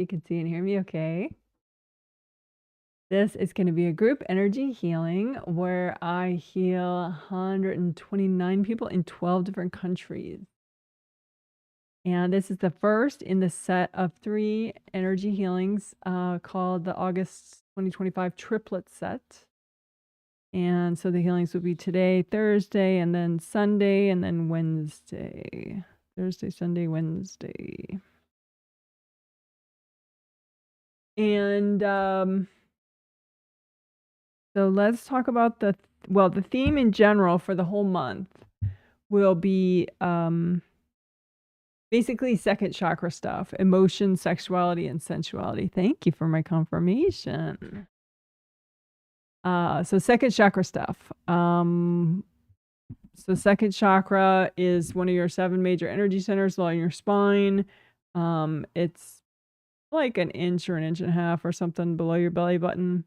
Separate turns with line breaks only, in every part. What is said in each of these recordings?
You can see and hear me okay. This is going to be a group energy healing where I heal 129 people in 12 different countries. And this is the first in the set of 3 energy healings called the August 2025 triplet set. And so the healings will be today, Thursday, and then Sunday, and then Wednesday. Thursday, Sunday, Wednesday. And so let's talk about the theme in general for the whole month will be basically second chakra stuff, emotion, sexuality, and sensuality. Thank you for my confirmation. So second chakra stuff. So second chakra is one of your 7 major energy centers along your spine. It's like an inch or an inch and a half or something below your belly button.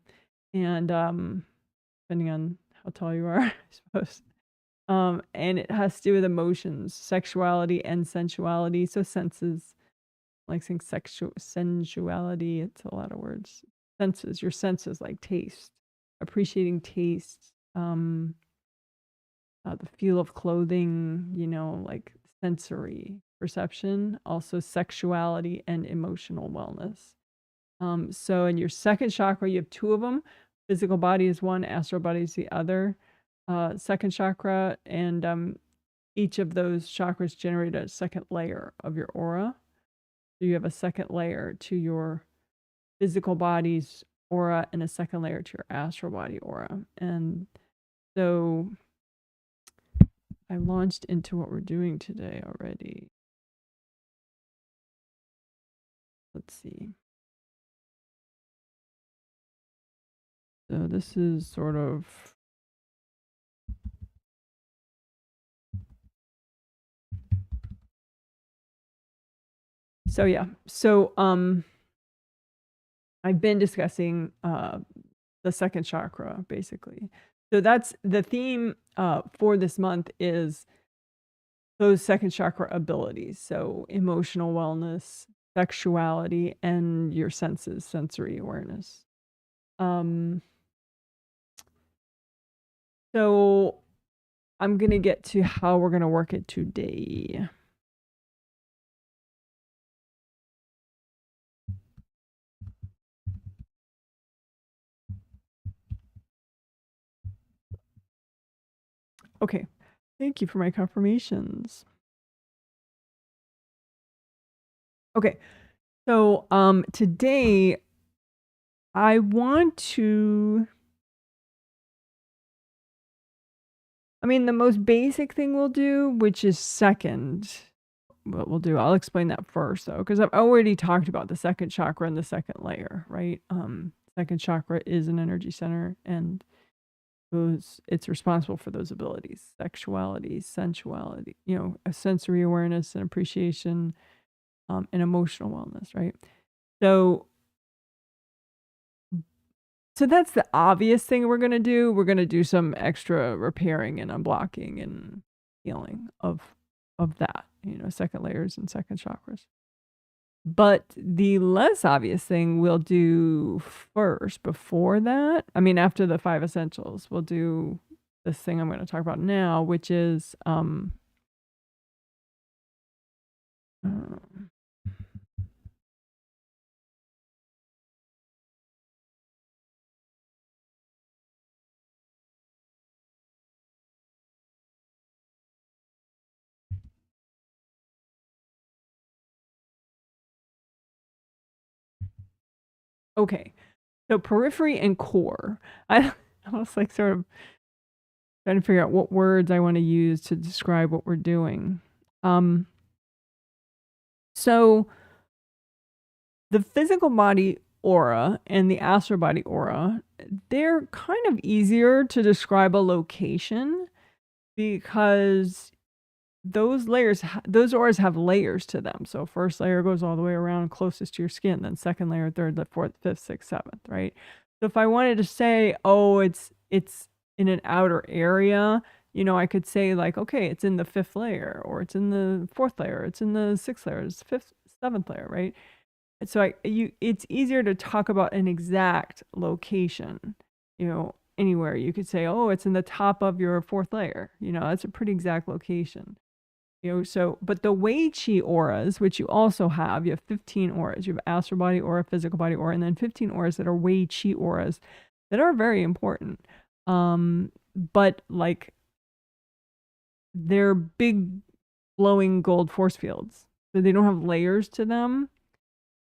And depending on how tall you are, I suppose. And it has to do with emotions, sexuality, and sensuality. So senses, like saying sensuality, it's a lot of words. Senses, your senses, like taste, appreciating taste, the feel of clothing, you know, like sensory perception, also sexuality and emotional wellness. So in your second chakra, you have 2 of them. Physical body is one, astral body is the other. Second chakra, and each of those chakras generate a second layer of your aura. So you have a second layer to your physical body's aura and a second layer to your astral body aura. And so I launched into what we're doing today already. Let's see. So this is sort of I've been discussing the second chakra basically. So that's the theme for this month is those second chakra abilities. So emotional wellness, sexuality, and your senses, sensory awareness. So I'm going to get to how we're going to work it today. Okay. Thank you for my confirmations. Okay. So today I want to, the most basic thing we'll do, which is second, what we'll do, I'll explain that first though, because I've already talked about the second chakra and the second layer, right? Second chakra is an energy center and it's responsible for those abilities, sexuality, sensuality, you know, a sensory awareness and appreciation, and emotional wellness, right? So that's the obvious thing we're going to do. We're going to do some extra repairing and unblocking and healing of that, you know, second layers and second chakras. But the less obvious thing we'll do first before that, after the 5 essentials, we'll do this thing I'm going to talk about now, which is okay. So periphery and core. I was like sort of trying to figure out what words I want to use to describe what we're doing. So the physical body aura and the astral body aura, they're kind of easier to describe a location because those auras have layers to them. So first layer goes all the way around closest to your skin, then second layer, third, fourth, fifth, sixth, seventh, right? So if I wanted to say, oh, it's in an outer area, you know, I could say like, okay, it's in the 5th layer, or it's in the 4th layer, it's in the 6th layer, it's 5th, 7th layer, right? So it's easier to talk about an exact location, anywhere. You could say, oh, it's in the top of your fourth layer. That's a pretty exact location. But the Wei Chi auras, which you also have, you have 15 auras. You have astral body aura, physical body aura, and then 15 auras that are Wei Chi auras that are very important. But like, they're big glowing gold force fields. So they don't have layers to them.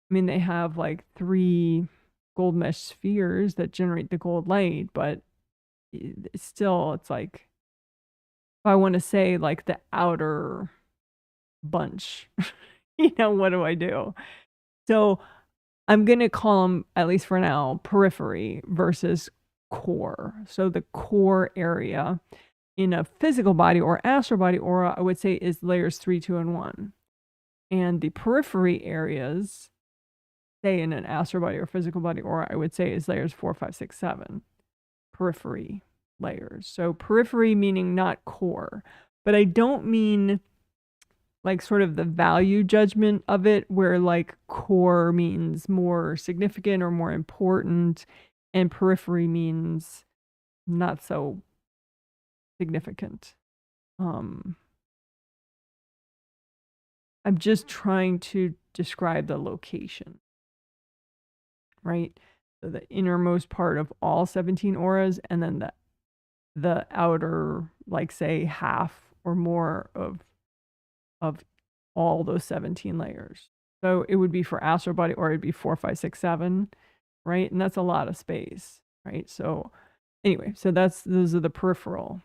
I mean, they have like 3 gold mesh spheres that generate the gold light, but still, it's like, if I want to say like the outer bunch, what do I do? So I'm going to call them, at least for now, periphery versus core. So the core area in a physical body or astral body aura, I would say, is layers 3, 2, and 1. And the periphery areas, say in an astral body or physical body aura, I would say is layers 4, 5, 6, 7. Periphery layers. So periphery meaning not core. But I don't mean like sort of the value judgment of it, where like core means more significant or more important, and periphery means not so significant. I'm just trying to describe the location, right? So the innermost part of all 17 auras, and then the outer, like say half or more of all those 17 layers. So it would be for astral body, or it'd be 4, 5, 6, 7, right? And that's a lot of space, right? So anyway, so those are the peripheral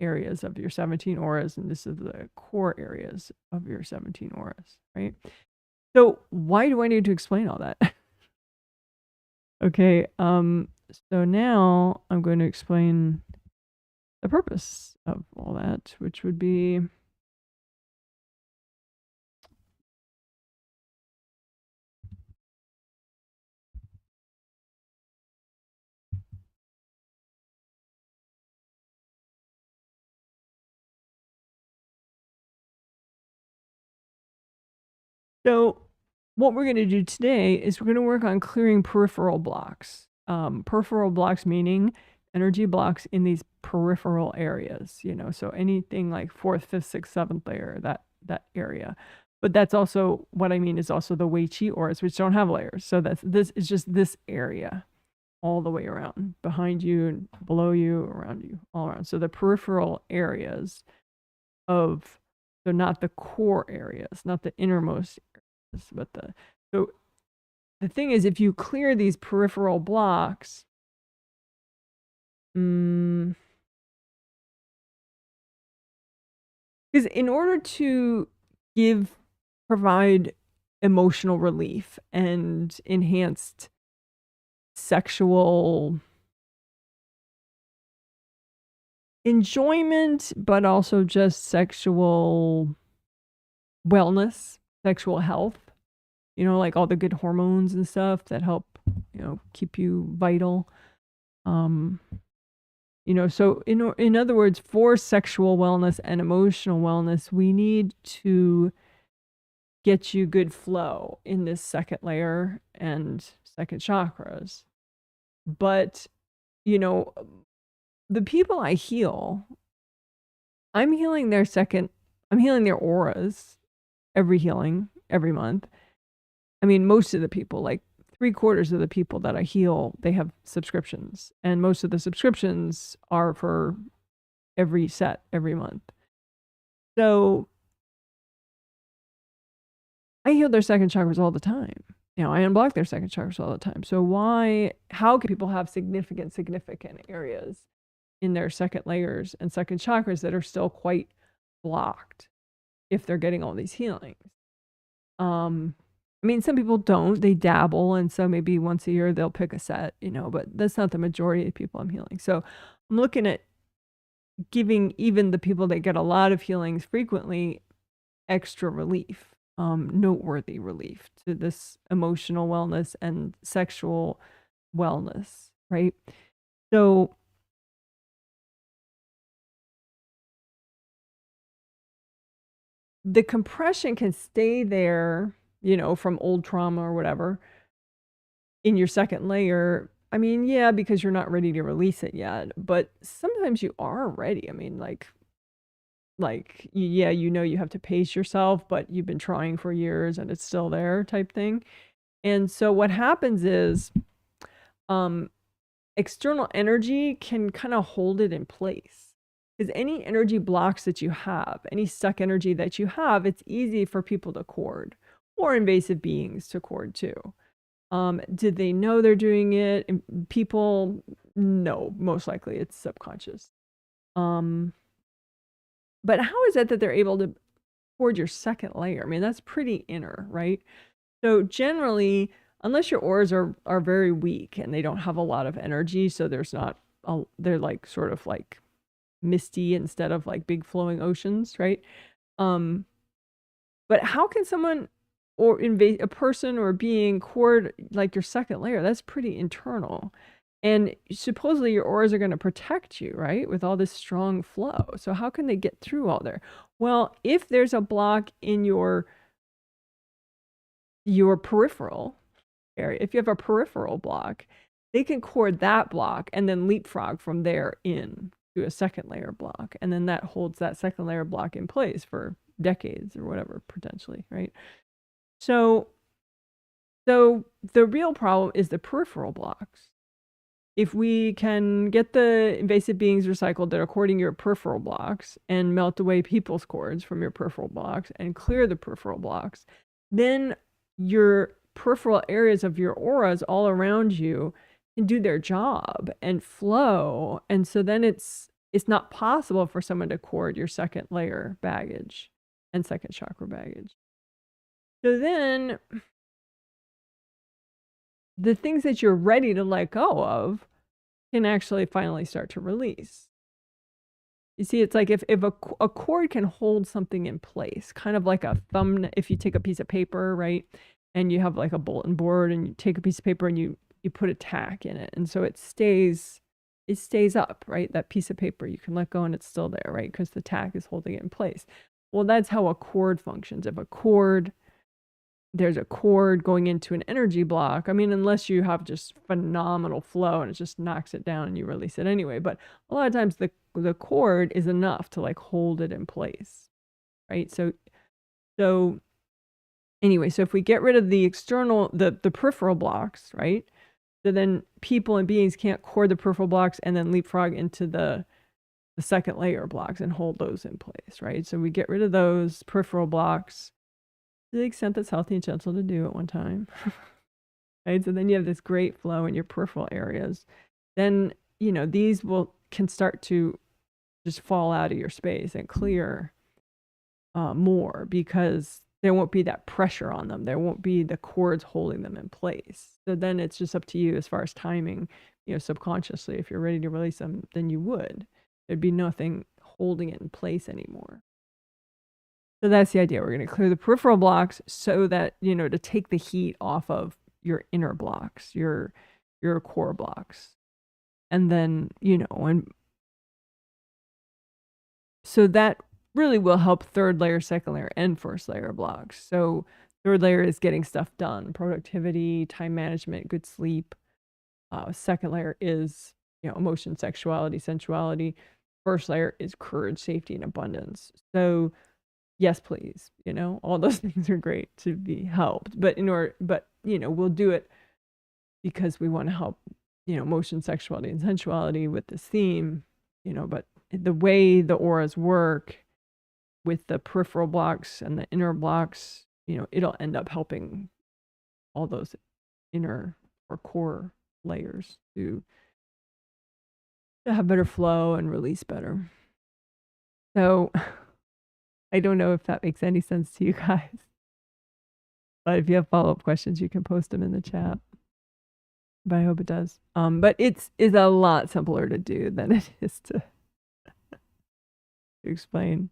areas of your 17 auras, and this is the core areas of your 17 auras, right? So why do I need to explain all that? Okay, so now I'm going to explain the purpose of all that, which would be so what we're going to do today is we're going to work on clearing peripheral blocks. Peripheral blocks meaning energy blocks in these peripheral areas, so anything like 4th, 5th, 6th, 7th layer, that area. But that's also, what I mean is also the Wei Chi auras, which don't have layers. So this is just this area all the way around, behind you, below you, around you, all around. So the peripheral areas of, so not the core areas, not the innermost areas, but so the thing is, if you clear these peripheral blocks, because in order to provide emotional relief and enhanced sexual enjoyment, but also just sexual wellness, sexual health, like all the good hormones and stuff that help, keep you vital. So in other words, for sexual wellness and emotional wellness, we need to get you good flow in this second layer and second chakras. But, the people I heal, I'm healing their auras every month. I mean, most of the people, like 3/4 of the people that I heal, they have subscriptions. And most of the subscriptions are for every set every month. So I heal their second chakras all the time. I unblock their second chakras all the time. So how can people have significant areas in their second layers and second chakras that are still quite blocked if they're getting all these healings? I mean, some people don't, they dabble, and so maybe once a year they'll pick a set, but that's not the majority of people I'm healing. So I'm looking at giving even the people that get a lot of healings frequently extra relief, noteworthy relief to this emotional wellness and sexual wellness, right? So the compression can stay there from old trauma or whatever in your second layer. I mean, yeah, because you're not ready to release it yet, but sometimes you are ready. I mean, yeah, you have to pace yourself, but you've been trying for years and it's still there type thing. And so what happens is external energy can kind of hold it in place. Because any energy blocks that you have, any stuck energy that you have, it's easy for people to cord, or invasive beings to cord too. Did they know they're doing it? People, no, most likely it's subconscious. But how is it that they're able to cord your second layer? I mean, that's pretty inner, right? So generally, unless your auras are very weak and they don't have a lot of energy, so they're like sort of like misty instead of like big flowing oceans, right? But how can someone or invade a person or a being cord like your second layer? That's pretty internal. And supposedly your auras are going to protect you, right? With all this strong flow. So how can they get through all there? Well, if there's a block in your peripheral area, if you have a peripheral block, they can cord that block and then leapfrog from there in to a second layer block. And then that holds that second layer block in place for decades or whatever, potentially, right? So the real problem is the peripheral blocks. If we can get the invasive beings recycled that are cording your peripheral blocks and melt away people's cords from your peripheral blocks and clear the peripheral blocks, then your peripheral areas of your auras all around you can do their job and flow. And so then it's not possible for someone to cord your second layer baggage and second chakra baggage. So then the things that you're ready to let go of can actually finally start to release. You see, it's like if a cord can hold something in place, kind of like a thumb, if you take a piece of paper, right? And you have like a bulletin board and you take a piece of paper and you put a tack in it. And so it stays up, right? That piece of paper, you can let go and it's still there, right? Because the tack is holding it in place. Well, that's how a cord functions. If there's a cord going into an energy block, I mean, unless you have just phenomenal flow and it just knocks it down and you release it anyway. But a lot of times the cord is enough to like hold it in place, right? So anyway, so if we get rid of the external, the peripheral blocks, right? So then people and beings can't cord the peripheral blocks and then leapfrog into the second layer blocks and hold those in place, right? So we get rid of those peripheral blocks to the extent that's healthy and gentle to do at one time. Right? So then you have this great flow in your peripheral areas. Then, these can start to just fall out of your space and clear more because there won't be that pressure on them. There won't be the cords holding them in place. So then it's just up to you as far as timing, subconsciously. If you're ready to release them, then you would. There'd be nothing holding it in place anymore. So that's the idea. We're going to clear the peripheral blocks so that, to take the heat off of your inner blocks, your core blocks. And then, and so that really will help third layer, second layer, and first layer blocks. So third layer is getting stuff done, productivity, time management, good sleep. Second layer is, emotion, sexuality, sensuality. First layer is courage, safety, and abundance. So yes, please, all those things are great to be helped, but we'll do it because we want to help, emotion, sexuality, and sensuality with this theme, but the way the auras work with the peripheral blocks and the inner blocks, it'll end up helping all those inner or core layers to have better flow and release better. So I don't know if that makes any sense to you guys. But if you have follow-up questions, you can post them in the chat. But I hope it does. But it's a lot simpler to do than it is to explain.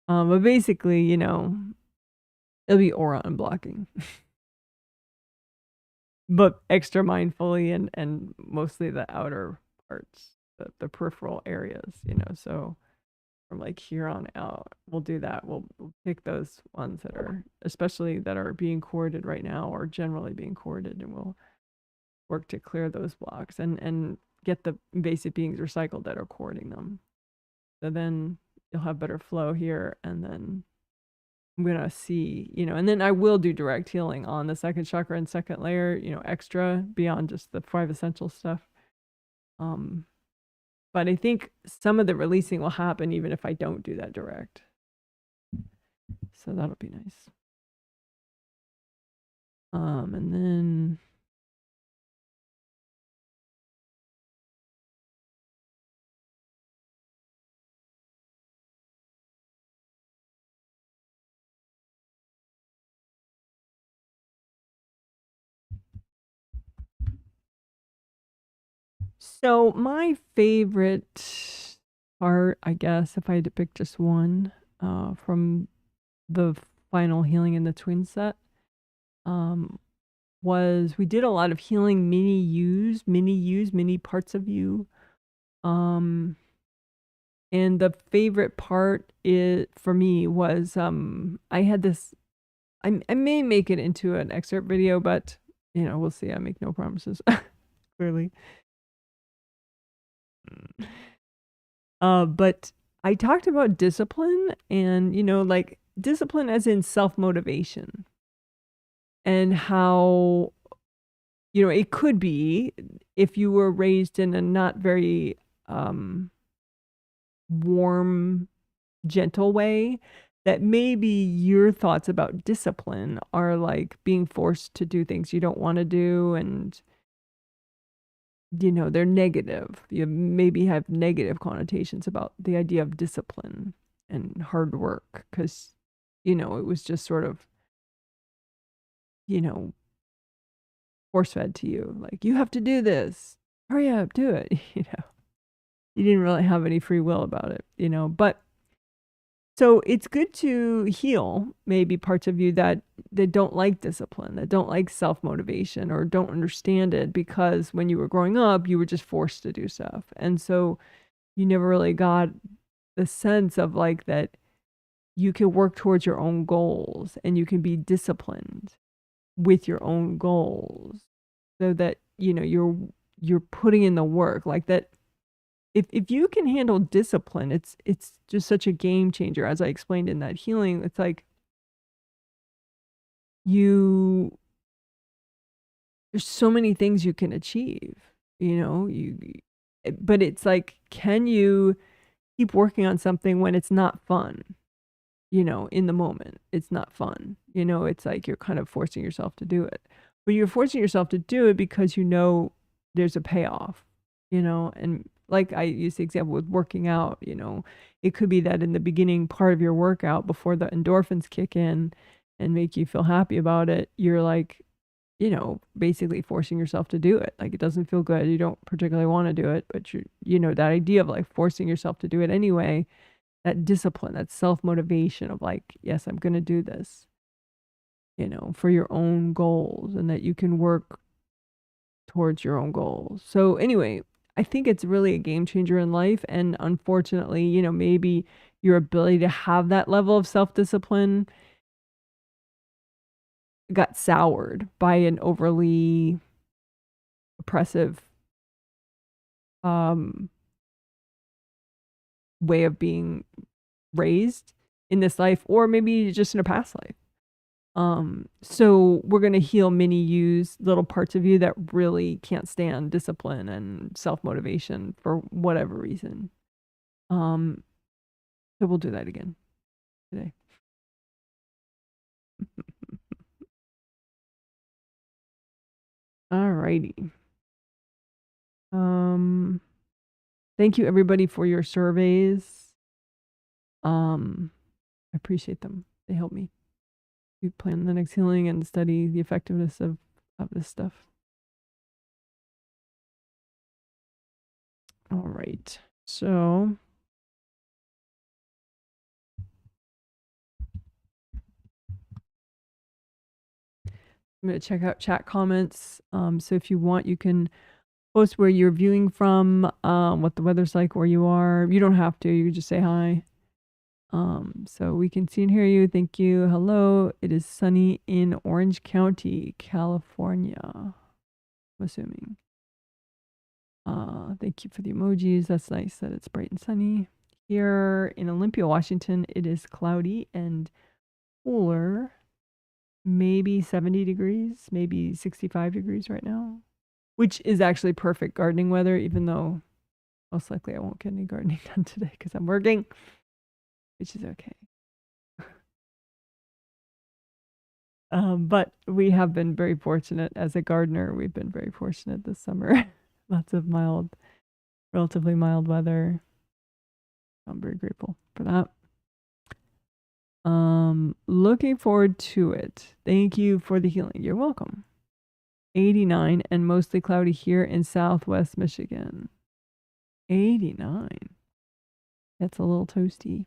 But basically, it'll be aura unblocking. But extra mindfully and mostly the outer parts, the peripheral areas, so from like here on out. We'll do that. We'll pick those ones that are, especially that are being corded right now or generally being corded, and we'll work to clear those blocks and get the basic beings recycled that are cording them. So then you'll have better flow here, and then I'm gonna see, and then I will do direct healing on the second chakra and second layer, extra beyond just the 5 essential stuff. But I think some of the releasing will happen even if I don't do that direct. So that'll be nice. And then so my favorite part, I guess, if I had to pick just one, from the final healing in the twin set, was we did a lot of healing mini parts of you. And the favorite part for me was I had this, I may make it into an excerpt video, but we'll see. I make no promises. Clearly. But I talked about discipline and, like discipline as in self-motivation, and how, it could be if you were raised in a not very warm, gentle way, that maybe your thoughts about discipline are like being forced to do things you don't want to do, and they're negative. You maybe have negative connotations about the idea of discipline and hard work, because it was just sort of force fed to you, like, you have to do this, hurry up, do it. You didn't really have any free will about it, but so it's good to heal maybe parts of you that don't like discipline, that don't like self-motivation, or don't understand it, because when you were growing up, you were just forced to do stuff. And so you never really got the sense of like that you can work towards your own goals and you can be disciplined with your own goals, so that, you're putting in the work like that. If you can handle discipline, it's just such a game changer. As I explained in that healing, it's like there's so many things you can achieve, but it's like, can you keep working on something when it's not fun? In the moment, it's not fun. It's like you're kind of forcing yourself to do it, but you're forcing yourself to do it because there's a payoff, and like I use the example with working out, it could be that in the beginning part of your workout, before the endorphins kick in and make you feel happy about it, you're like, basically forcing yourself to do it. Like, it doesn't feel good. You don't particularly want to do it, but that idea of like forcing yourself to do it anyway, that discipline, that self-motivation of like, yes, I'm going to do this, for your own goals, and that you can work towards your own goals. So anyway, I think it's really a game changer in life. And unfortunately, maybe your ability to have that level of self-discipline got soured by an overly oppressive way of being raised in this life, or maybe just in a past life. So we're going to heal mini yous, little parts of you that really can't stand discipline and self-motivation for whatever reason. So we'll do that again today. Alrighty. Thank you everybody for your surveys. I appreciate them. They help me to plan the next healing and study the effectiveness of this stuff. All right. So I'm going to check out chat comments. So if you want, you can post where you're viewing from, what the weather's like where you are. You don't have to. You can just say hi. So we can see and hear you. Thank you. Hello. It is sunny in Orange County, California. I'm assuming. Thank you for the emojis. That's nice that it's bright and sunny. Here in Olympia, Washington, it is cloudy and cooler. Maybe 70 degrees, maybe 65 degrees right now, which is actually perfect gardening weather, even though most likely I won't get any gardening done today because I'm working, which is okay. But we have been very fortunate as a gardener. We've been very fortunate this summer. Lots of relatively mild weather. I'm very grateful for that. Looking forward to it. Thank you for the healing. You're welcome. 89 and mostly cloudy here in Southwest Michigan. 89. That's a little toasty.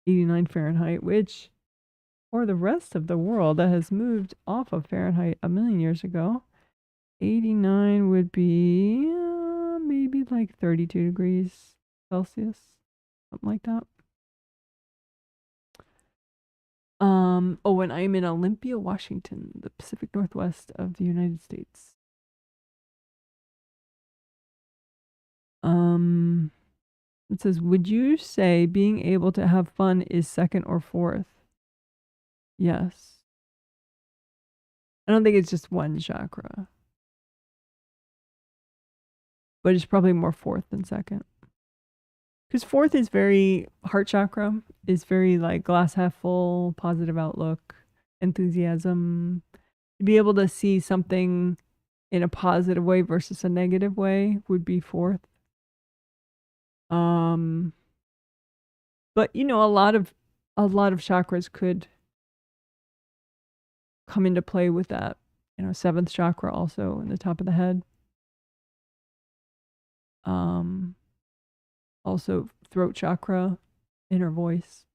89 Fahrenheit, which for the rest of the world that has moved off of Fahrenheit a million years ago, 89 would be maybe like 32 degrees Celsius, something like that. Oh, and I'm in Olympia, Washington, the Pacific Northwest of the United States. It says, would you say being able to have fun is second or fourth? Yes. I don't think it's just one chakra, but it's probably more fourth than second. Because fourth is very, heart chakra is very like glass half full, positive outlook, enthusiasm. To be able to see something in a positive way versus a negative way would be fourth. But you know, a lot of chakras could come into play with that. You know, seventh chakra also in the top of the head. Also throat chakra, inner voice.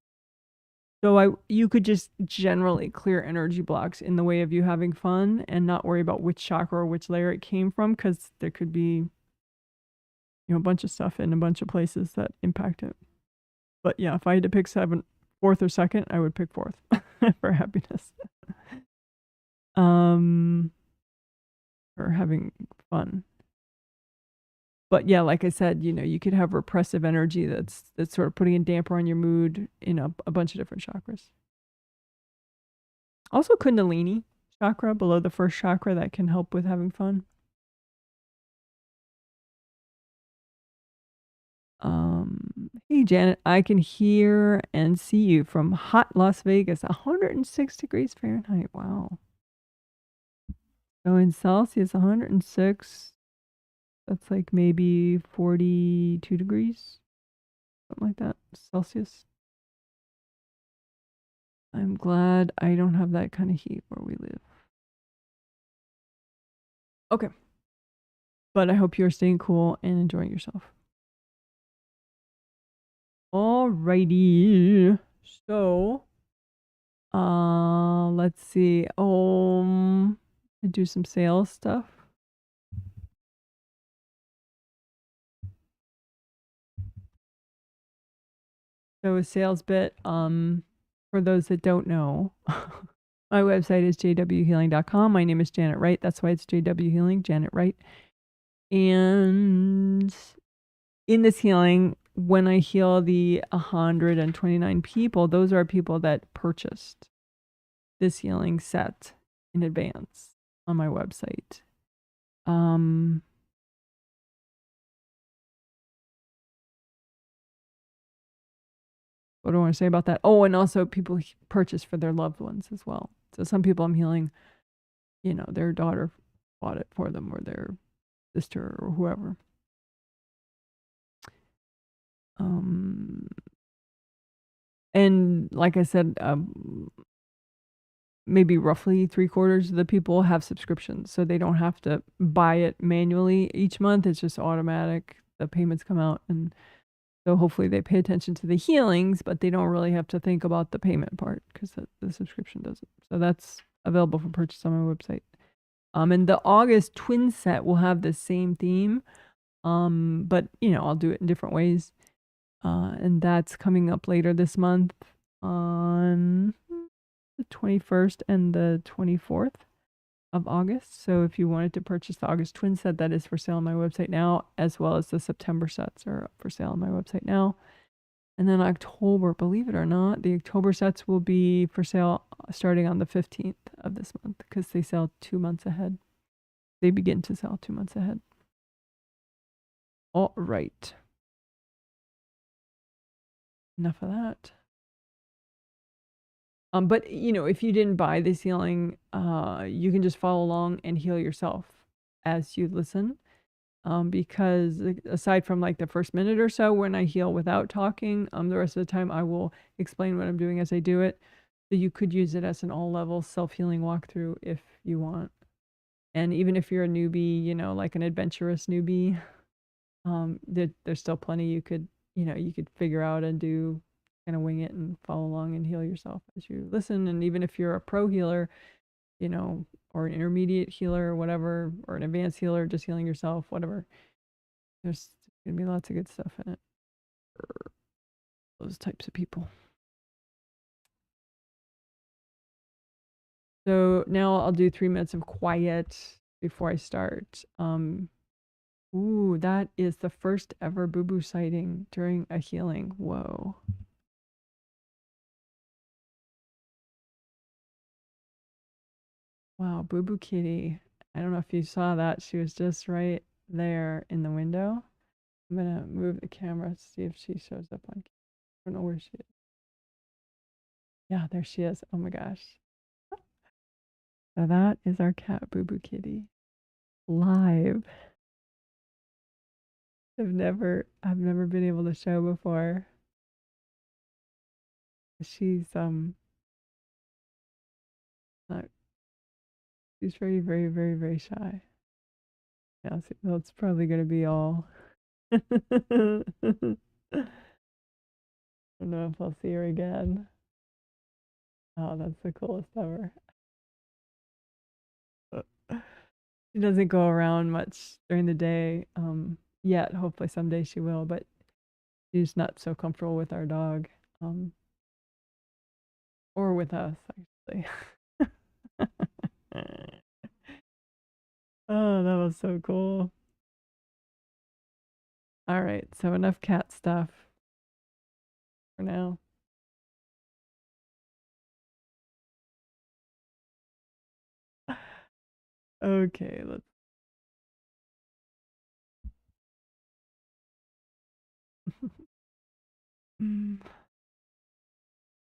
So you could just generally clear energy blocks in the way of you having fun and not worry about which chakra or which layer it came from, because there could be, you know, a bunch of stuff in a bunch of places that impact it. But yeah, if I had to pick fourth or second, I would pick fourth for happiness. Or having fun. But yeah, like I said, you know, you could have repressive energy that's sort of putting a damper on your mood in a bunch of different chakras. Also Kundalini chakra below the first chakra that can help with having fun. Hey Janet, I can hear and see you from hot Las Vegas, 106 degrees Fahrenheit. Wow. So in Celsius, 106, that's like maybe 42 degrees, something like that, Celsius. I'm glad I don't have that kind of heat where we live. Okay. But I hope you're staying cool and enjoying yourself. Alrighty. So, let's see. I do some sales stuff. So a sales bit, for those that don't know, my website is jwhealing.com. My name is Janet Wright. That's why it's JW Healing, Janet Wright. And in this healing, when I heal the 129 people, those are people that purchased this healing set in advance on my website. What do I want to say about that? Oh, and also people purchase for their loved ones as well. So some people I'm healing, you know, their daughter bought it for them, or their sister, or whoever. And like I said, maybe roughly 3/4 of the people have subscriptions, so they don't have to buy it manually each month. It's just automatic. The payments come out, and so hopefully they pay attention to the healings, but they don't really have to think about the payment part because the subscription does it. So that's available for purchase on my website. And the August twin set will have the same theme, but you know, I'll do it in different ways. And that's coming up later this month on the 21st and the 24th of August. So if you wanted to purchase the August twin set, that is for sale on my website now, as well as the September sets are for sale on my website now. And then October, believe it or not, the October sets will be for sale starting on the 15th of this month because they sell 2 months ahead. They begin to sell 2 months ahead. All right. Enough of that. But you know, if you didn't buy this healing, you can just follow along and heal yourself as you listen. Because aside from like the first minute or so when I heal without talking, the rest of the time I will explain what I'm doing as I do it. So you could use it as an all-level self-healing walkthrough if you want. And even if you're a newbie, you know, like an adventurous newbie, there's still plenty you could, you know, you could figure out and do, kind of wing it and follow along and heal yourself as you listen. And even if you're a pro healer, you know, or an intermediate healer or whatever, or an advanced healer, just healing yourself, whatever, there's gonna be lots of good stuff in it for those types of people. So now I'll do 3 minutes of quiet before I start. Ooh, that is the first ever BooBoo sighting during a healing. Whoa. Wow, BooBoo Kitty. I don't know if you saw that. She was just right there in the window. I'm gonna move the camera to see if she shows up on. I don't know where she is. Yeah, there she is. Oh my gosh. So that is our cat, BooBoo Kitty, live. I've never been able to show before. She's not, she's very, very, very, very shy. Yeah, so that's probably gonna be all. I don't know if I'll see her again. Oh, that's the coolest ever. She doesn't go around much during the day, yet. Hopefully someday she will, but she's not so comfortable with our dog, or with us, actually. Oh, that was so cool. All right, so enough cat stuff for now. Okay, let's.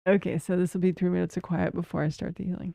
Okay, so this will be 3 minutes of quiet before I start the healing.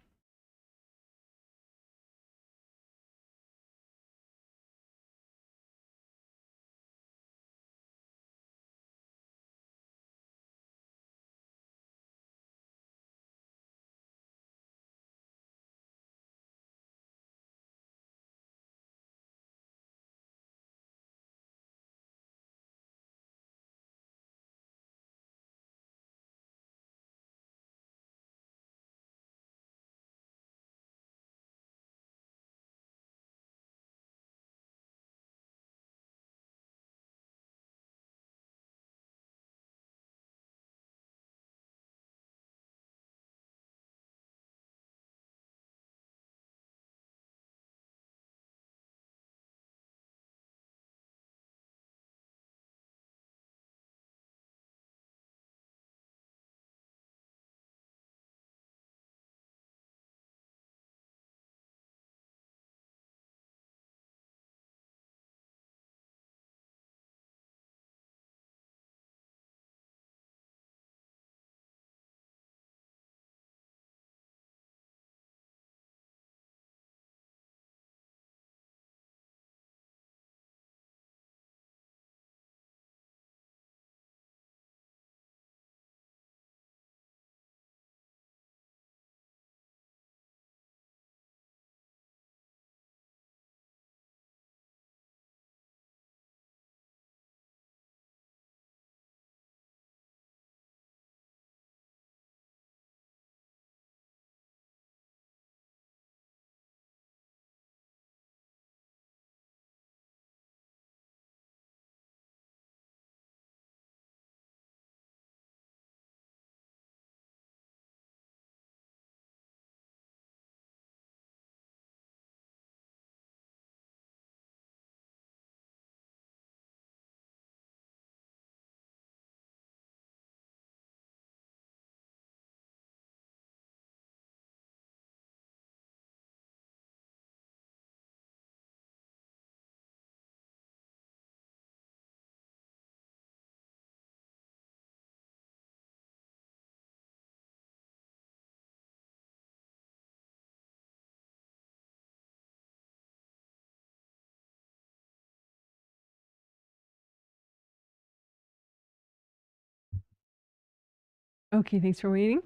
Okay, thanks for waiting.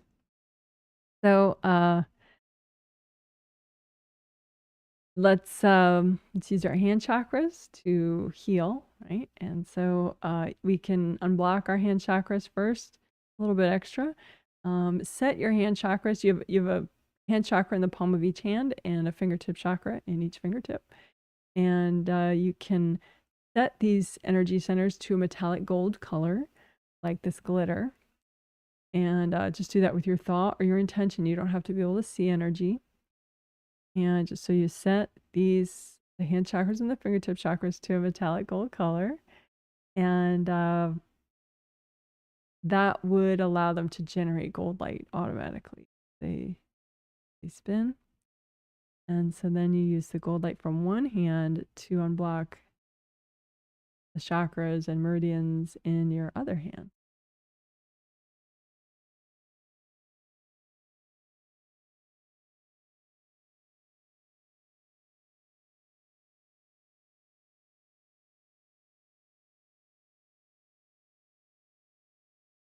So let's use our hand chakras to heal, right? And so we can unblock our hand chakras first, a little bit extra. Set your hand chakras. You have a hand chakra in the palm of each hand and a fingertip chakra in each fingertip. And you can set these energy centers to a metallic gold color, like this glitter. And just do that with your thought or your intention. You don't have to be able to see energy. And just so you set the hand chakras and the fingertip chakras to a metallic gold color. And that would allow them to generate gold light automatically. They spin. And so then you use the gold light from one hand to unblock the chakras and meridians in your other hand.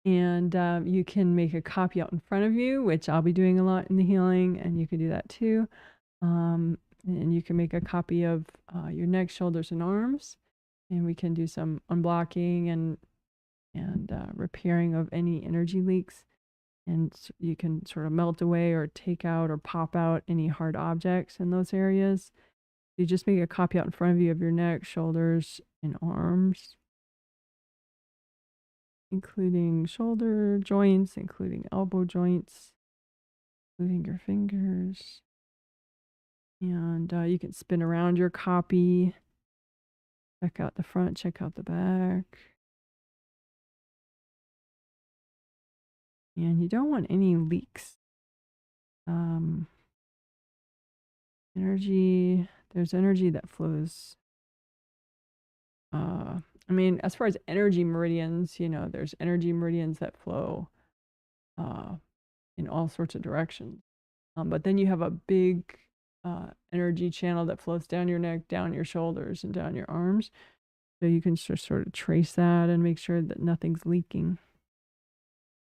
And you can make a copy out in front of you, which I'll be doing a lot in the healing, and you can do that too. And you can make a copy of your neck, shoulders, and arms, and we can do some unblocking and repairing of any energy leaks. And you can sort of melt away or take out or pop out any hard objects in those areas. You just make a copy out in front of you of your neck, shoulders, and arms, including shoulder joints, including elbow joints, including your fingers. And you can spin around your copy, check out the front, check out the back. And you don't want any leaks. Energy, there's energy that flows. I mean, as far as energy meridians, there's energy meridians that flow in all sorts of directions. But then you have a big energy channel that flows down your neck, down your shoulders, and down your arms. So you can just sort of trace that and make sure that nothing's leaking.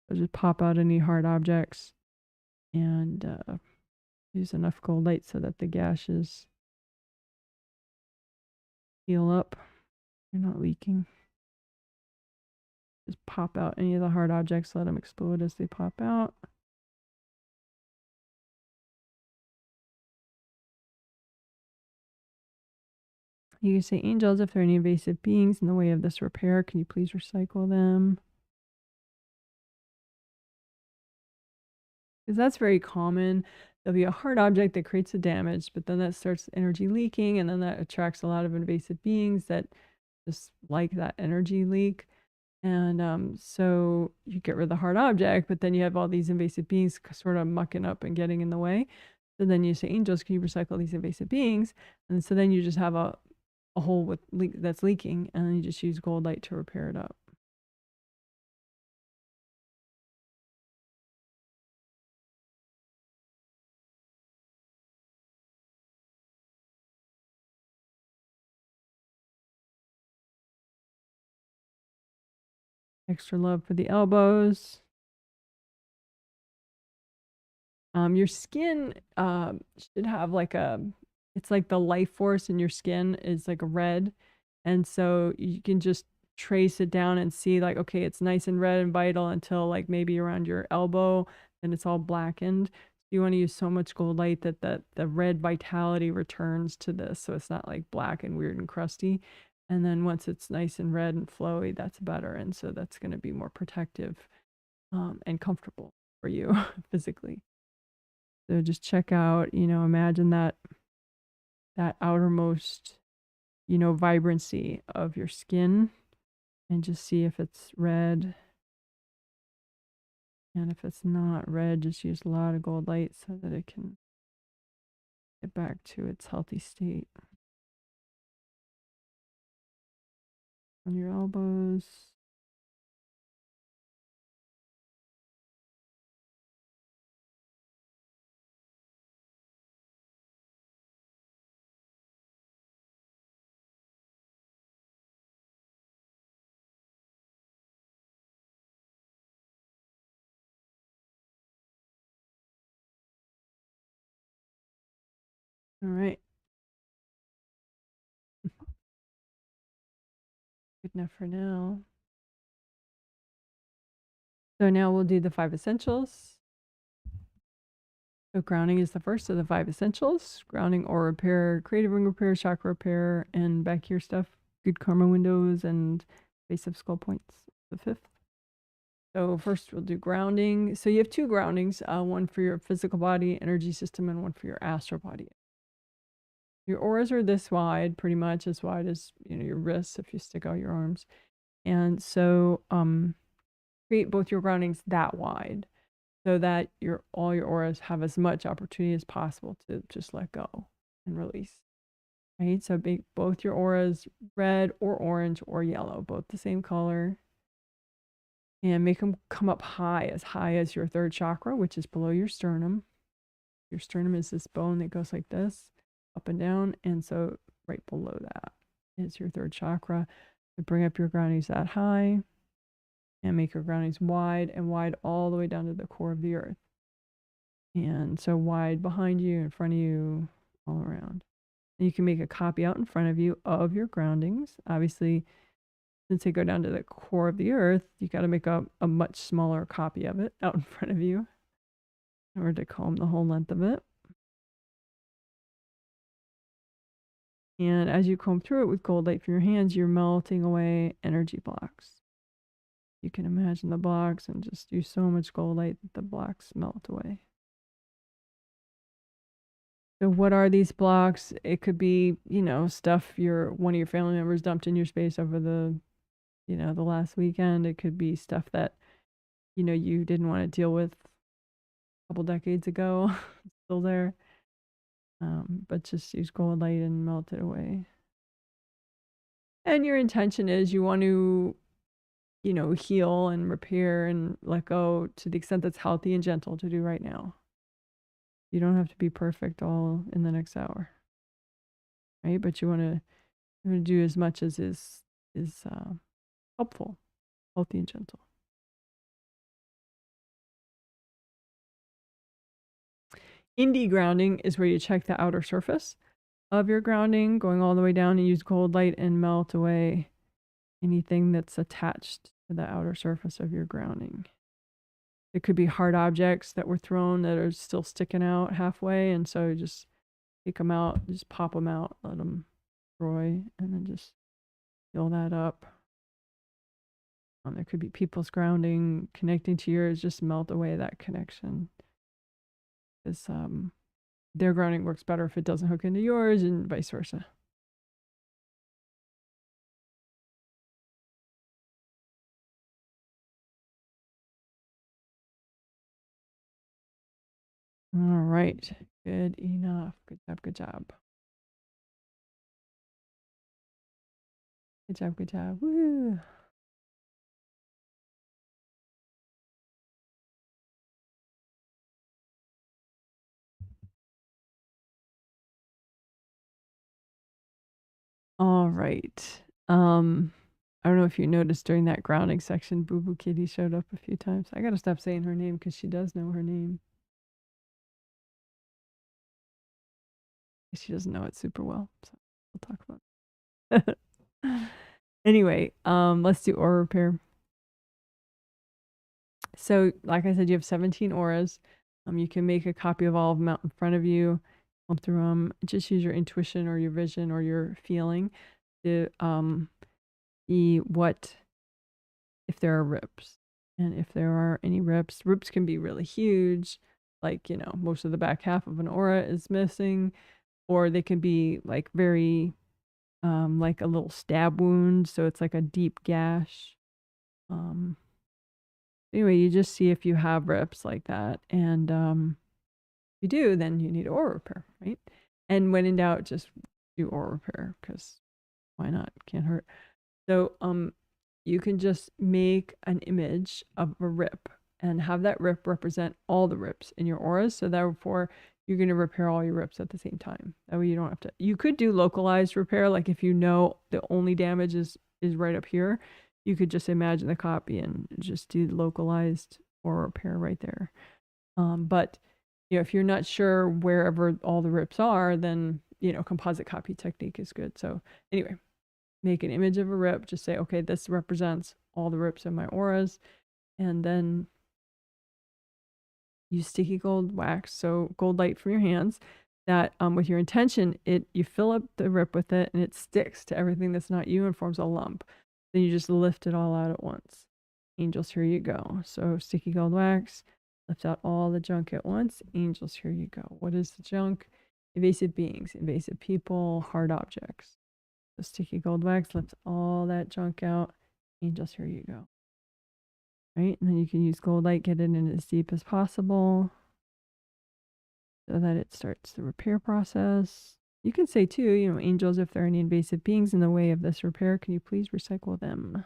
So just pop out any hard objects and use enough gold light so that the gashes heal up. You're not leaking. Just pop out any of the hard objects, let them explode as they pop out. You can say, angels, if there are any invasive beings in the way of this repair, can you please recycle them? Because that's very common. There'll be a hard object that creates the damage, but then that starts energy leaking, and then that attracts a lot of invasive beings that just like that energy leak. And so you get rid of the hard object, but then you have all these invasive beings sort of mucking up and getting in the way. So then you say, angels, can you recycle these invasive beings? And so then you just have a hole with that's leaking, and then you just use gold light to repair it up. Extra love for the elbows. Your skin should have like it's like the life force in your skin is like a red. And so you can just trace it down and see like, okay, it's nice and red and vital until like maybe around your elbow, then it's all blackened. You want to use so much gold light that the red vitality returns to this. So it's not like black and weird and crusty. And then once it's nice and red and flowy, that's better. And so that's going to be more protective and comfortable for you physically. So just check out, imagine that outermost, vibrancy of your skin and just see if it's red. And if it's not red, just use a lot of gold light so that it can get back to its healthy state. On your elbows. All right. Good enough for now. So now we'll do the 5 essentials. So grounding is the first of the 5 essentials. Grounding or repair, creative ring repair, chakra repair, and back here stuff, good karma windows and base of skull points, the 5th. So first we'll do grounding. So you have 2 groundings, one for your physical body, energy system, and one for your astral body. Your auras are this wide, pretty much as wide as, you know, your wrists if you stick out your arms. And so create both your groundings that wide so that all your auras have as much opportunity as possible to just let go and release. Right? So make both your auras red or orange or yellow, both the same color. And make them come up high as your 3rd chakra, which is below your sternum. Your sternum is this bone that goes like this, up and down. And so right below that is your 3rd chakra. So bring up your groundings that high and make your groundings wide and wide all the way down to the core of the earth. And so wide behind you, in front of you, all around. And you can make a copy out in front of you of your groundings. Obviously, since they go down to the core of the earth, you got to make a much smaller copy of it out in front of you in order to comb the whole length of it. And as you comb through it with gold light from your hands, you're melting away energy blocks. You can imagine the blocks and just use so much gold light that the blocks melt away. So what are these blocks? It could be, you know, stuff one of your family members dumped in your space over the last weekend. It could be stuff that, you know, you didn't want to deal with a couple decades ago, still there. But just use gold light and melt it away. And your intention is you want to, you know, heal and repair and let go to the extent that's healthy and gentle to do right now. You don't have to be perfect all in the next hour, right? But you want to do as much as is helpful, healthy and gentle. Indie grounding is where you check the outer surface of your grounding, going all the way down and use cold light and melt away anything that's attached to the outer surface of your grounding. It could be hard objects that were thrown that are still sticking out halfway, and so just take them out, just pop them out, let them destroy, and then just fill that up. There could be people's grounding connecting to yours, just melt away that connection. Because their grounding works better if it doesn't hook into yours, and vice versa. All right. Good enough. Good job. Good job. Good job. Good job. Woo. All right. I don't know if you noticed during that grounding section, BooBoo Kitty showed up a few times. I gotta stop saying her name because she does know her name. She doesn't know it super well, so we'll talk about it. Anyway, let's do aura repair. So, like I said, you have 17 auras. You can make a copy of all of them out in front of you, come through them. Just use your intuition or your vision or your feeling to see what if there are rips. And if there are any rips can be really huge, like, you know, most of the back half of an aura is missing, or they can be like very like a little stab wound, so it's like a deep gash. Anyway, you just see if you have rips like that, and if you do, then you need aura repair, right? And when in doubt, just do aura repair, because why not? Can't hurt. So you can just make an image of a rip and have that rip represent all the rips in your auras. So therefore, you're going to repair all your rips at the same time. That way you don't have to. You could do localized repair, like if you know the only damage is right up here, you could just imagine the copy and just do localized aura repair right there. But if you're not sure wherever all the rips are, then, composite copy technique is good. So anyway, make an image of a rip. Just say, okay, this represents all the rips in my auras. And then use sticky gold wax, so gold light from your hands, that with your intention, you fill up the rip with it and it sticks to everything that's not you and forms a lump. Then you just lift it all out at once. Angels, here you go. So sticky gold wax, lift out all the junk at once. Angels, here you go. What is the junk? Invasive beings, invasive people, hard objects. So sticky gold wax, lift all that junk out. Angels, here you go. Right? And then you can use gold light, get it in as deep as possible so that it starts the repair process. You can say too, angels, if there are any invasive beings in the way of this repair, can you please recycle them?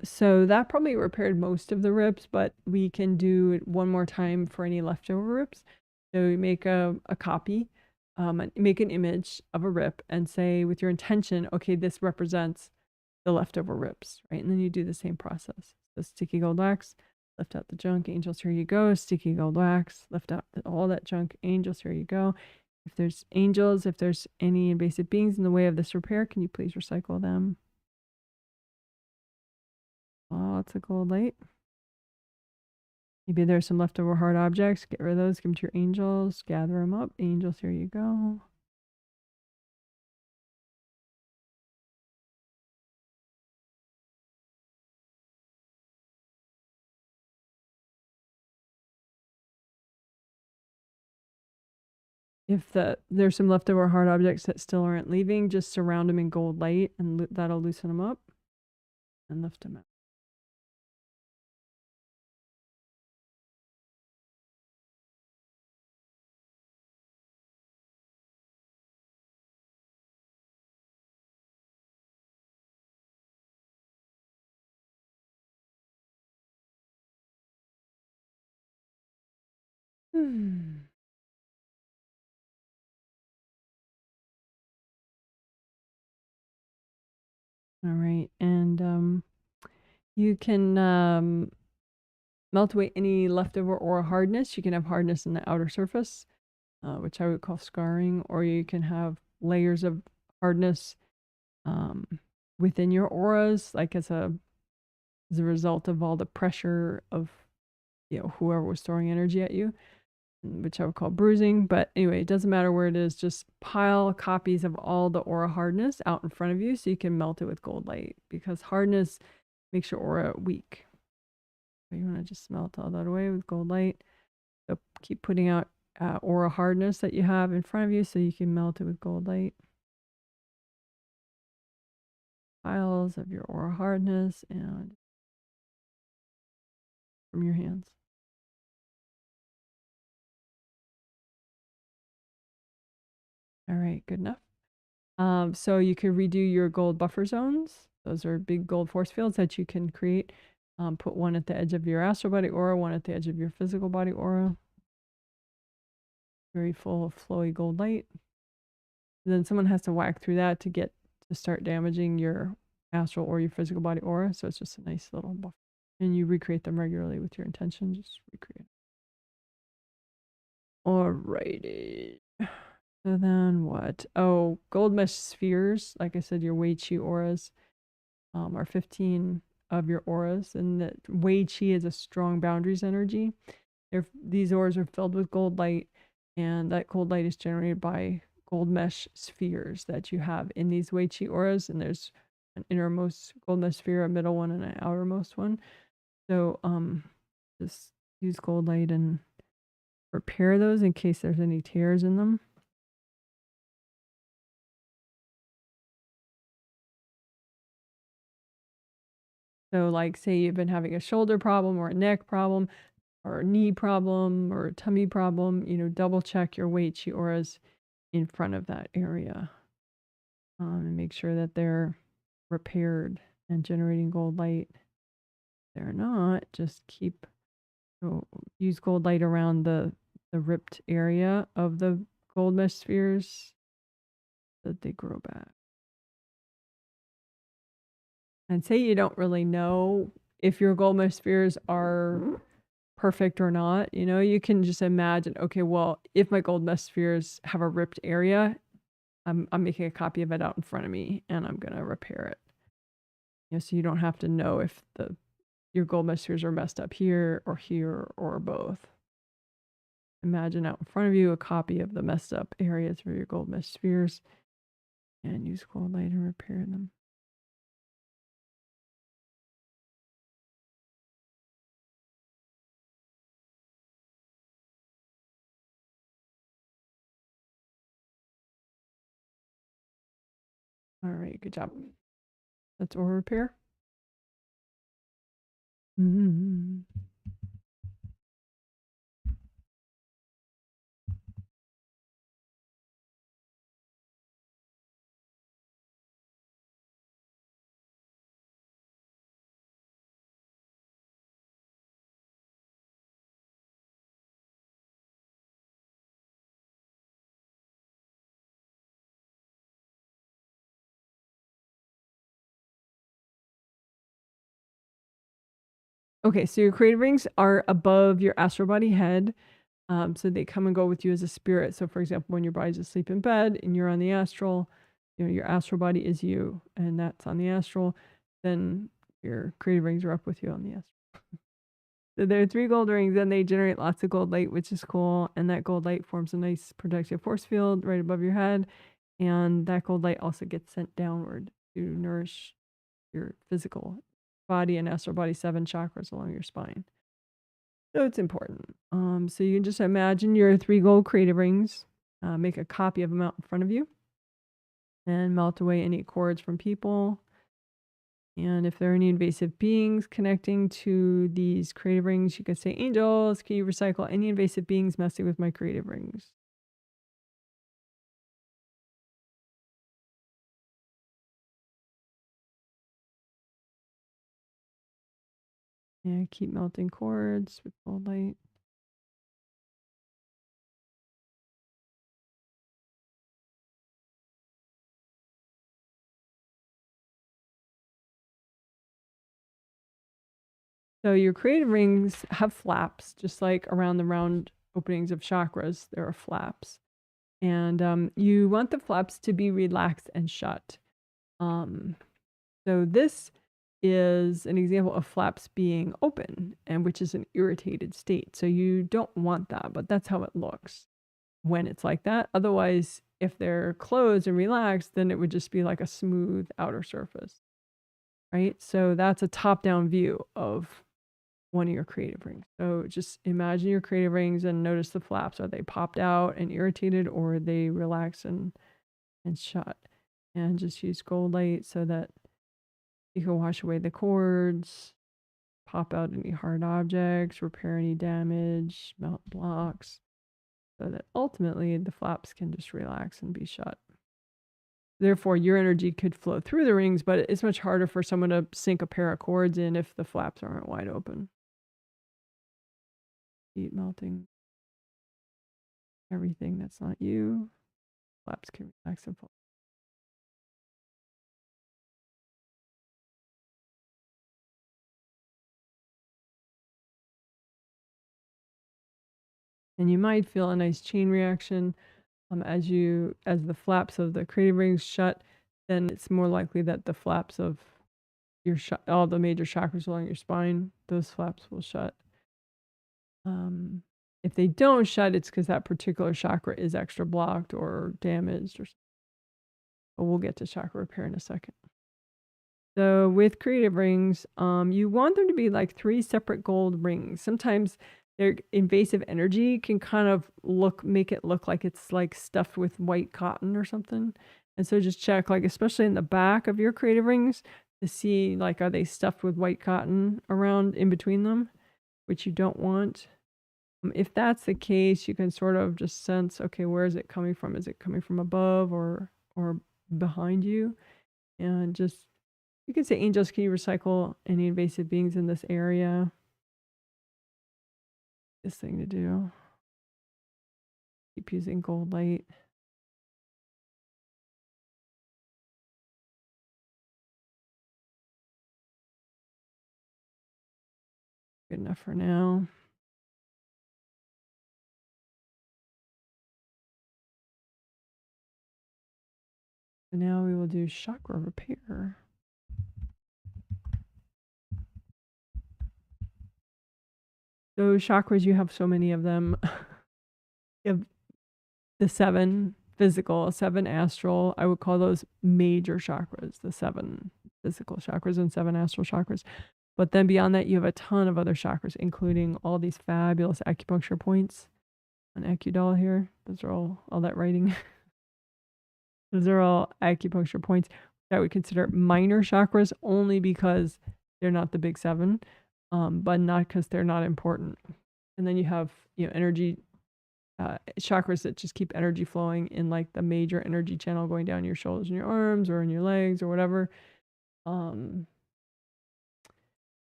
So that probably repaired most of the rips, but we can do it one more time for any leftover rips. So you make a copy, make an image of a rip and say with your intention, okay, this represents the leftover rips, right? And then you do the same process. So sticky gold wax, lift out the junk, angels, here you go. Sticky gold wax, lift out all that junk, angels, here you go. If there's angels, if there's any invasive beings in the way of this repair, can you please recycle them? Lots of gold light. Maybe there's some leftover hard objects. Get rid of those. Give them to your angels. Gather them up. Angels, here you go. If there's some leftover hard objects that still aren't leaving, just surround them in gold light and that'll loosen them up and lift them out. All right. And you can melt away any leftover aura hardness. You can have hardness in the outer surface, which I would call scarring, or you can have layers of hardness within your auras, like as a result of all the pressure of whoever was throwing energy at you, which I would call bruising. But anyway, it doesn't matter where it is. Just pile copies of all the aura hardness out in front of you so you can melt it with gold light, because hardness makes your aura weak. So you want to just melt all that away with gold light. So keep putting out aura hardness that you have in front of you so you can melt it with gold light. Piles of your aura hardness and from your hands. All right, good enough. So you could redo your gold buffer zones. Those are big gold force fields that you can create. Put one at the edge of your astral body aura, one at the edge of your physical body aura. Very full of flowy gold light. And then someone has to whack through that to start damaging your astral or your physical body aura. So it's just a nice little buffer. And you recreate them regularly with your intention. Just recreate. Alrighty. So then what? Oh, gold mesh spheres. Like I said, your Wei Qi auras are 15 of your auras. And that Wei Qi is a strong boundaries energy. These auras are filled with gold light. And that gold light is generated by gold mesh spheres that you have in these Wei Qi auras. And there's an innermost gold mesh sphere, a middle one, and an outermost one. So just use gold light and repair those in case there's any tears in them. So like say you've been having a shoulder problem or a neck problem or a knee problem or a tummy problem, double check your Wei Qi auras in front of that area and make sure that they're repaired and generating gold light. they're not, just keep, so use gold light around the ripped area of the gold mesh spheres so that they grow back. And say you don't really know if your gold mesh spheres are perfect or not, you know, you can just imagine, okay, well, if my gold mesh spheres have a ripped area, I'm making a copy of it out in front of me and I'm going to repair it. You know, so you don't have to know if your gold mesh spheres are messed up here or both. Imagine out in front of you a copy of the messed up areas for your gold mesh spheres and use gold light and repair them. All right, good job. That's aura repair. Mm-hmm. Okay, so your creative rings are above your astral body head. So they come and go with you as a spirit. So for example, when your body's asleep in bed and you're on the astral, you know, your astral body is you and that's on the astral, then your creative rings are up with you on the astral. So there are 3 gold rings and they generate lots of gold light, which is cool. And that gold light forms a nice protective force field right above your head. And that gold light also gets sent downward to nourish your physical body and astral body 7 chakras along your spine. So it's important. So you can just imagine your 3 gold creative rings, make a copy of them out in front of you, and melt away any cords from people. And if there are any invasive beings connecting to these creative rings, you could say, angels, can you recycle any invasive beings messing with my creative rings? Yeah, keep melting cords with gold light. So your creative rings have flaps, just like around the round openings of chakras, there are flaps. And you want the flaps to be relaxed and shut. So this is an example of flaps being open, and which is an irritated state. So you don't want that, but that's how it looks when it's like that. Otherwise, if they're closed and relaxed, then it would just be like a smooth outer surface, right? So that's a top-down view of one of your creative rings. So just imagine your creative rings and notice the flaps. Are they popped out and irritated, or are they relaxed and shut? And just use gold light so that you can wash away the cords, pop out any hard objects, repair any damage, melt blocks, so that ultimately the flaps can just relax and be shut. Therefore, your energy could flow through the rings, but it's much harder for someone to sink a pair of cords in if the flaps aren't wide open. Heat melting everything that's not you. Flaps can relax and fall. And you might feel a nice chain reaction as the flaps of the creative rings shut. Then it's more likely that the flaps of all the major chakras along your spine, those flaps will shut. If they don't shut, it's because that particular chakra is extra blocked or damaged or something. But we'll get to chakra repair in a second. So with creative rings, you want them to be like 3 separate gold rings. Sometimes their invasive energy can kind of make it look like it's like stuffed with white cotton or something. And so just check, like especially in the back of your creative rings, to see like, are they stuffed with white cotton around in between them, which you don't want. If that's the case, you can sort of just sense, okay, where is it coming from? Is it coming from above or behind you? And just You can say, angels, can you recycle any invasive beings in this area? This thing to do. Keep using gold light. Good enough for now. So now we will do chakra repair. Those chakras, you have so many of them. You have the 7 physical, 7 astral. I would call those major chakras, the 7 physical chakras and 7 astral chakras. But then beyond that, you have a ton of other chakras, including all these fabulous acupuncture points on AcuDoll here. Those are all that writing. Those are all acupuncture points that we consider minor chakras only because they're not the big 7, but not because they're not important. And then you have, energy chakras that just keep energy flowing in like the major energy channel going down your shoulders and your arms or in your legs or whatever.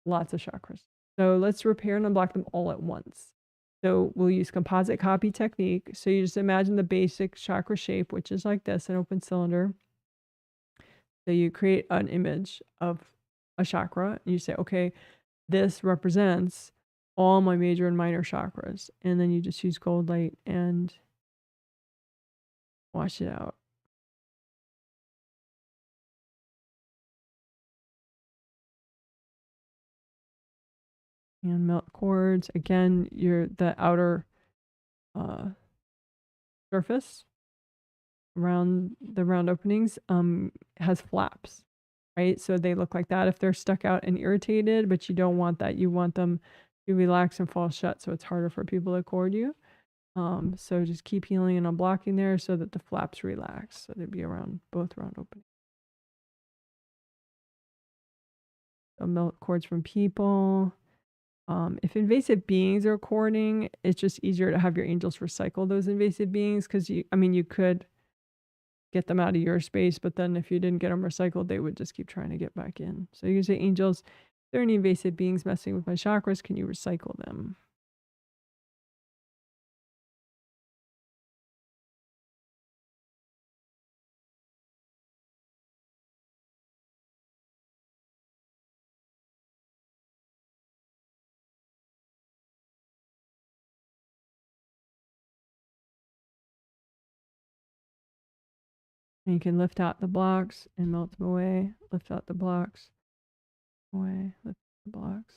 Lots of chakras. So let's repair and unblock them all at once. So we'll use composite copy technique. So you just imagine the basic chakra shape, which is like this, an open cylinder. So you create an image of a chakra and you say, okay, this represents all my major and minor chakras. And then you just use gold light and wash it out. And melt cords. Again, the outer surface around the round openings has flaps, right? So they look like that if they're stuck out and irritated, but you don't want that. You want them to relax and fall shut so it's harder for people to cord you. So just keep healing and unblocking there so that the flaps relax. So they'd be around both round openings. So melt cords from people. If invasive beings are cording, it's just easier to have your angels recycle those invasive beings because you could get them out of your space, but then if you didn't get them recycled, they would just keep trying to get back in. So you can say, angels, if there are any invasive beings messing with my chakras, can you recycle them? And you can lift out the blocks and melt them away. Lift out the blocks, away, lift the blocks.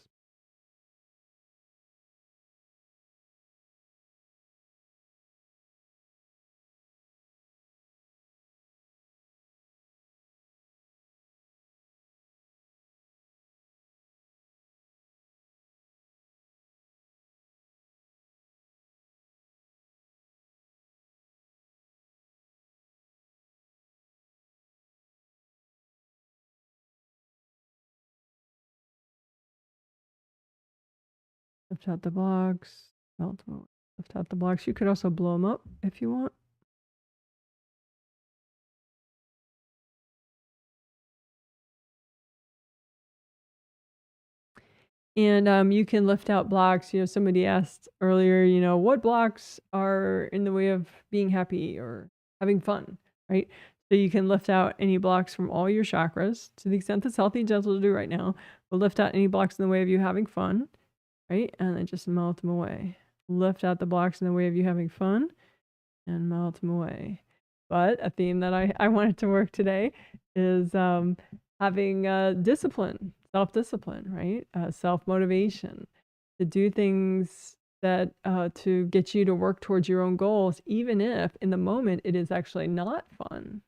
Lift out the blocks, melt them away. Lift out the blocks. You could also blow them up if you want. And you can lift out blocks. Somebody asked earlier, what blocks are in the way of being happy or having fun, right? So you can lift out any blocks from all your chakras to the extent that's healthy and gentle to do right now. But lift out any blocks in the way of you having fun, right? And then just melt them away. Lift out the blocks in the way of you having fun and melt them away. But a theme that I wanted to work today is having discipline, self-discipline, right? Self-motivation to do things that to get you to work towards your own goals, even if in the moment it is actually not fun,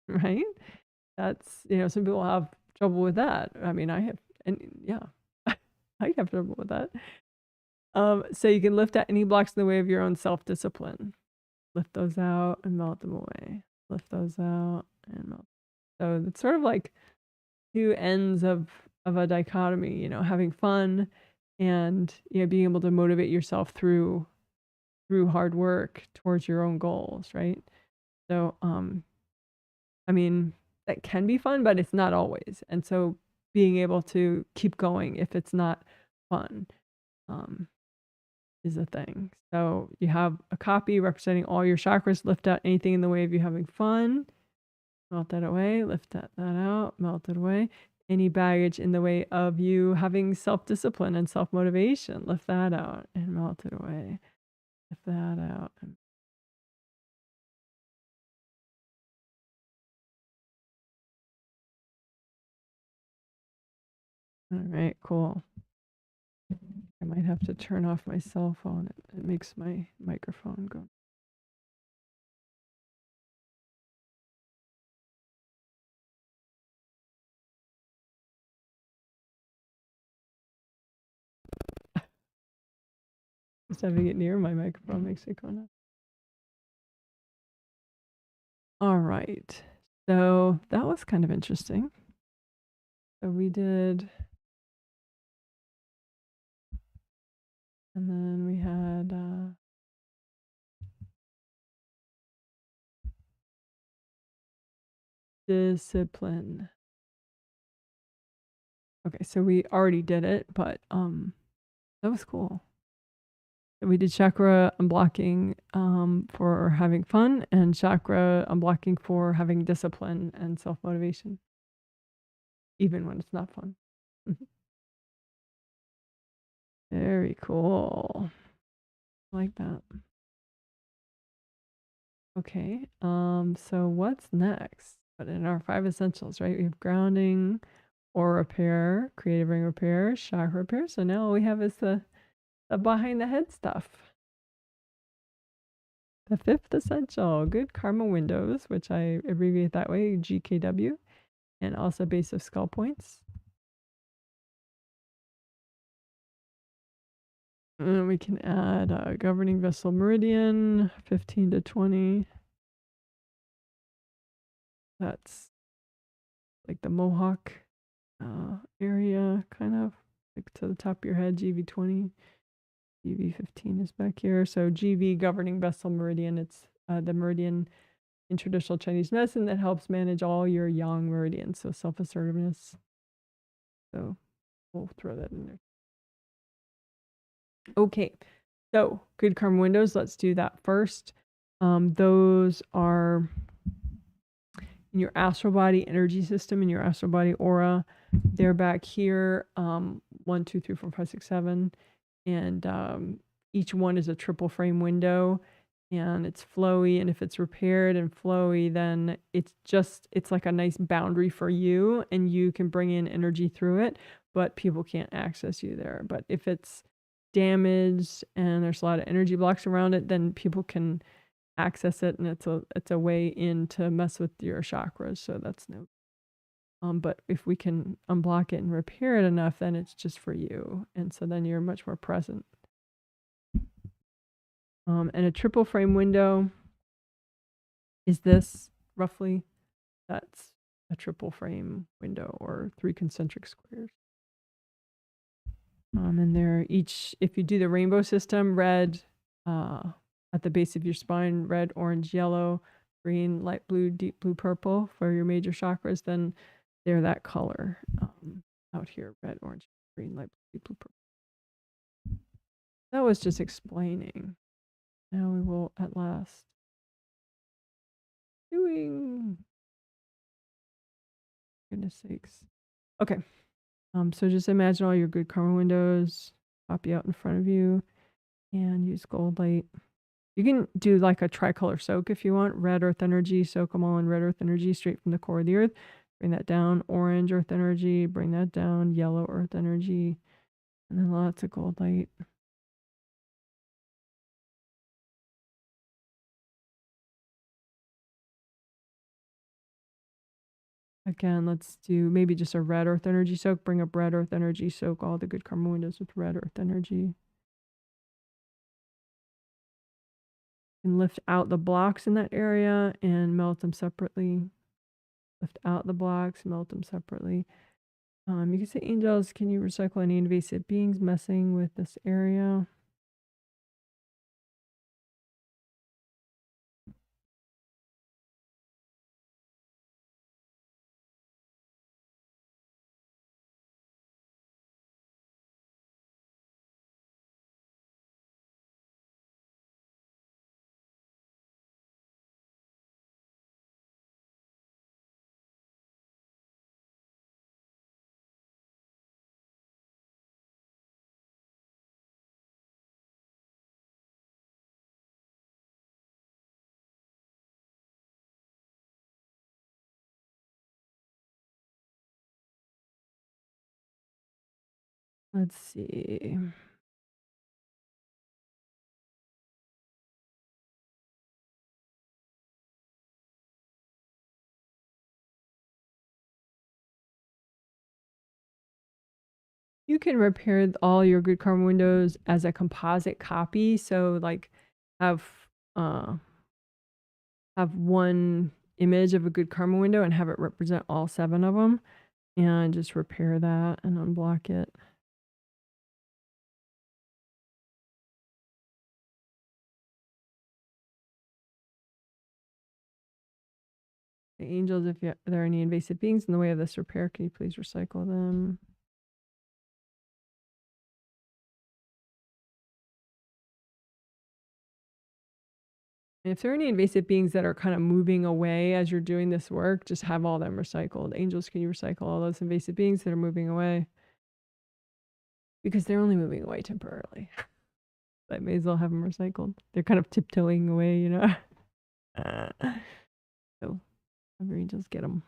right? That's, some people have trouble with that. I mean, I have, and yeah, I have trouble with that. So you can lift out any blocks in the way of your own self-discipline. Lift those out and melt them away. Lift those out and melt. So it's sort of like 2 ends of a dichotomy, having fun and being able to motivate yourself through hard work towards your own goals, right? So I mean, that can be fun, but it's not always. And so being able to keep going if it's not fun is a thing. So you have a copy representing all your chakras. Lift out anything in the way of you having fun. Melt that away. Lift that out. Melt it away. Any baggage in the way of you having self-discipline and self-motivation. Lift that out and melt it away. Lift that out. All right, cool. I might have to turn off my cell phone. It makes my microphone go. Just having it near my microphone makes it go nuts. All right. So that was kind of interesting. So we did, and then we had discipline. Okay, so we already did it, but that was cool. So we did chakra unblocking for having fun, and chakra unblocking for having discipline and self-motivation, even when it's not fun. Very cool. I like that. Okay. So what's next? But in our 5 essentials, right? We have grounding, aura repair, creative ring repair, chakra repair. So now all we have is the behind the head stuff. The 5th essential, good karma windows, which I abbreviate that way, GKW, and also base of skull points. And we can add a governing vessel meridian, 15 to 20. That's like the Mohawk area, kind of like to the top of your head, GV20. GV15 is back here. So GV, governing vessel meridian, it's the meridian in traditional Chinese medicine that helps manage all your yang meridians, so self-assertiveness. So we'll throw that in there. Okay, so good karma windows, let's do that first. Those are in your astral body energy system, in your astral body aura. They're back here, 1, 2, 3, 4, 5, 6, 7. And each one is a triple frame window, and it's flowy. And if it's repaired and flowy, then it's like a nice boundary for you, and you can bring in energy through it, but people can't access you there. But if it's damaged and there's a lot of energy blocks around it, then people can access it, and it's a way in to mess with your chakras. So that's no. But if we can unblock it and repair it enough, then it's just for you, and so then you're much more present. And a triple frame window is this roughly. That's a triple frame window, or 3 concentric squares. And they're each, if you do the rainbow system, red at the base of your spine, red, orange, yellow, green, light blue, deep blue, purple for your major chakras, then they're that color out here, red, orange, green, light blue, deep blue, purple. That was just explaining. Now we will at last doing. Goodness sakes. Okay. So just imagine all your good karma windows copy out in front of you, and use gold light. You can do like a tricolor soak if you want. Red earth energy, soak them all in red earth energy straight from the core of the earth. Bring that down. Orange earth energy, bring that down. Yellow earth energy, and then lots of gold light. Again, let's do maybe just a red earth energy soak. Bring up red earth energy, soak all the good karma windows with red earth energy. And lift out the blocks in that area and melt them separately. Lift out the blocks, melt them separately. You can say, angels, can you recycle any invasive beings messing with this area? Let's see. You can repair all your good karma windows as a composite copy. So like have one image of a good karma window and have it represent all 7 of them, and just repair that and unblock it. The angels, if there are any invasive beings in the way of this repair, can you please recycle them? If there are any invasive beings that are kind of moving away as you're doing this work, just have all them recycled. Angels, can you recycle all those invasive beings that are moving away? Because they're only moving away temporarily. I may as well have them recycled. They're kind of tiptoeing away, you know? So, have your angels get them.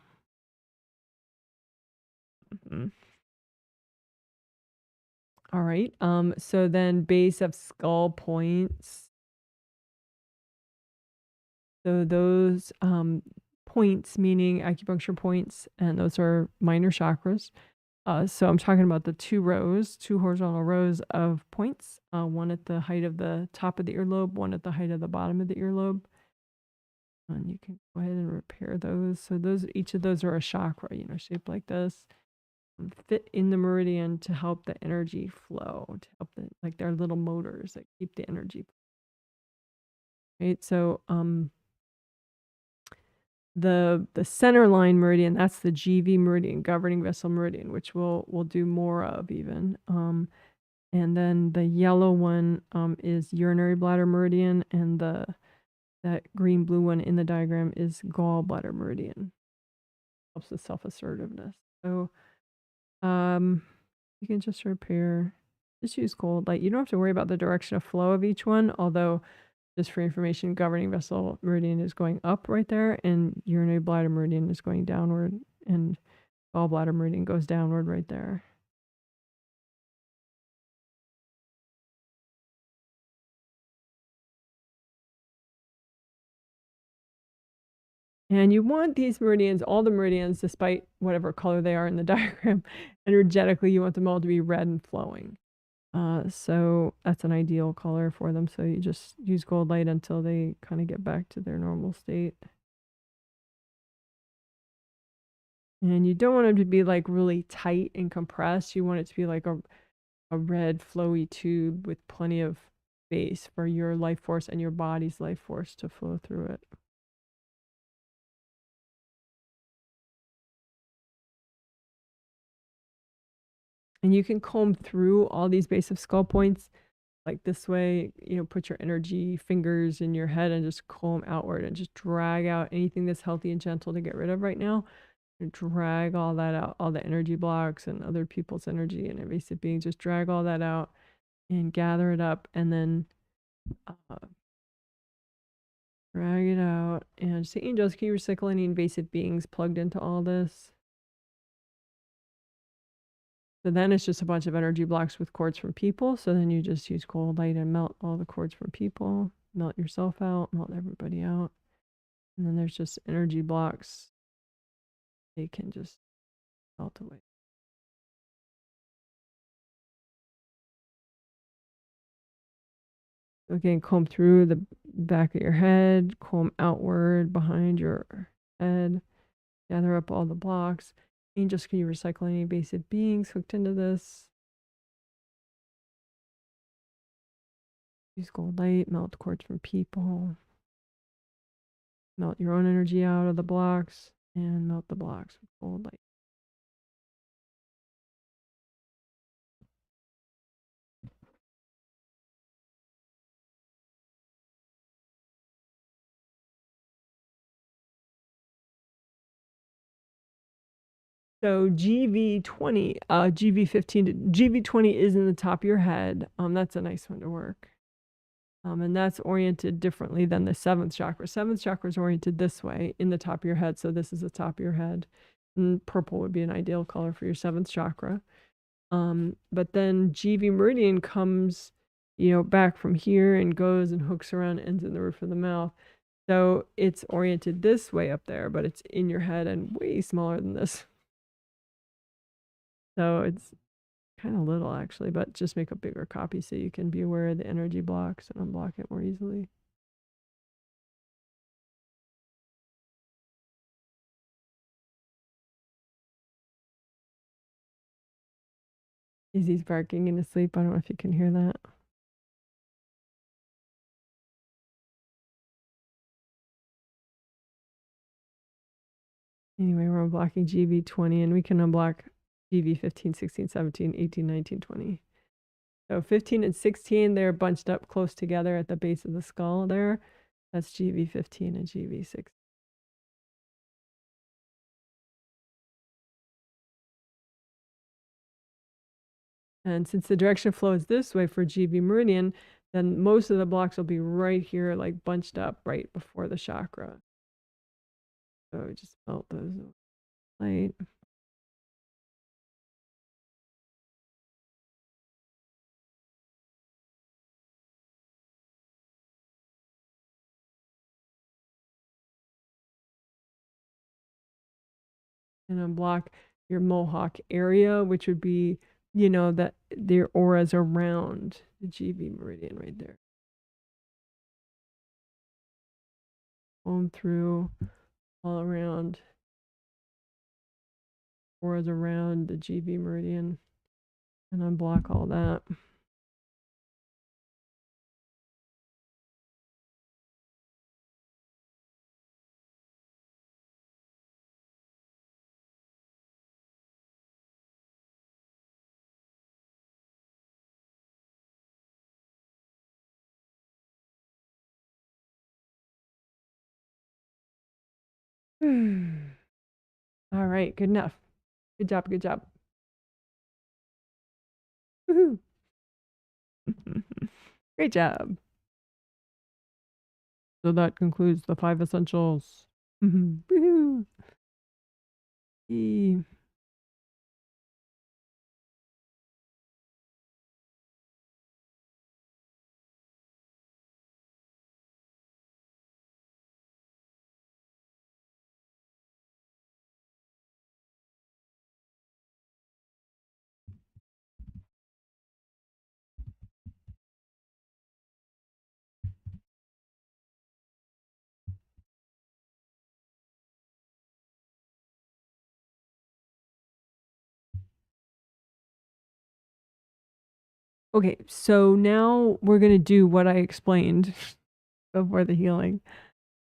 All right. So then base of skull points. So those points, meaning acupuncture points, and those are minor chakras. So I'm talking about the 2 horizontal rows of points, one at the height of the top of the earlobe, one at the height of the bottom of the earlobe. And you can go ahead and repair those. So each of those are a chakra, shaped like this, and fit in the meridian to help the energy flow, to help like they're little motors that keep the energy. Right. So the center line meridian, that's the GV meridian, governing vessel meridian, which we'll do more of even. And then the yellow one is urinary bladder meridian, and that green blue one in the diagram is gallbladder meridian. Helps with self-assertiveness. So you can just repair, just use cold light. You don't have to worry about the direction of flow of each one, although just for information, governing vessel meridian is going up right there, and urinary bladder meridian is going downward, and gallbladder meridian goes downward right there. And you want these meridians, all the meridians, despite whatever color they are in the diagram, energetically, you want them all to be red and flowing. So that's an ideal color for them. So you just use gold light until they kind of get back to their normal state. And you don't want them to be like really tight and compressed. You want it to be like a red flowy tube with plenty of space for your life force and your body's life force to flow through it. And you can comb through all these base of skull points like this way, put your energy fingers in your head and just comb outward and just drag out anything that's healthy and gentle to get rid of right now. And drag all that out, all the energy blocks and other people's energy and invasive beings. Just drag all that out and gather it up, and then drag it out. And say, angels, can you recycle any invasive beings plugged into all this? So then it's just a bunch of energy blocks with cords from people. So then you just use cold light and melt all the cords from people, melt yourself out, melt everybody out. And then there's just energy blocks. They can just melt away. Again, comb through the back of your head, comb outward behind your head, gather up all the blocks. Angels, can you recycle any invasive beings hooked into this? Use gold light, melt cords from people. Melt your own energy out of the blocks, and melt the blocks with gold light. So GV20, GV15, GV20 is in the top of your head. That's a nice one to work. And that's oriented differently than the 7th chakra. 7th chakra is oriented this way in the top of your head. So this is the top of your head. And purple would be an ideal color for your 7th chakra. But then GV meridian comes, back from here and goes and hooks around, ends in the roof of the mouth. So it's oriented this way up there, but it's in your head and way smaller than this. So it's kind of little actually, but just make a bigger copy so you can be aware of the energy blocks and unblock it more easily. Izzy's barking in his sleep. I don't know if you can hear that. Anyway, we're unblocking GV20 and we can unblock GV15, 16, 17, 18, 19, 20. So 15 and 16, they're bunched up close together at the base of the skull there. That's GV15 and GV6. And since the direction flow is this way for GV meridian, then most of the blocks will be right here, like bunched up right before the chakra. So just melt those light. And unblock your mohawk area, which would be, that their auras around the GV meridian right there. Home through all around, auras around the GV meridian, and unblock all that. All right, good enough. Good job, good job. Woohoo. Great job. So that concludes the 5 essentials. Woohoo. Yay. Okay, so now we're going to do what I explained before the healing.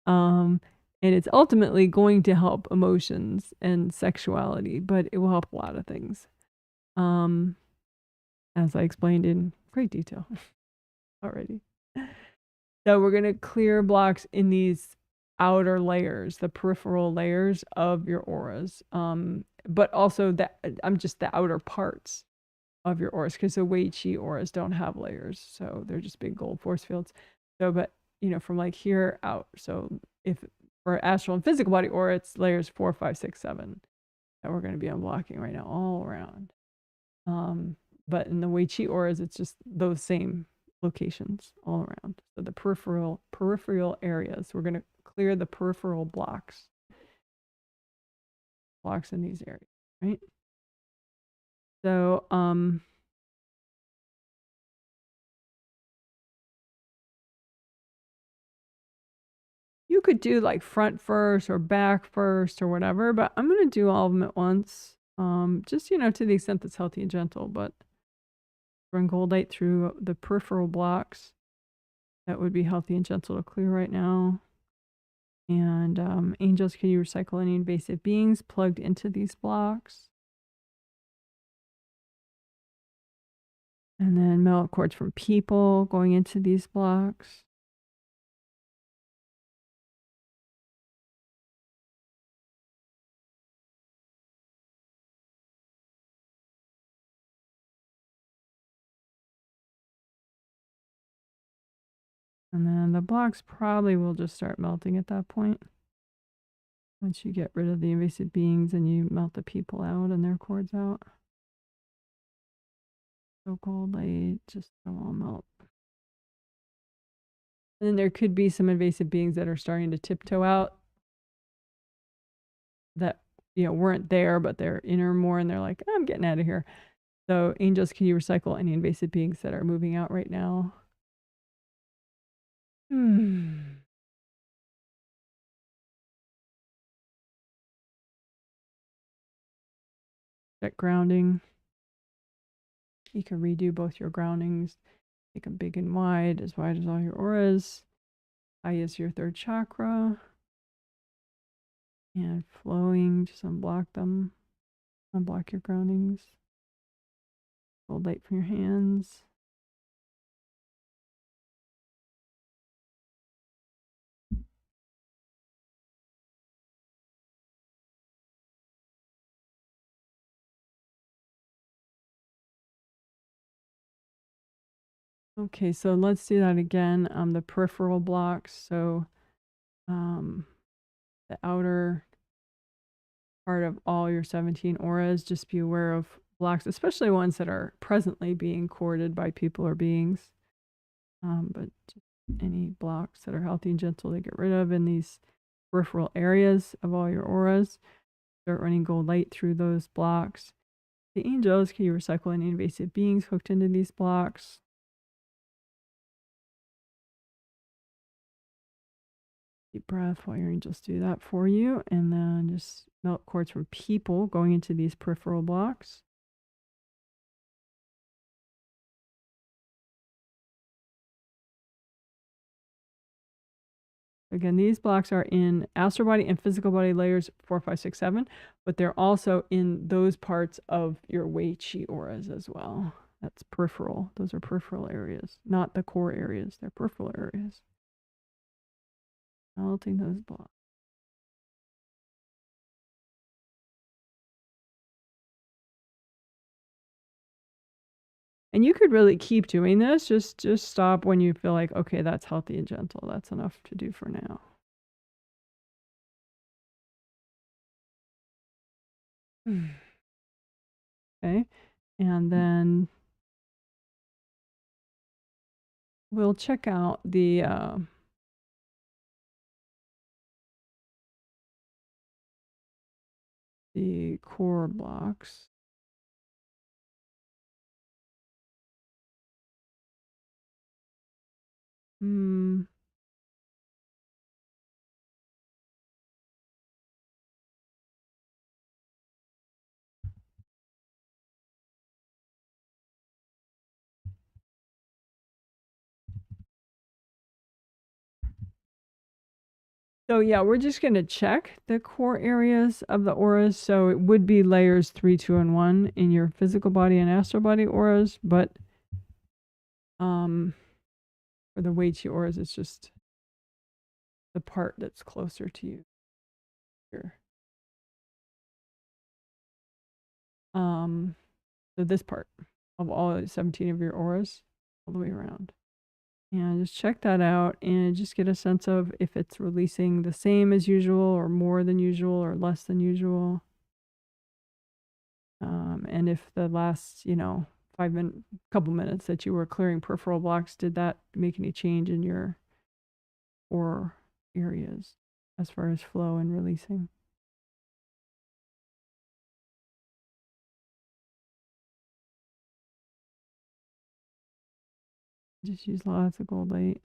And it's ultimately going to help emotions and sexuality, but it will help a lot of things. As I explained in great detail already. So we're going to clear blocks in these outer layers, the peripheral layers of your auras. But also I'm just the outer parts of your auras, because the Wei Qi auras don't have layers, so they're just big gold force fields. So, but from like here out. So if for astral and physical body aura, it's layers 4, 5, 6, 7 that we're going to be unblocking right now, all around. But in the Wei Qi auras, it's just those same locations all around. So the peripheral areas, we're going to clear the peripheral blocks in these areas, right? So, you could do like front first or back first or whatever, but I'm going to do all of them at once. Just, to the extent that's healthy and gentle, but run gold light through the peripheral blocks. That would be healthy and gentle to clear right now. And angels, can you recycle any invasive beings plugged into these blocks? And then metal cords from people going into these blocks. And then the blocks probably will just start melting at that point. Once you get rid of the invasive beings and you melt the people out and their cords out. So gold light, just all melt. And then there could be some invasive beings that are starting to tiptoe out that, weren't there, but they're inner more and they're like, I'm getting out of here. So angels, can you recycle any invasive beings that are moving out right now? Check grounding. You can redo both your groundings. Make them big and wide as all your auras. High is your third chakra. And flowing, just unblock them. Unblock your groundings. Hold light from your hands. Okay, so let's do that again. The peripheral blocks. So the outer part of all your 17 auras, just be aware of blocks, especially ones that are presently being courted by people or beings. But any blocks that are healthy and gentle to get rid of in these peripheral areas of all your auras. Start running gold light through those blocks. The angels, can you recycle any invasive beings hooked into these blocks? Deep breath while your angels do that for you. And then just melt cords from people going into these peripheral blocks. Again, these blocks are in astral body and physical body layers 4, 5, 6, 7, but they're also in those parts of your Wei Qi auras as well. That's peripheral. Those are peripheral areas, not the core areas. They're peripheral areas. Melting those blocks. And you could really keep doing this. Just stop when you feel like, okay, that's healthy and gentle. That's enough to do for now. Okay. And then we'll check out the core blocks. So yeah, we're just going to check the core areas of the auras. So it would be layers 3, 2, and 1 in your physical body and astral body auras, but for the Wei Qi auras, it's just the part that's closer to you here. So this part of all 17 of your auras all the way around. And just check that out and just get a sense of if it's releasing the same as usual or more than usual or less than usual. And if the last, couple minutes that you were clearing peripheral blocks, did that make any change in your core areas as far as flow and releasing? Just use lots of gold light.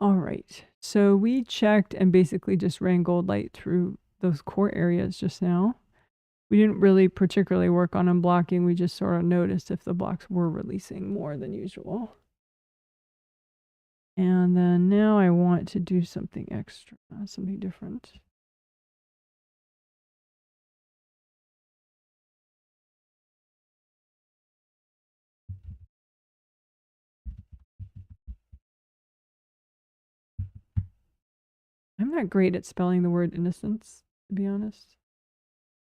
All right. So we checked and basically just ran gold light through those core areas just now. We didn't really particularly work on unblocking. We just sort of noticed if the blocks were releasing more than usual. And then now I want to do something extra, something different. I'm not great at spelling the word innocence, to be honest.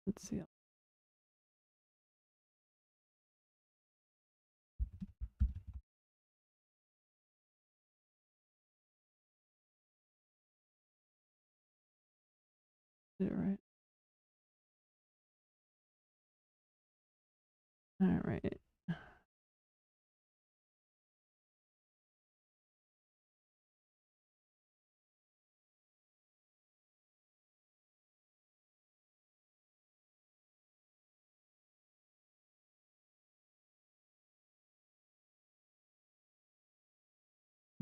Let's see. Did it right. All right.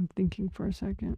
I'm thinking for a second.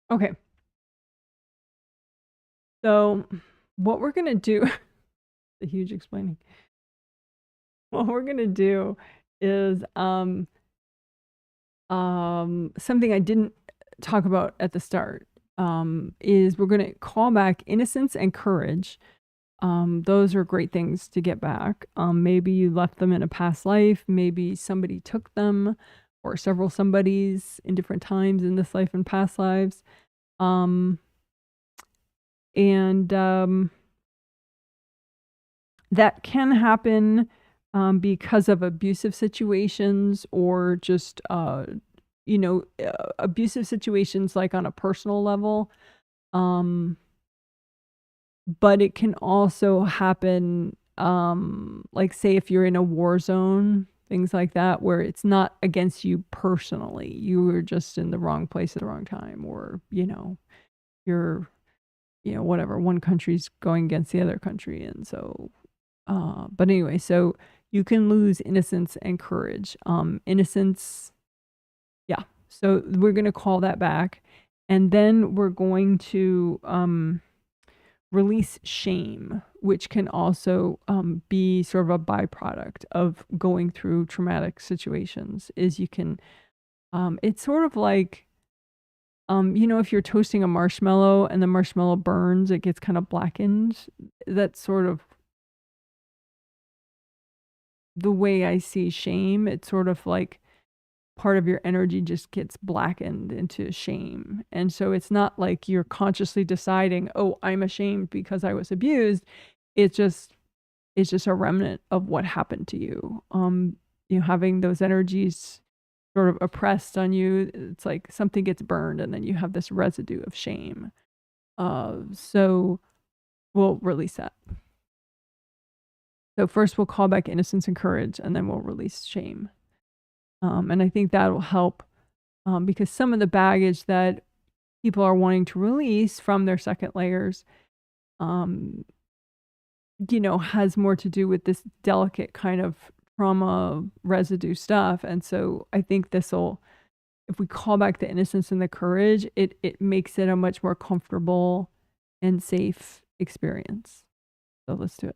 Okay. So what we're going to do, the huge explaining. What we're going to do is something I didn't talk about at the start, is we're going to call back innocence and courage. Those are great things to get back. Maybe you left them in a past life. Maybe somebody took them, or several somebodies in different times in this life and past lives. That can happen because of abusive situations, or just abusive situations like on a personal level. But it can also happen, like say if you're in a war zone, things like that, where it's not against you personally. You were just in the wrong place at the wrong time, or you're whatever, one country's going against the other country, and so but anyway, so you can lose innocence and courage. Innocence, yeah. So we're going to call that back, and then we're going to release shame, which can also be sort of a byproduct of going through traumatic situations. Is you can, it's sort of like, if you're toasting a marshmallow and the marshmallow burns, it gets kind of blackened. That's sort of the way I see shame. It's sort of like part of your energy just gets blackened into shame. And so it's not like you're consciously deciding, oh, I'm ashamed because I was abused. It's just, is just a remnant of what happened to you. You know, having those energies sort of oppressed on you, it's like something gets burned and then you have this residue of shame. So we'll release that. So first we'll call back innocence and courage, and then we'll release shame. And I think that will help, because some of the baggage that people are wanting to release from their second layers, you know, has more to do with this delicate kind of trauma residue stuff. And so I think this will, if we call back the innocence and the courage, it makes it a much more comfortable and safe experience. So let's do it.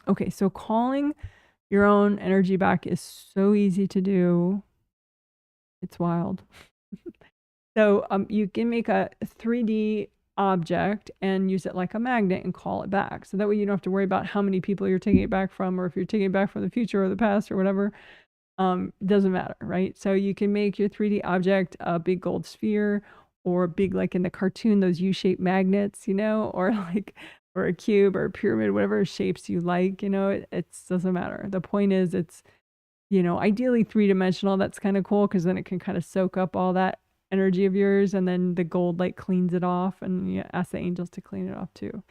Okay, so calling your own energy back is so easy to do. It's wild. So you can make a 3D object and use it like a magnet and call it back. So that way you don't have to worry about how many people you're taking it back from, or if you're taking it back from the future or the past or whatever. Doesn't matter, right? So you can make your 3D object a big gold sphere, or big, like in the cartoon, those U-shaped magnets, you know, or like, or a cube or a pyramid, whatever shapes you like, you know, it doesn't matter. The point is it's, you know, ideally 3-dimensional. That's kind of cool because then it can kind of soak up all that energy of yours, and then the gold like cleans it off, and you ask the angels to clean it off too.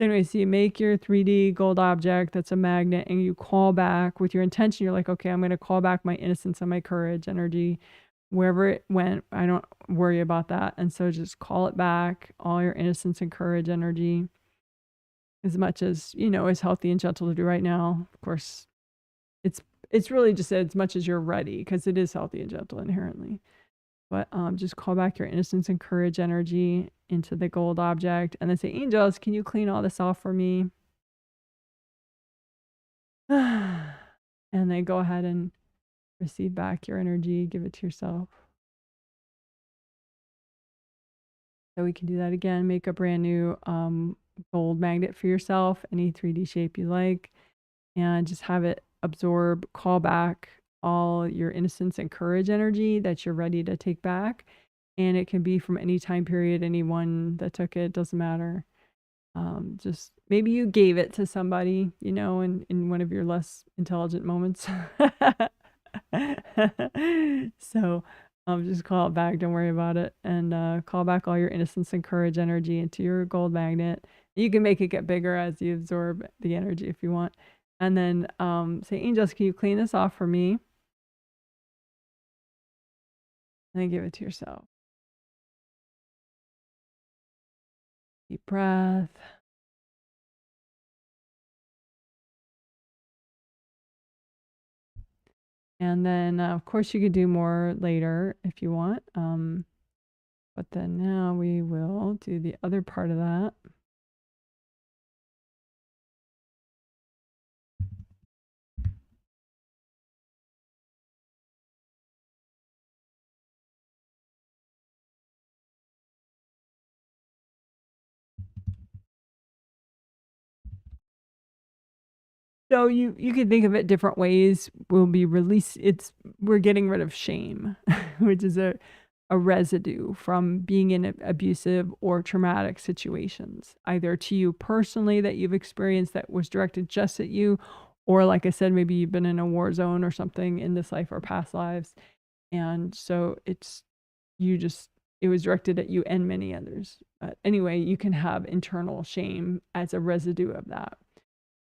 Anyway, so you make your 3D gold object that's a magnet, and you call back with your intention. You're like, okay, I'm going to call back my innocence and my courage energy. Wherever it went, I don't worry about that. And so just call it back, all your innocence and courage energy, as much as, you know, is healthy and gentle to do right now. Of course, it's really just as much as you're ready, because it is healthy and gentle inherently. But just call back your innocence and courage energy into the gold object, and then say, angels, can you clean all this off for me? And then go ahead and receive back your energy, give it to yourself. So we can do that again. Make a brand new gold magnet for yourself, any 3D shape you like, and just have it absorb, call back all your innocence and courage energy that you're ready to take back. And it can be from any time period, anyone that took it, doesn't matter. Just maybe you gave it to somebody, you know, in one of your less intelligent moments. So just call it back. Don't worry about it. And call back all your innocence and courage energy into your gold magnet. You can make it get bigger as you absorb the energy if you want. And then say, angels, can you clean this off for me? And then give it to yourself. Deep breath. And then, of course, you could do more later if you want. But then now we will do the other part of that. So you can think of it different ways. We'll be released. We're getting rid of shame, which is a residue from being in abusive or traumatic situations, either to you personally that you've experienced that was directed just at you, or like I said, maybe you've been in a war zone or something in this life or past lives. And so it was directed at you and many others. But anyway, you can have internal shame as a residue of that.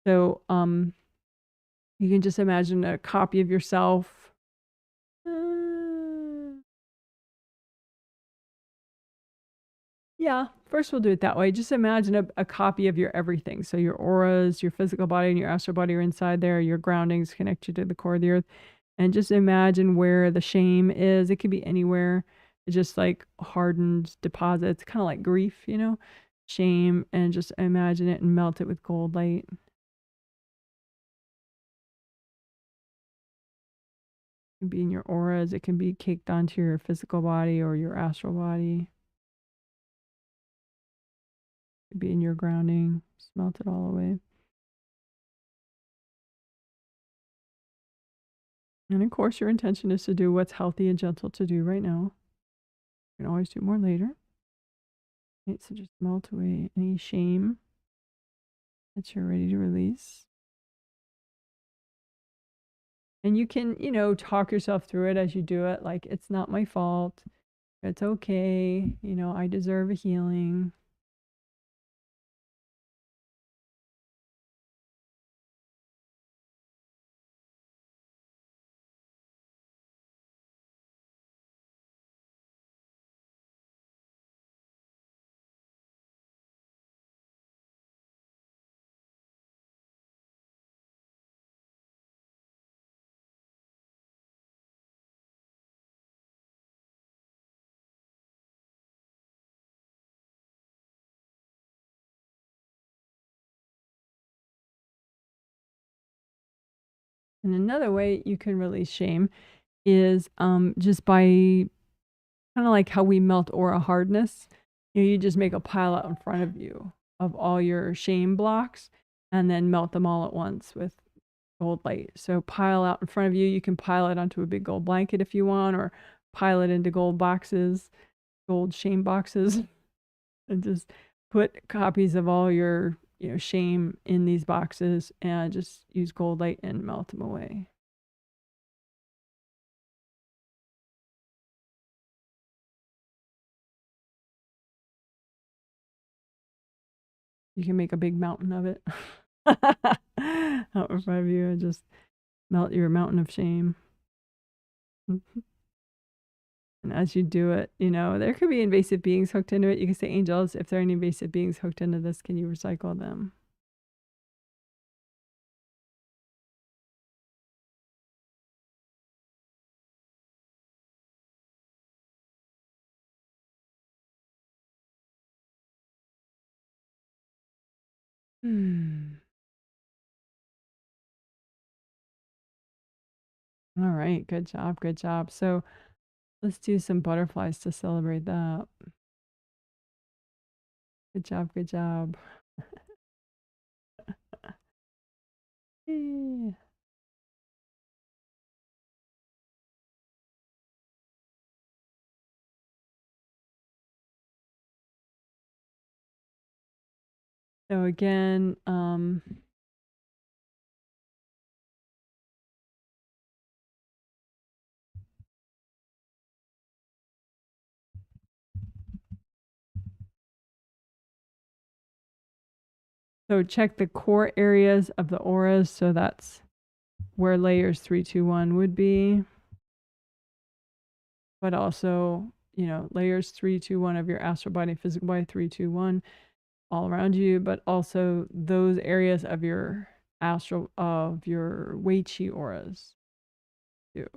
So you can just imagine a copy of yourself. Yeah, first we'll do it that way. Just imagine a copy of your everything. So your auras, your physical body, and your astral body are inside there. Your groundings connect you to the core of the earth. And just imagine where the shame is. It could be anywhere. It's just like hardened deposits, kind of like grief, you know, shame. And just imagine it and melt it with gold light. It can be in your auras. It can be caked onto your physical body or your astral body. It could be in your grounding. Just melt it all away. And of course, your intention is to do what's healthy and gentle to do right now. You can always do more later. Right, so just melt away any shame that you're ready to release. And you can, you know, talk yourself through it as you do it. Like, it's not my fault. It's okay. You know, I deserve a healing. And another way you can release shame is just by kind of like how we melt aura hardness. You just make a pile out in front of you of all your shame blocks and then melt them all at once with gold light. So pile out in front of you. You can pile it onto a big gold blanket if you want, or pile it into gold boxes, gold shame boxes, and just put copies of all your, you know, shame in these boxes and just use gold light and melt them away. You can make a big mountain of it out in front of you and just melt your mountain of shame. And as you do it, you know, there could be invasive beings hooked into it. You can say, angels, if there are any invasive beings hooked into this, can you recycle them? All right, good job, good job. So let's do some butterflies to celebrate that. Good job, good job. Yay. So again, so check the core areas of the auras. So that's where layers 3, 2, 1 would be. But also, you know, layers 3, 2, 1 of your astral body, physical body, 3, 2, 1, all around you, but also those areas of your astral, of your Wei Chi auras. Do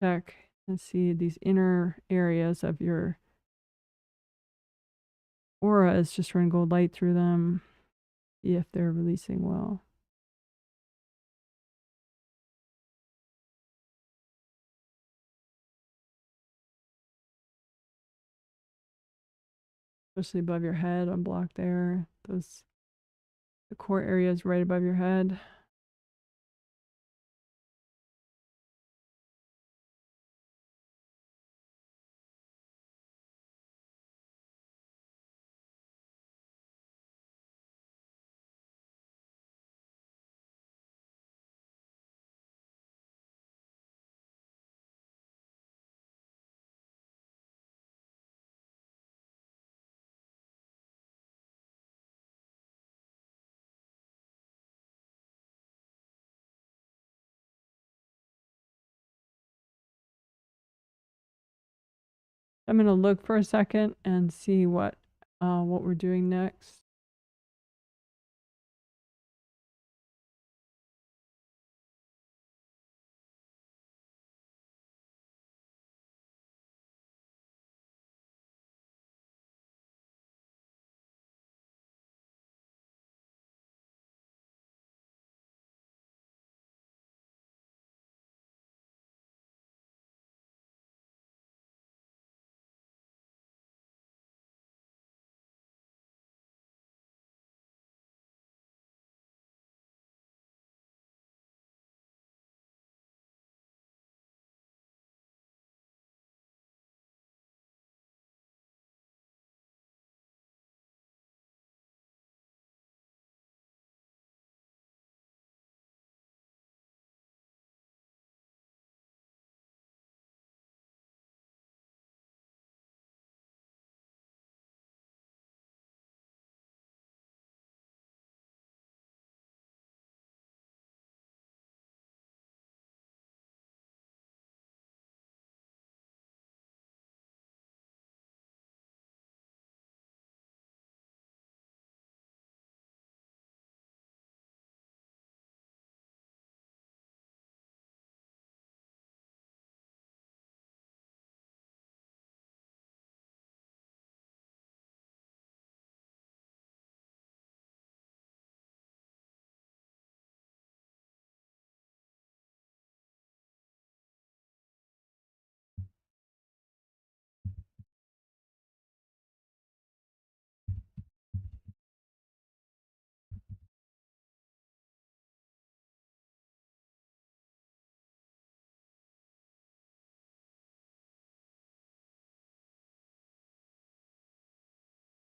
check and see these inner areas of your auras. Just run gold light through them, see if they're releasing well. Especially above your head, unblock there. Those the core areas right above your head. I'm gonna look for a second and see what we're doing next.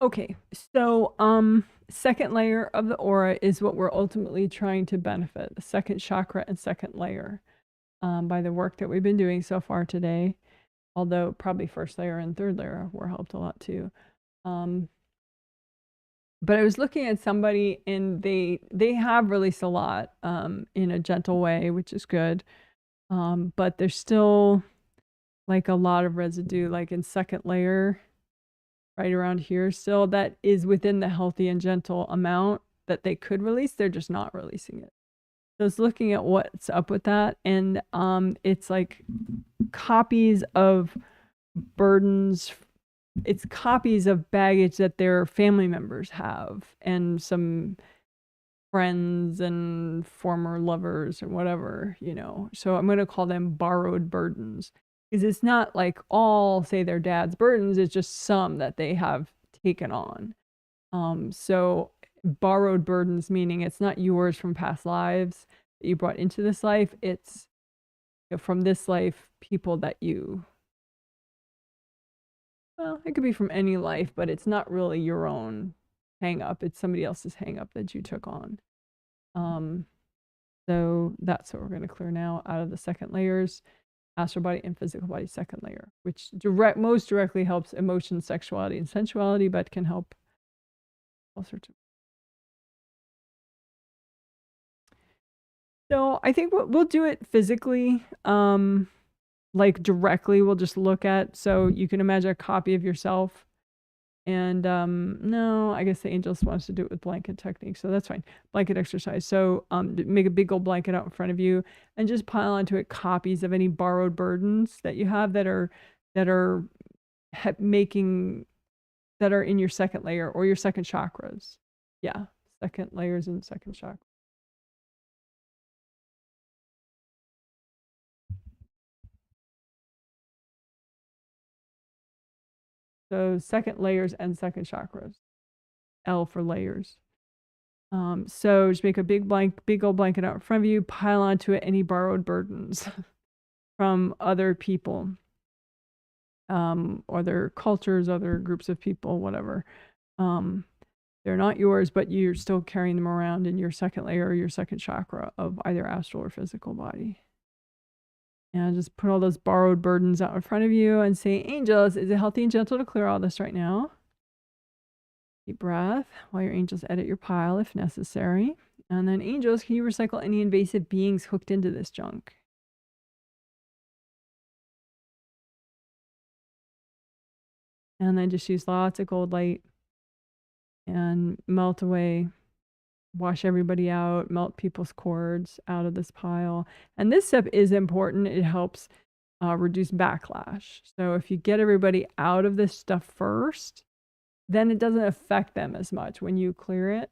Okay, so second layer of the aura is what we're ultimately trying to benefit, the second chakra and second layer, by the work that we've been doing so far today. Although probably first layer and third layer were helped a lot too. But I was looking at somebody and they have released a lot in a gentle way, which is good. But there's still like a lot of residue, like in second layer, right around here still, that is within the healthy and gentle amount that they could release. They're just not releasing it. So I was looking at what's up with that, and it's like copies of burdens. It's copies of baggage that their family members have, and some friends and former lovers or whatever, you know. So I'm going to call them borrowed burdens, because it's not like all, say, their dad's burdens. It's just some that they have taken on. So borrowed burdens, meaning it's not yours from past lives that you brought into this life. It's, you know, from this life, people that you, well, it could be from any life, but it's not really your own hang up. It's somebody else's hang up that you took on. So that's what we're going to clear now out of the second layers, astral body and physical body second layer, which most directly helps emotion, sexuality, and sensuality, but can help all sorts of. So I think we'll do it physically, like directly. We'll just look at, so you can imagine a copy of yourself. And no, I guess the angels wants to do it with blanket technique, so that's fine. Blanket exercise. So make a big old blanket out in front of you and just pile onto it copies of any borrowed burdens that you have that are making, that are in your second layer or your second chakras. Yeah, second layers and second chakra. So second layers and second chakras. L for layers. So just make a big old blanket out in front of you, pile onto it any borrowed burdens from other people, other cultures, other groups of people, whatever. They're not yours, but you're still carrying them around in your second layer or your second chakra of either astral or physical body. And just put all those borrowed burdens out in front of you and say, angels, is it healthy and gentle to clear all this right now? Deep breath while your angels edit your pile if necessary. And then, angels, can you recycle any invasive beings hooked into this junk? And then just use lots of gold light and melt away, wash everybody out, melt people's cords out of this pile. And this step is important. It helps reduce backlash. So if you get everybody out of this stuff first, then it doesn't affect them as much when you clear it.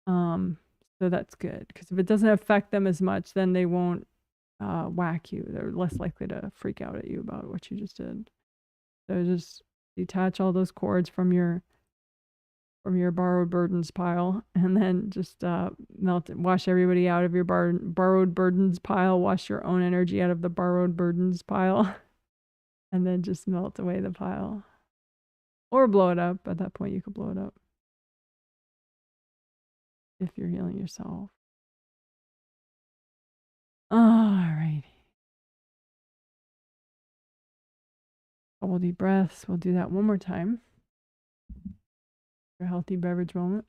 So that's good, because if it doesn't affect them as much, then they won't whack you. They're less likely to freak out at you about what you just did. So just detach all those cords from your borrowed burdens pile, and then just melt it. Wash everybody out of your borrowed burdens pile. Wash your own energy out of the borrowed burdens pile, and then just melt away the pile. Or blow it up. At that point, you could blow it up if you're healing yourself. All right. Couple deep breaths. We'll do that one more time. A healthy beverage moment.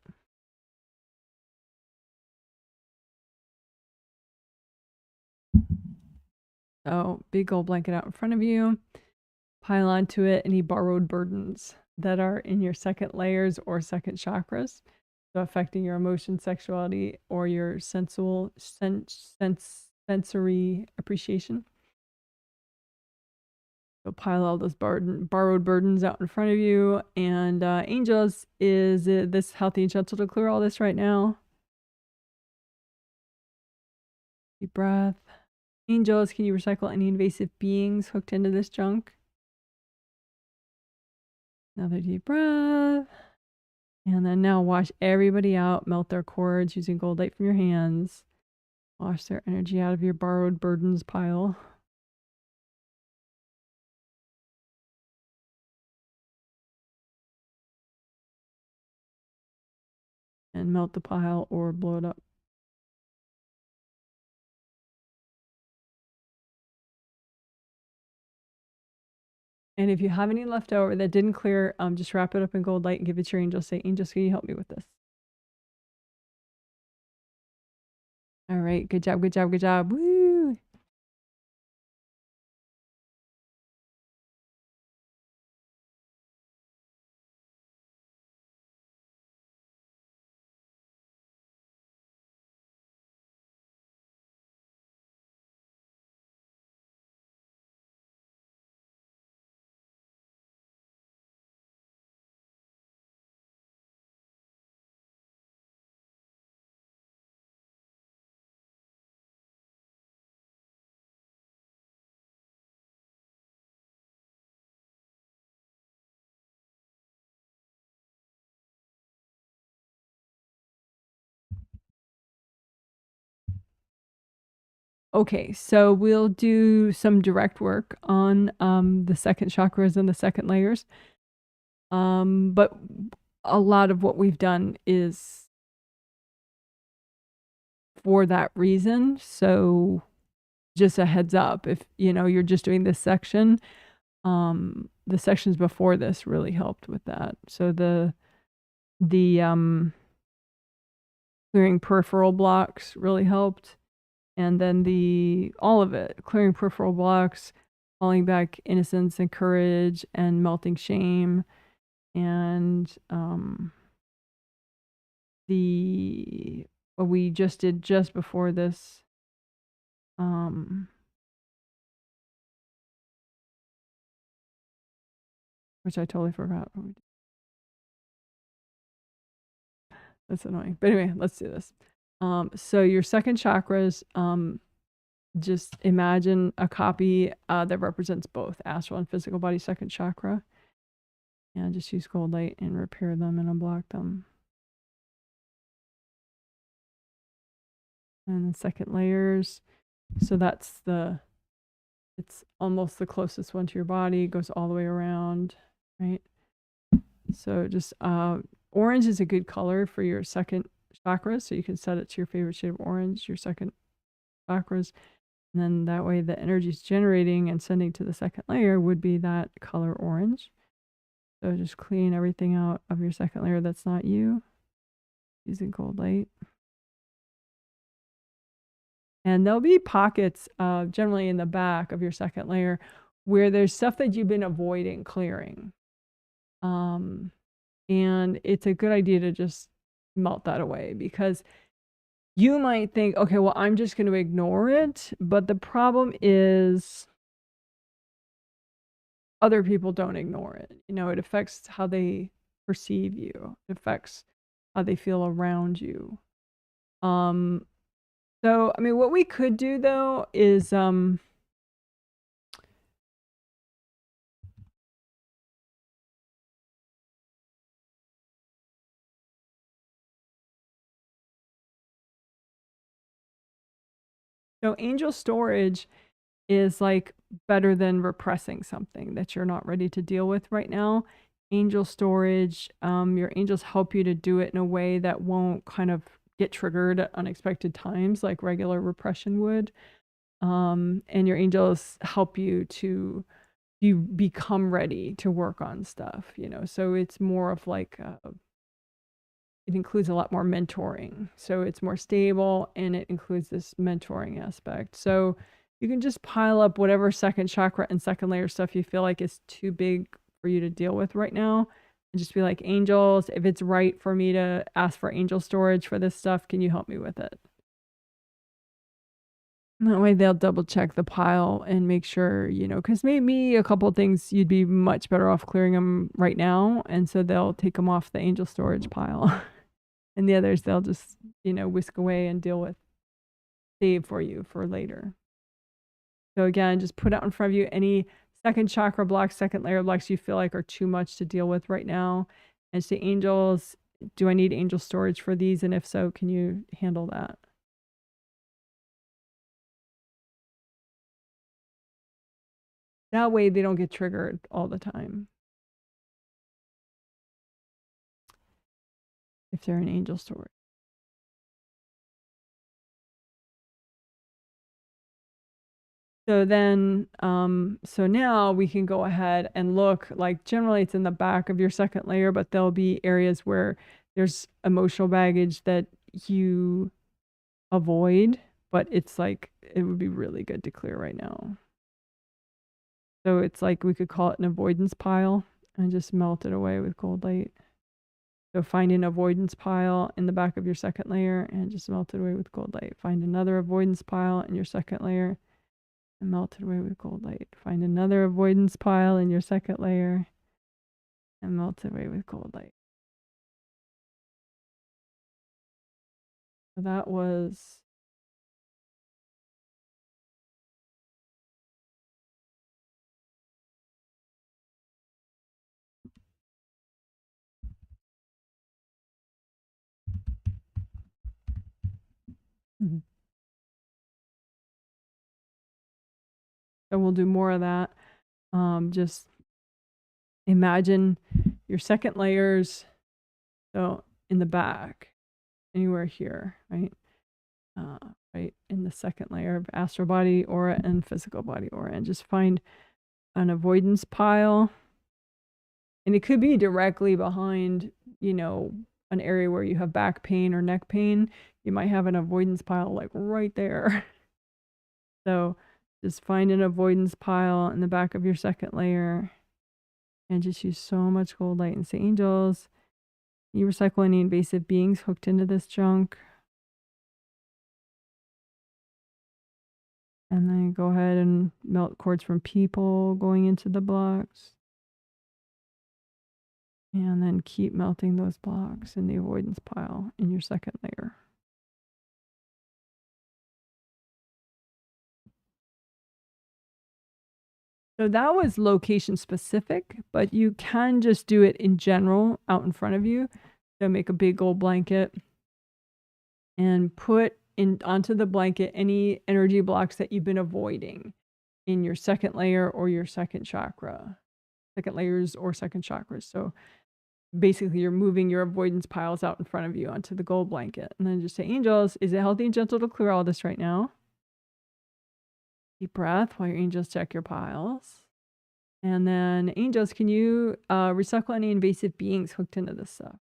So, big old blanket out in front of you. Pile onto it any borrowed burdens that are in your second layers or second chakras, so affecting your emotion, sexuality, or your sensory appreciation. So pile all those borrowed burdens out in front of you. And angels, is this healthy and gentle to clear all this right now? Deep breath. Angels, can you recycle any invasive beings hooked into this junk? Another deep breath. And then now wash everybody out, melt their cords using gold light from your hands. Wash their energy out of your borrowed burdens pile. and melt the pile or blow it up. And if you have any left over that didn't clear, just wrap it up in gold light and give it to your angel. Say, angels, can you help me with this? All right, good job, good job, good job. Woo! Okay, so we'll do some direct work on the second chakras and the second layers. But a lot of what we've done is for that reason. So just a heads up, if you're just doing this section, the sections before this really helped with that. So the clearing peripheral blocks really helped. And then all of it, clearing peripheral blocks, calling back innocence and courage and melting shame. And what we just did just before this, which I totally forgot. That's annoying. But anyway, let's do this. So your second chakras, just imagine a copy that represents both astral and physical body second chakra. And just use gold light and repair them and unblock them. And the second layers. So it's almost the closest one to your body. It goes all the way around, right? So just orange is a good color for your second chakra. So you can set it to your favorite shade of orange, your second chakras. And then that way the energy is generating and sending to the second layer would be that color orange. So just clean everything out of your second layer that's not you using gold light. And there'll be pockets generally in the back of your second layer where there's stuff that you've been avoiding clearing. And it's a good idea to just melt that away, because you might think, okay, well, I'm just going to ignore it. But the problem is other people don't ignore it. It affects how they perceive you. It affects how they feel around you. So, I mean, what we could do though is, so angel storage is like better than repressing something that you're not ready to deal with right now. Angel storage, your angels help you to do it in a way that won't kind of get triggered at unexpected times like regular repression would. And your angels help you to become ready to work on stuff, so it's more of like it includes a lot more mentoring. So it's more stable and it includes this mentoring aspect. So you can just pile up whatever second chakra and second layer stuff you feel like is too big for you to deal with right now. And just be like, angels, if it's right for me to ask for angel storage for this stuff, can you help me with it? And that way they'll double check the pile and make sure, because maybe a couple of things you'd be much better off clearing them right now. And so they'll take them off the angel storage pile. And the others they'll just, whisk away and deal with, save for you for later. So again, just put out in front of you any second chakra blocks, second layer blocks you feel like are too much to deal with right now. And say, angels, do I need angel storage for these? And if so, can you handle that? That way they don't get triggered all the time. if they're an angel story. So then, so now we can go ahead and look, like generally it's in the back of your second layer, but there'll be areas where there's emotional baggage that you avoid, but it's like, it would be really good to clear right now. So it's like, we could call it an avoidance pile and just melt it away with cold light. So find an avoidance pile in the back of your second layer and just melt it away with cold light. Find another avoidance pile in your second layer and melt it away with cold light. Find another avoidance pile in your second layer and melt it away with cold light. So that was So we'll do more of that. Just imagine your second layers, so in the back, anywhere here, right? Right in the second layer of astral body aura and physical body aura, and just find an avoidance pile. And it could be directly behind, you know, an area where you have back pain or neck pain. You might have an avoidance pile like right there. So just find an avoidance pile in the back of your second layer and just use so much gold light and say, angels, you recycle any invasive beings hooked into this junk. And then go ahead and melt cords from people going into the blocks. And then keep melting those blocks in the avoidance pile in your second layer. So that was location specific, but you can just do it in general out in front of you. So make a big gold blanket and put in onto the blanket any energy blocks that you've been avoiding in your second layer or your second chakra, second layers or second chakras. So basically you're moving your avoidance piles out in front of you onto the gold blanket. And then just say, angels, is it healthy and gentle to clear all this right now? Deep breath while your angels check your piles. And then angels, can you recycle any invasive beings hooked into this stuff?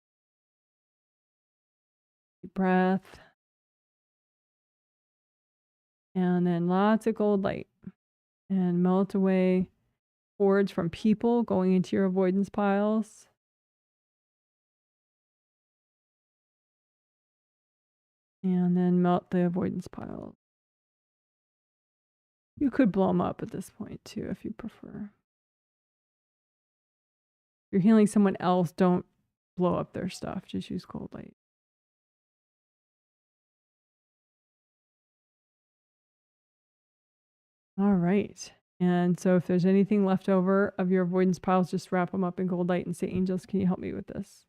Deep breath. And then lots of gold light. And melt away cords from people going into your avoidance piles. And then melt the avoidance piles. You could blow them up at this point too, if you prefer. If you're healing someone else, don't blow up their stuff. Just use cold light. All right. And so if there's anything left over of your avoidance piles, just wrap them up in gold light and say, angels, can you help me with this?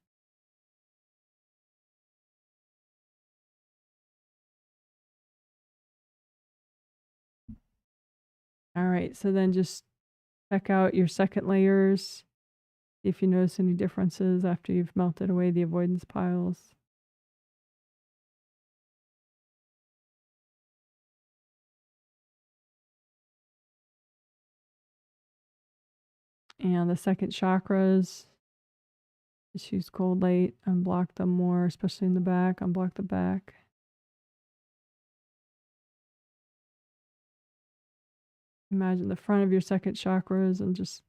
All right. So then just check out your second layers. See if you notice any differences after you've melted away the avoidance piles. And the second chakras, just use cold light, unblock them more, especially in the back, unblock the back. Imagine the front of your second chakras and just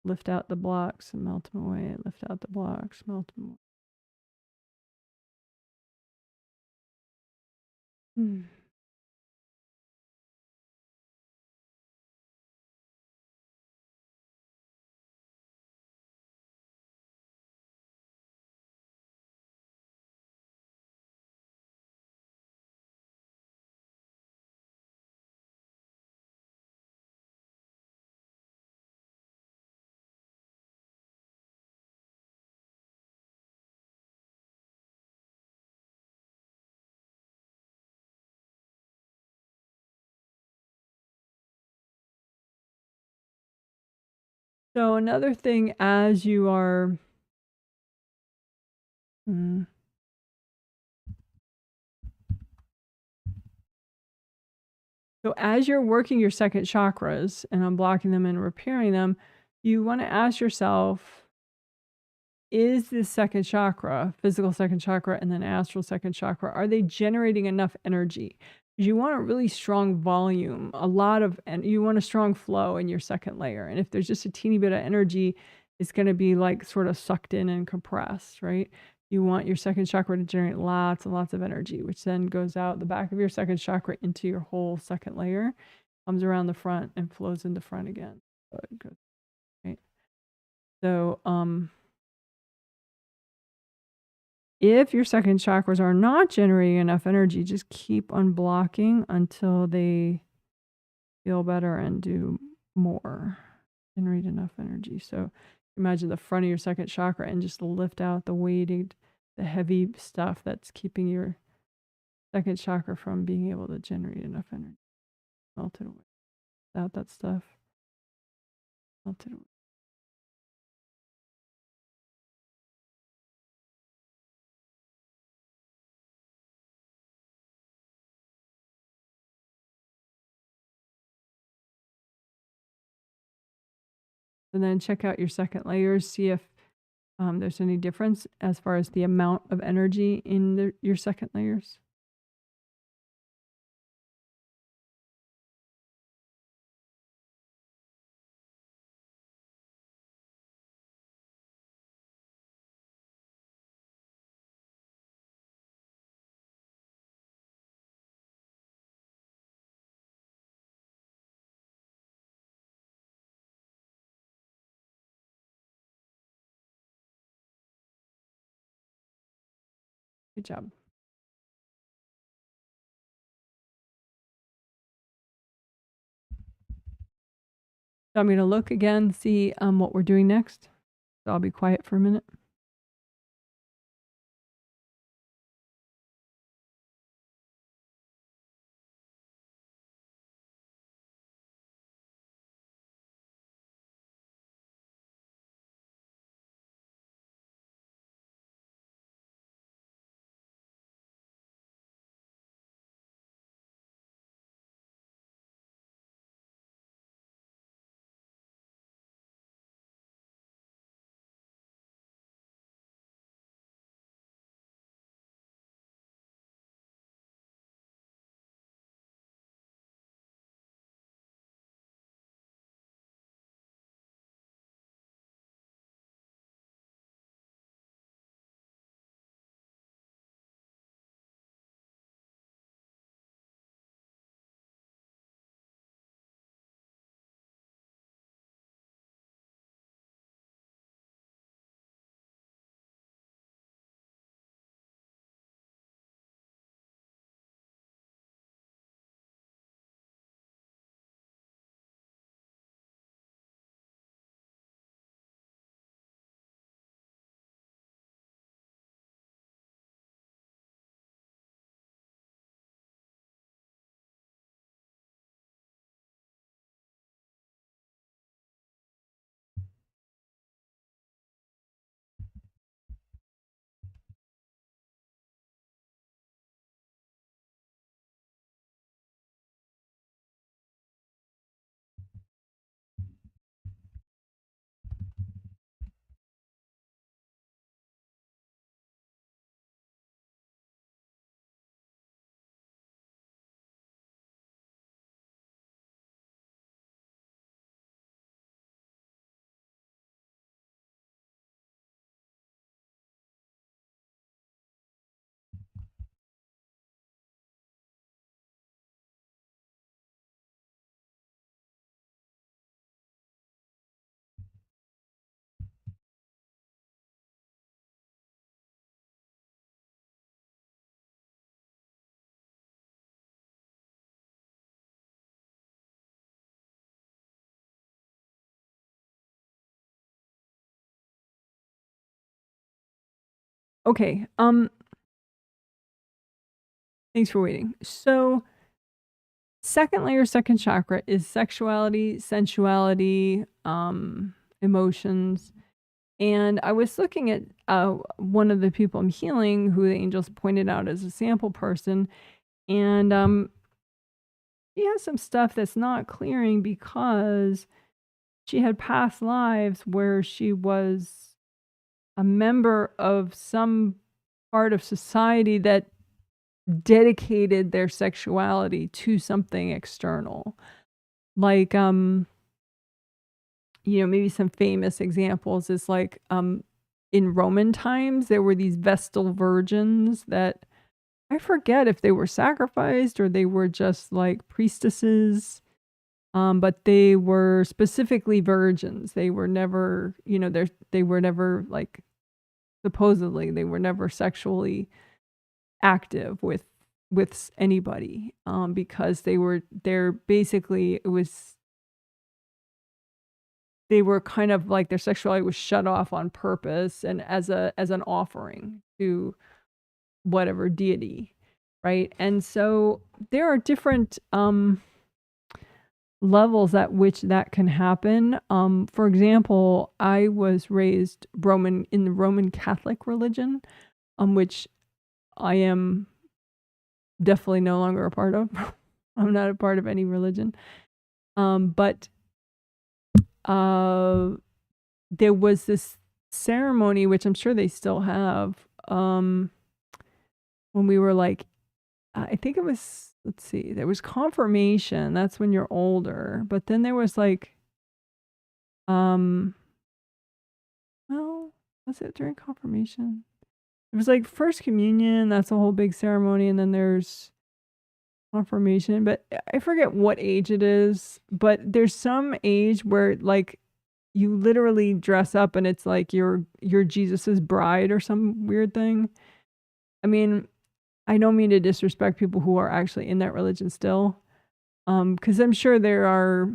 lift out the blocks and melt them away. Lift out the blocks, melt them away. So another thing as you are So as you're working your second chakras and unblocking them and repairing them, you want to ask yourself, is this second chakra, physical second chakra, and then astral second chakra, are they generating enough energy? You want a really strong volume, and you want a strong flow in your second layer. And if there's just a teeny bit of energy, it's going to be like sort of sucked in and compressed, right? You want your second chakra to generate lots and lots of energy, which then goes out the back of your second chakra into your whole second layer, comes around the front and flows in the front again. So it goes, right? So, if your second chakras are not generating enough energy, just keep unblocking until they feel better and do more, generate enough energy. So imagine the front of your second chakra and just lift out the weighted, the heavy stuff that's keeping your second chakra from being able to generate enough energy. Melt it away. Without that stuff, melt it away. And then check out your second layers, see if there's any difference as far as the amount of energy in your second layers. Good job. So I'm going to look again, see what we're doing next. So I'll be quiet for a minute. Okay. Thanks for waiting. So second layer, second chakra is sexuality, sensuality, emotions. And I was looking at one of the people I'm healing who the angels pointed out as a sample person. And she has some stuff that's not clearing because she had past lives where she was a member of some part of society that dedicated their sexuality to something external. Like, maybe some famous examples is like, in Roman times, there were these Vestal virgins that I forget if they were sacrificed or they were just like priestesses. But they were specifically virgins. They were never, they were never like, supposedly they were never sexually active with anybody, because they're basically, they were kind of like their sexuality was shut off on purpose and as an offering to whatever deity, right? And so there are different levels at which that can happen. For example, I was raised in the Roman Catholic religion, which I am definitely no longer a part of. I'm not a part of any religion. But there was this ceremony, which I'm sure they still have, when we were like, I think it was, let's see, there was confirmation. That's when you're older. But then there was like, well, was it during confirmation? It was like first communion. That's a whole big ceremony. And then there's confirmation. But I forget what age it is. But there's some age where like you literally dress up and it's like you're Jesus's bride or some weird thing. I mean, I don't mean to disrespect people who are actually in that religion still, because I'm sure there are,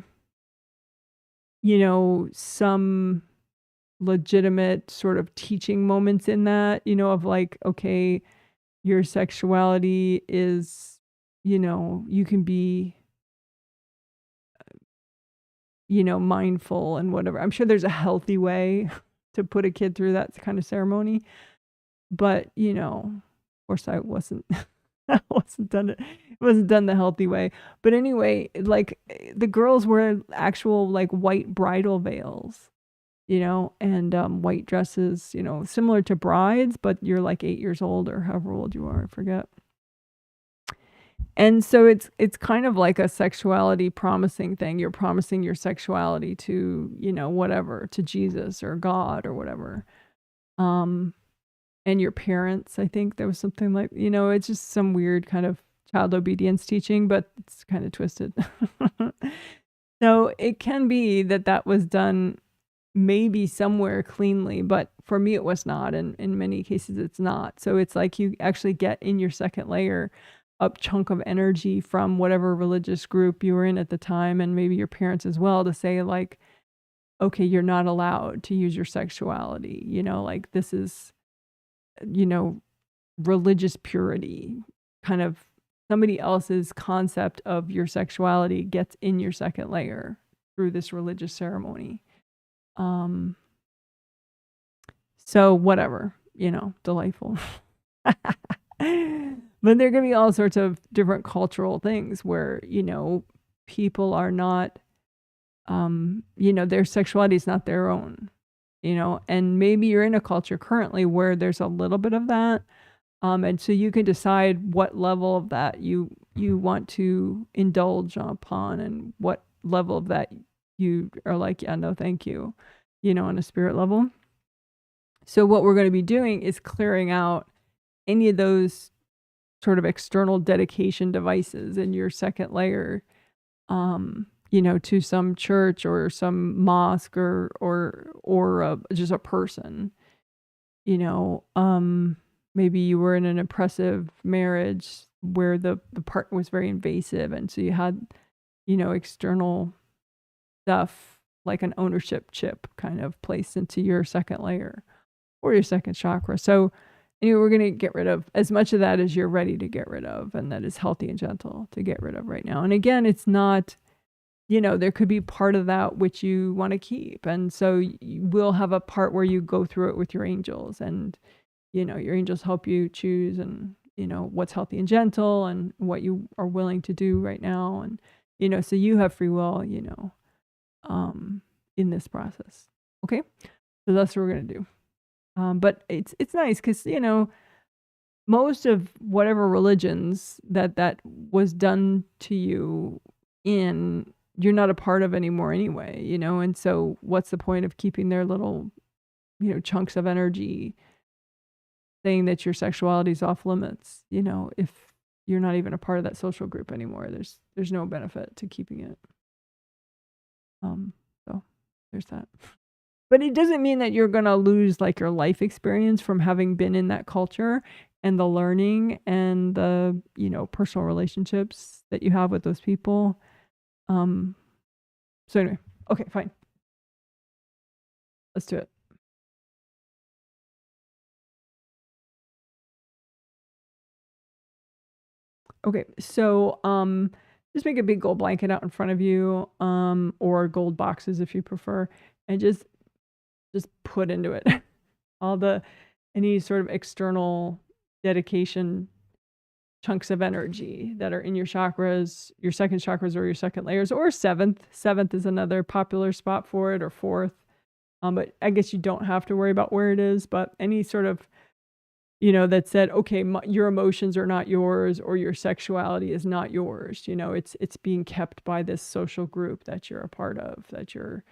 some legitimate sort of teaching moments in that, of like, okay, your sexuality is, you can be, mindful and whatever. I'm sure there's a healthy way to put a kid through that kind of ceremony, but, of course I wasn't. It wasn't done the healthy way. But anyway, like the girls wear actual like white bridal veils, and white dresses, similar to brides, but you're like 8 years old or however old you are, I forget. And so it's kind of like a sexuality promising thing. You're promising your sexuality to, whatever, to Jesus or God or whatever. And your parents, I think there was something like, it's just some weird kind of child obedience teaching, but it's kind of twisted. So it can be that was done maybe somewhere cleanly, but for me it was not, and in many cases it's not. So it's like you actually get in your second layer a chunk of energy from whatever religious group you were in at the time, and maybe your parents as well, to say like, okay, you're not allowed to use your sexuality, like this is, religious purity, kind of somebody else's concept of your sexuality gets in your second layer through this religious ceremony. So whatever, delightful. But there can be all sorts of different cultural things where, people are not, their sexuality is not their own, and maybe you're in a culture currently where there's a little bit of that. And so you can decide what level of that you want to indulge upon and what level of that you are like, yeah, no, thank you, on a spirit level. So what we're going to be doing is clearing out any of those sort of external dedication devices in your second layer, to some church or some mosque or just a person, maybe you were in an oppressive marriage where the partner was very invasive. And so you had, external stuff like an ownership chip kind of placed into your second layer or your second chakra. So anyway, we're going to get rid of as much of that as you're ready to get rid of, and that is healthy and gentle to get rid of right now. And again, it's not, there could be part of that which you want to keep. And so you will have a part where you go through it with your angels, and, your angels help you choose and what's healthy and gentle and what you are willing to do right now. And, so you have free will, in this process. Okay. So that's what we're going to do. But it's nice because, most of whatever religions that was done to you you're not a part of anymore anyway, and so what's the point of keeping their little, chunks of energy saying that your sexuality is off limits, if you're not even a part of that social group anymore, there's no benefit to keeping it. So there's that. But it doesn't mean that you're going to lose like your life experience from having been in that culture and the learning and the, personal relationships that you have with those people. So anyway, okay, fine. Let's do it. Okay, so just make a big gold blanket out in front of you, or gold boxes if you prefer, and just put into it any sort of external dedication chunks of energy that are in your chakras, your second chakras or your second layers, or seventh. Seventh is another popular spot for it, or fourth. But I guess you don't have to worry about where it is, but any sort of, that said, okay, your emotions are not yours, or your sexuality is not yours. It's being kept by this social group that you're a part of, that you're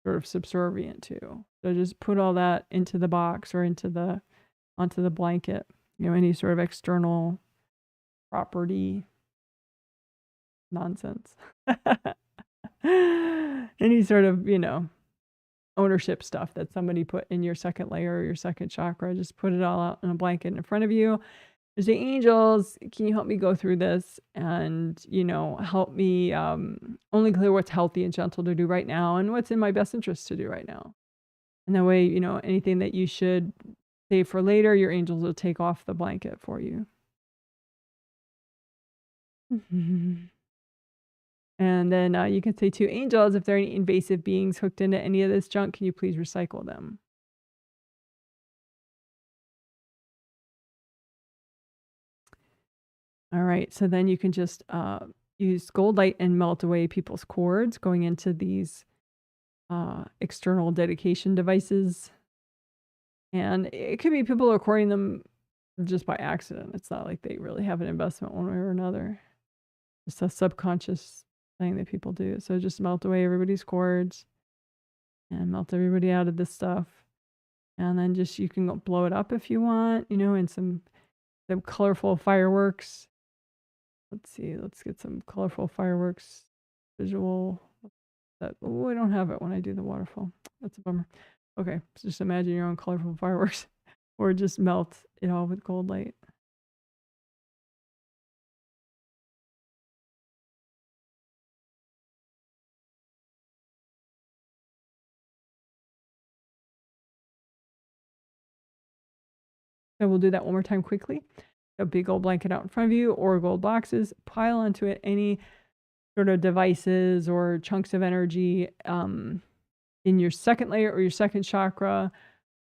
sort of subservient to. So just put all that into the box or onto the blanket. Any sort of external property nonsense. Any sort of, ownership stuff that somebody put in your second layer or your second chakra, just put it all out in a blanket in front of you. Say, angels, can you help me go through this and, help me only clear what's healthy and gentle to do right now and what's in my best interest to do right now. And that way, anything that you should save for later, your angels will take off the blanket for you. And then you can say to angels, if there are any invasive beings hooked into any of this junk, can you please recycle them? All right, so then you can just use gold light and melt away people's cords going into these external dedication devices. And it could be people recording them just by accident. It's not like they really have an investment one way or another. It's a subconscious thing that people do. So just melt away everybody's cords and melt everybody out of this stuff. And then just you can go blow it up if you want, in some colorful fireworks. Let's see, let's get some colorful fireworks visual. Oh, I don't have it when I do the waterfall. That's a bummer. Okay, so just imagine your own colorful fireworks or just melt it all with gold light. So we'll do that one more time quickly. A big gold blanket out in front of you or gold boxes, pile onto it any sort of devices or chunks of energy in your second layer or your second chakra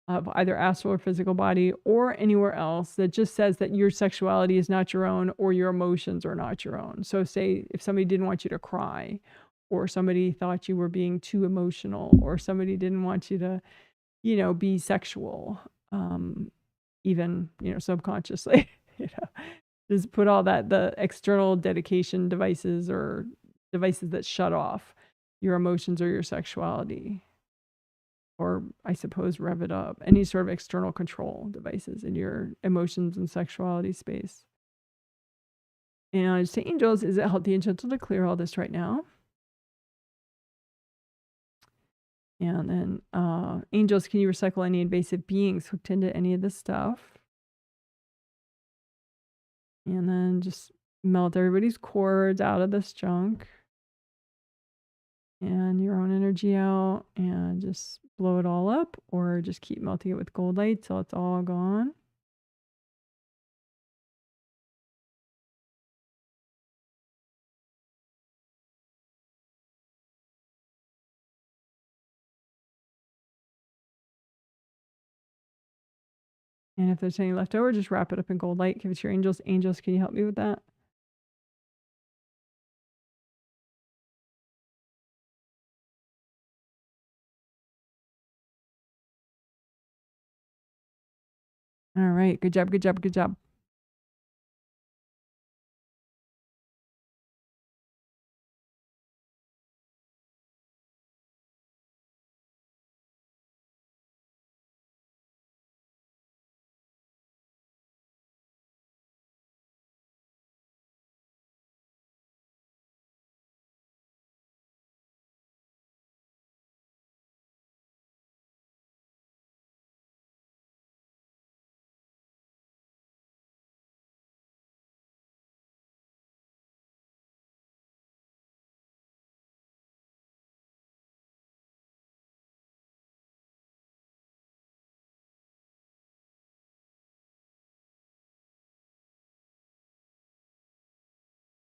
of either astral or physical body or anywhere else that just says that your sexuality is not your own or your emotions are not your own. So say if somebody didn't want you to cry, or somebody thought you were being too emotional, or somebody didn't want you to, be sexual, even, subconsciously, just put all that, the external dedication devices or devices that shut off your emotions or your sexuality, or I suppose rev it up, any sort of external control devices in your emotions and sexuality space. And I just say, angels, is it healthy and gentle to clear all this right now? And then angels, can you recycle any invasive beings hooked into any of this stuff? And then just melt everybody's cords out of this junk and your own energy out, and just blow it all up, or just keep melting it with gold light till it's all gone. And if there's any left over, just wrap it up in gold light. Give it to your angels. Angels, can you help me with that? All right. Good job. Good job. Good job.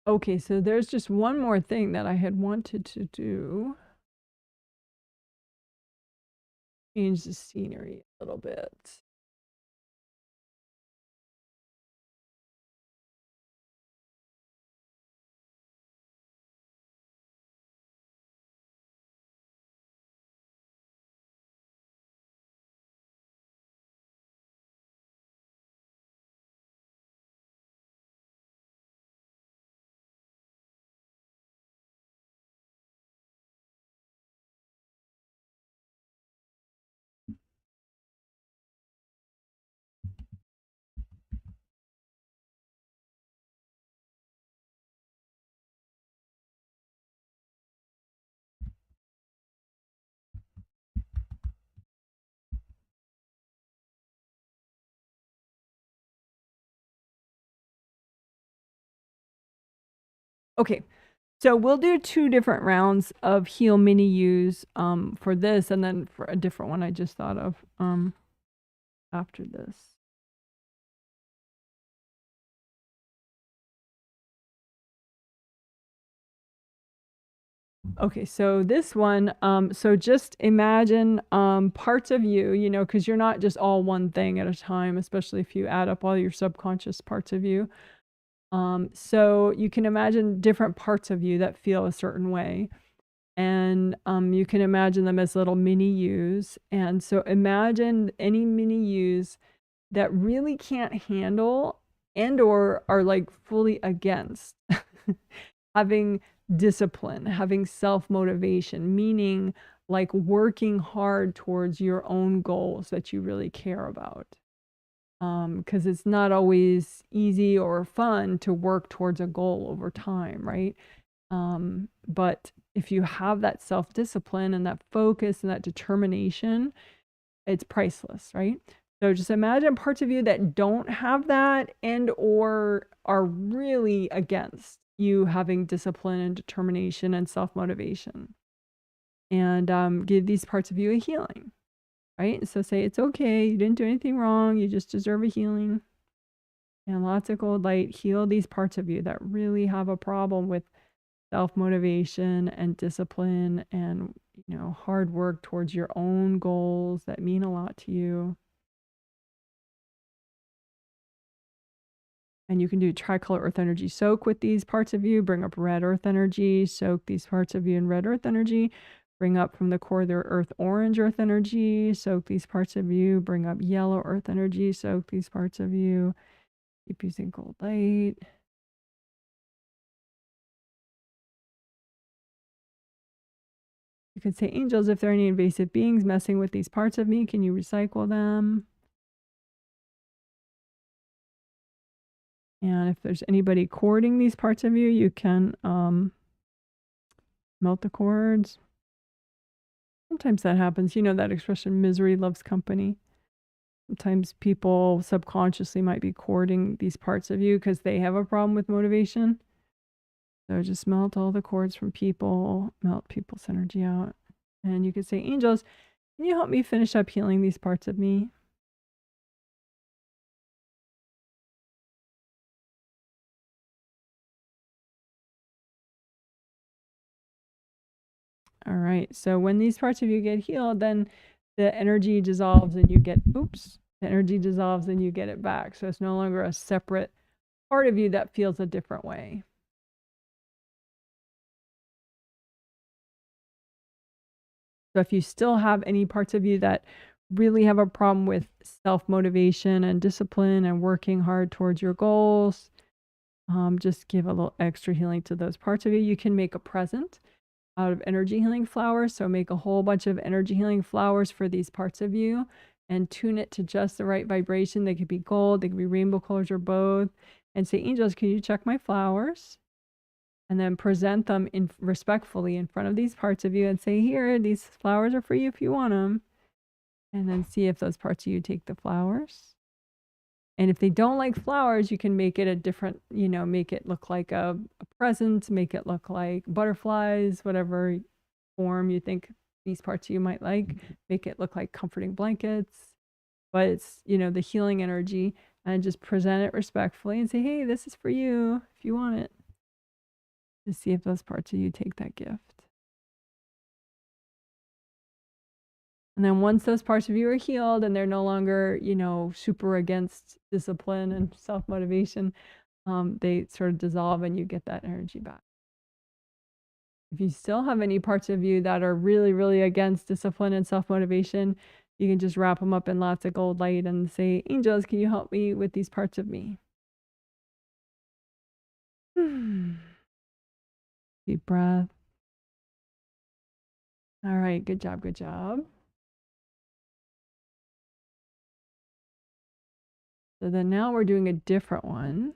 Okay, so there's just one more thing that I had wanted to do. Change the scenery a little bit. Okay, so we'll do 2 different rounds of heal mini use for this, and then for a different one I just thought of after this. Okay, so this one, so just imagine parts of you, you know, because you're not just all one thing at a time, especially if you add up all your subconscious parts of you. So you can imagine different parts of you that feel a certain way. And you can imagine them as little mini yous. And so imagine any mini yous that really can't handle and or are like fully against having discipline, having self-motivation, meaning like working hard towards your own goals that you really care about. Because it's not always easy or fun to work towards a goal over time, right? But if you have that self-discipline and that focus and that determination, it's priceless, right? So just imagine parts of you that don't have that and or are really against you having discipline and determination and self-motivation. And give these parts of you a healing, right? So say, it's okay, you didn't do anything wrong, you just deserve a healing. And lots of gold light, heal these parts of you that really have a problem with self-motivation and discipline and, you know, hard work towards your own goals that mean a lot to you. And you can do tricolor earth energy soak with these parts of you, bring up red earth energy, soak these parts of you in red earth energy, bring up from the core their earth orange earth energy, soak these parts of you, bring up yellow earth energy, soak these parts of you, keep using gold light. You could say, angels, if there are any invasive beings messing with these parts of me, can you recycle them? And if there's anybody cording these parts of you, you can melt the cords. Sometimes that happens. You know that expression, misery loves company. Sometimes people subconsciously might be cording these parts of you because they have a problem with motivation. So just melt all the cords from people, melt people's energy out. And you could say, angels, can you help me finish up healing these parts of me? All right. So when these parts of you get healed, then the energy dissolves and you get, oops, The energy dissolves and you get it back. So it's no longer a separate part of you that feels a different way. So if you still have any parts of you that really have a problem with self-motivation and discipline and working hard towards your goals, just give a little extra healing to those parts of you. You can make a present out of energy healing flowers. So make a whole bunch of energy healing flowers for these parts of you and tune it to just the right vibration. They could be gold, they could be rainbow colors, or both. And say, angels, can you check my flowers? And then present them respectfully in front of these parts of you and say, here, these flowers are for you if you want them. And then see if those parts of you take the flowers. And if they don't like flowers, you can make it a different, make it look like a present, make it look like butterflies, whatever form you think these parts of you might like. Make it look like comforting blankets. But it's, the healing energy, and just present it respectfully and say, hey, this is for you if you want it. To see if those parts of you take that gift. And then once those parts of you are healed and they're no longer, super against discipline and self-motivation, they sort of dissolve and you get that energy back. If you still have any parts of you that are really, really against discipline and self-motivation, you can just wrap them up in lots of gold light and say, angels, can you help me with these parts of me? Deep breath. All right, good job, good job. So then now we're doing a different one.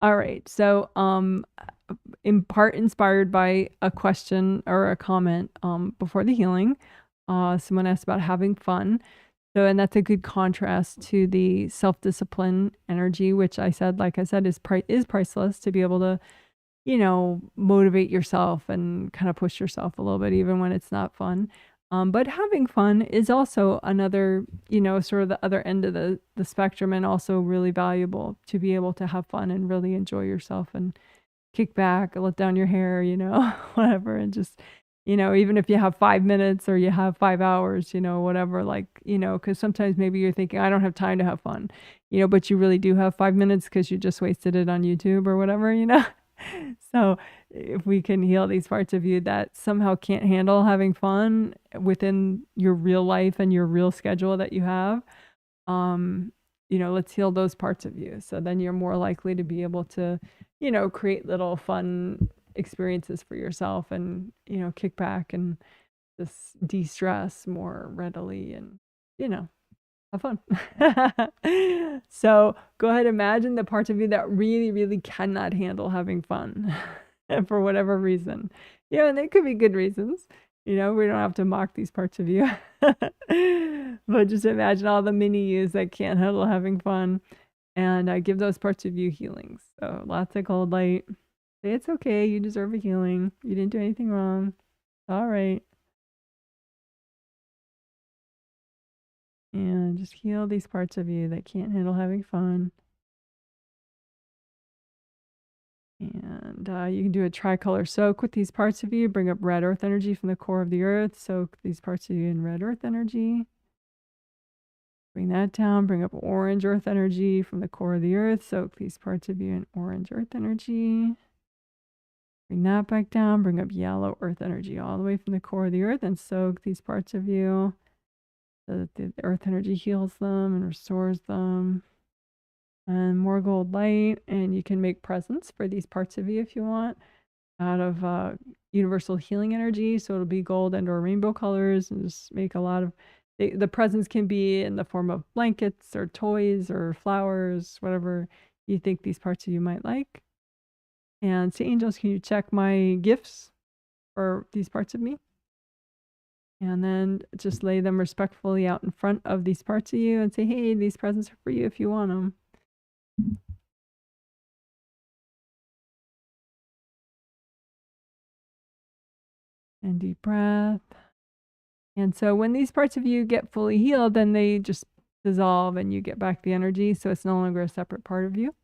All right. So in part inspired by a question or a comment before the healing, someone asked about having fun. So, and that's a good contrast to the self-discipline energy, which like I said, is priceless. To be able to, motivate yourself and kind of push yourself a little bit, even when it's not fun. But having fun is also another, sort of the other end of the spectrum, and also really valuable to be able to have fun and really enjoy yourself and kick back, let down your hair, whatever. And just, even if you have 5 minutes or you have 5 hours, whatever, because sometimes maybe you're thinking, I don't have time to have fun, but you really do have 5 minutes because you just wasted it on YouTube or whatever, So if we can heal these parts of you that somehow can't handle having fun within your real life and your real schedule that you have, let's heal those parts of you. So then you're more likely to be able to, create little fun experiences for yourself and, kick back and just de-stress more readily and, have fun. So go ahead, imagine the parts of you that really, really cannot handle having fun for whatever reason. And they could be good reasons. We don't have to mock these parts of you. But just imagine all the mini yous that can't handle having fun, and give those parts of you healings. So lots of cold light. Say it's okay. You deserve a healing. You didn't do anything wrong. All right. And just heal these parts of you that can't handle having fun. And you can do a tricolor soak with these parts of you. Bring up red earth energy from the core of the earth. Soak these parts of you in red earth energy. Bring that down. Bring up orange earth energy from the core of the earth. Soak these parts of you in orange earth energy. Bring that back down. Bring up yellow earth energy all the way from the core of the earth and soak these parts of you so that the earth energy heals them and restores them. And more gold light. And you can make presents for these parts of you if you want out of universal healing energy. So it'll be gold and or rainbow colors, and just make a lot of, the presents can be in the form of blankets or toys or flowers, whatever you think these parts of you might like. And say, angels, can you check my gifts for these parts of me? And then just lay them respectfully out in front of these parts of you and say, hey, these presents are for you if you want them. And deep breath. And so when these parts of you get fully healed, then they just dissolve and you get back the energy. So it's no longer a separate part of you.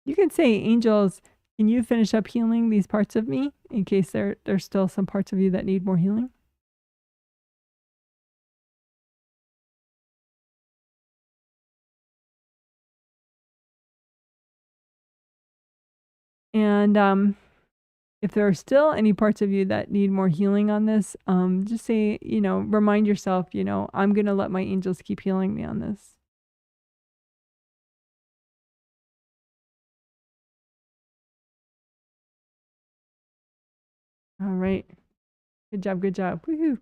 You can say, angels, Can you finish up healing these parts of me in case there's still some parts of you that need more healing? And if there are still any parts of you that need more healing on this, just say, remind yourself, I'm going to let my angels keep healing me on this. All right. Good job. Good job. Woohoo.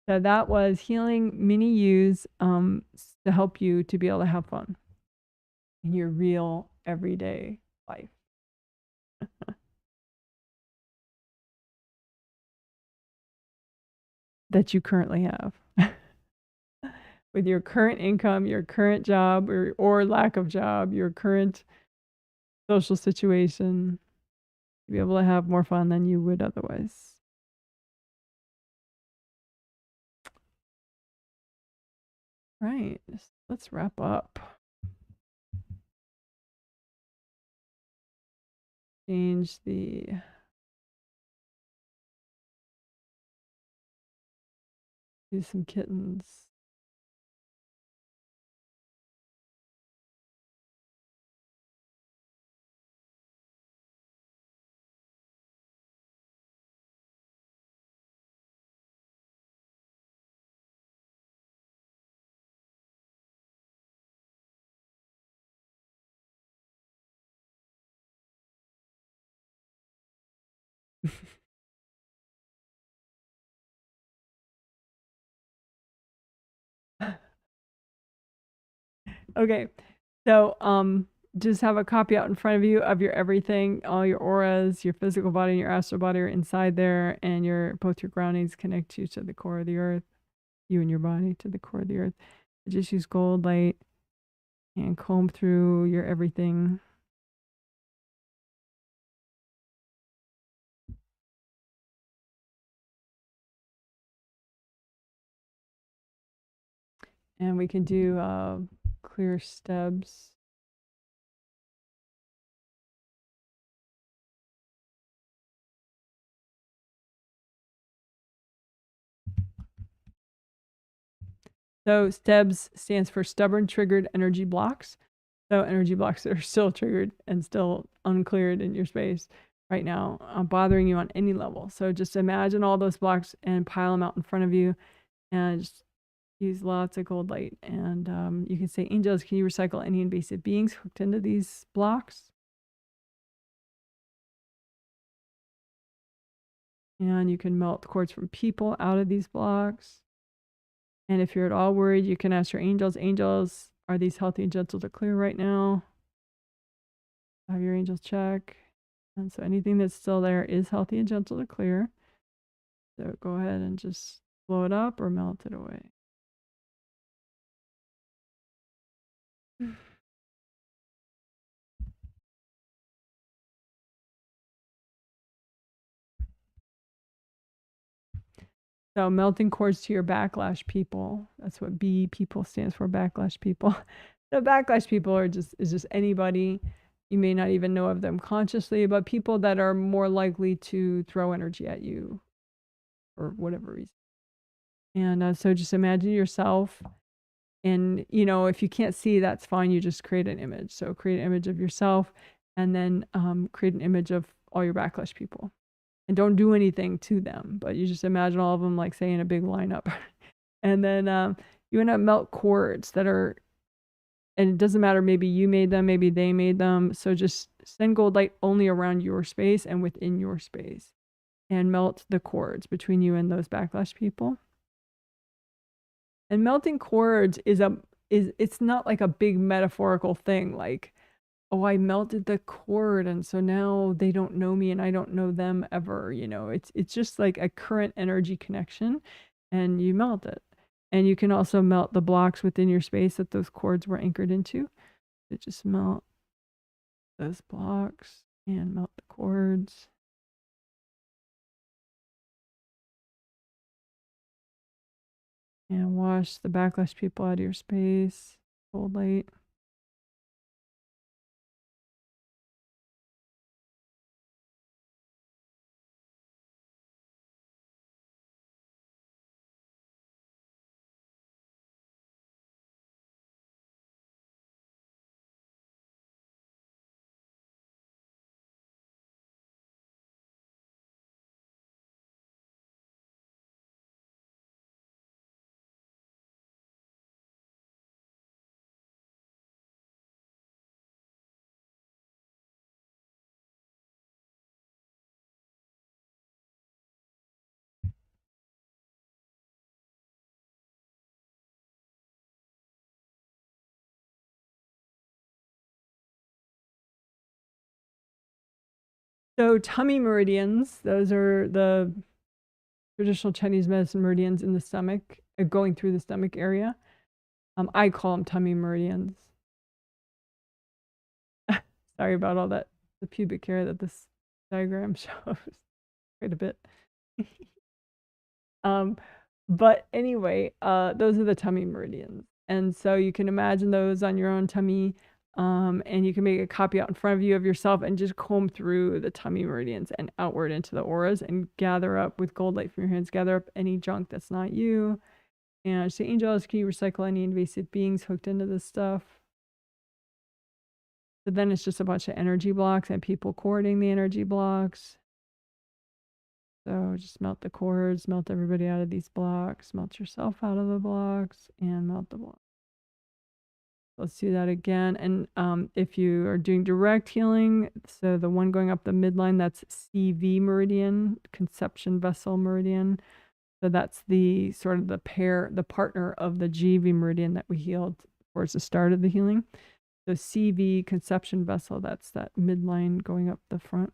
So that was healing mini yous to help you to be able to have fun in your real everyday life. That you currently have. With your current income, your current job or lack of job, your current social situation, to be able to have more fun than you would otherwise. Right. Let's wrap up. Change the do some kittens. Okay. So just have a copy out in front of you of your everything, all your auras, your physical body and your astral body are inside there, and both your groundings connect you to the core of the earth, you and your body to the core of the earth. Just use gold light and comb through your everything. And we can do clear STEBs. So STEBs stands for stubborn triggered energy blocks. So energy blocks that are still triggered and still uncleared in your space right now, bothering you on any level. So just imagine all those blocks and pile them out in front of you, and just use lots of gold light. And you can say, angels, can you recycle any invasive beings hooked into these blocks? And you can melt cords from people out of these blocks. And if you're at all worried, you can ask your angels, are these healthy and gentle to clear right now? Have your angels check. And so anything that's still there is healthy and gentle to clear. So go ahead and just blow it up or melt it away. So melting cords to your backlash people. That's what B people stands for, backlash people. The backlash people is just anybody. You may not even know of them consciously, but people that are more likely to throw energy at you for whatever reason. And so just imagine yourself, and if you can't see, that's fine. You just create an image. So create an image of yourself, and then create an image of all your backlash people. And don't do anything to them, but you just imagine all of them, like, say, in a big lineup. And then you want to melt cords that are, and it doesn't matter, maybe you made them, maybe they made them. So just send gold light only around your space and within your space, and melt the cords between you and those backlash people. And melting cords is it's not like a big metaphorical thing, like, oh, I melted the cord and so now they don't know me and I don't know them ever. It's just like a current energy connection, and you melt it. And you can also melt the blocks within your space that those cords were anchored into. So just melt those blocks and melt the cords. And wash the backlash people out of your space. Cold light. So tummy meridians, those are the traditional Chinese medicine meridians in the stomach, going through the stomach area. I call them tummy meridians. Sorry about all that, the pubic hair that this diagram shows quite a bit. But anyway, those are the tummy meridians. And so you can imagine those on your own tummy. And you can make a copy out in front of you of yourself and just comb through the tummy meridians and outward into the auras and gather up with gold light from your hands, gather up any junk that's not you. And say, angels, can you recycle any invasive beings hooked into this stuff? But then it's just a bunch of energy blocks and people courting the energy blocks. So just melt the cords, melt everybody out of these blocks, melt yourself out of the blocks, and melt the blocks. Let's do that again. And if you are doing direct healing, so the one going up the midline, that's CV meridian, conception vessel meridian. So that's the sort of the partner of the GV meridian that we healed towards the start of the healing. So CV, conception vessel, that's that midline going up the front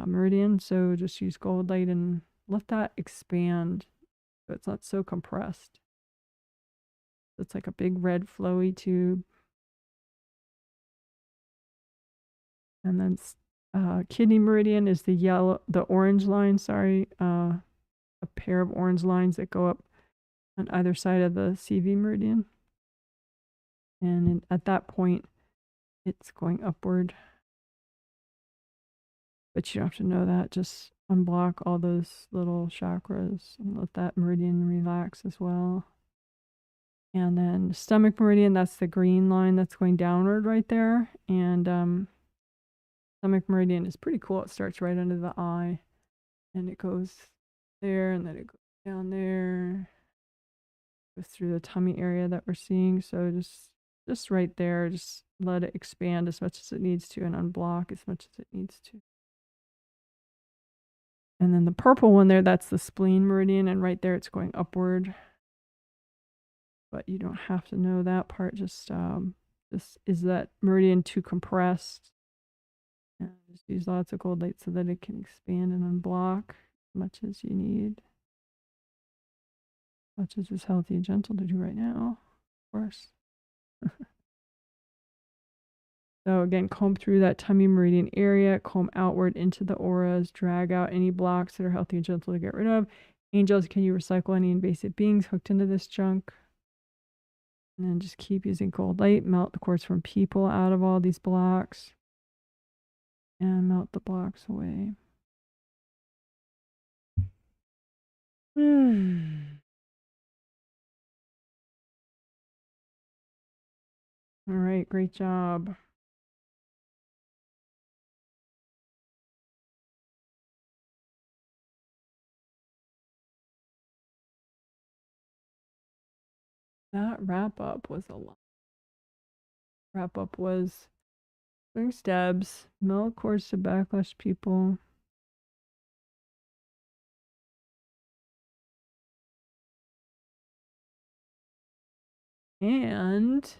meridian. So just use gold light and let that expand so it's not so compressed. It's like a big red flowy tube. And then kidney meridian is the orange line, sorry. A pair of orange lines that go up on either side of the CV meridian. And at that point, it's going upward. But you don't have to know that. Just unblock all those little chakras and let that meridian relax as well. And then stomach meridian, that's the green line that's going downward right there. And stomach meridian is pretty cool. It starts right under the eye and it goes there and then it goes down there. Goes through the tummy area that we're seeing. So just right there, just let it expand as much as it needs to and unblock as much as it needs to. And then the purple one there, that's the spleen meridian, and right there it's going upward. But you don't have to know that part. Just is that meridian too compressed? And just use lots of gold light so that it can expand and unblock as much as you need. As much as is healthy and gentle to do right now, of course. So again, comb through that tummy meridian area, comb outward into the auras, drag out any blocks that are healthy and gentle to get rid of. Angels, can you recycle any invasive beings hooked into this junk? And then just keep using gold light, melt the cords from people out of all these blocks. And melt the blocks away. All right, great job. That wrap up was a lot. Wrap up was doing STEBs, melt cords to backlash people. And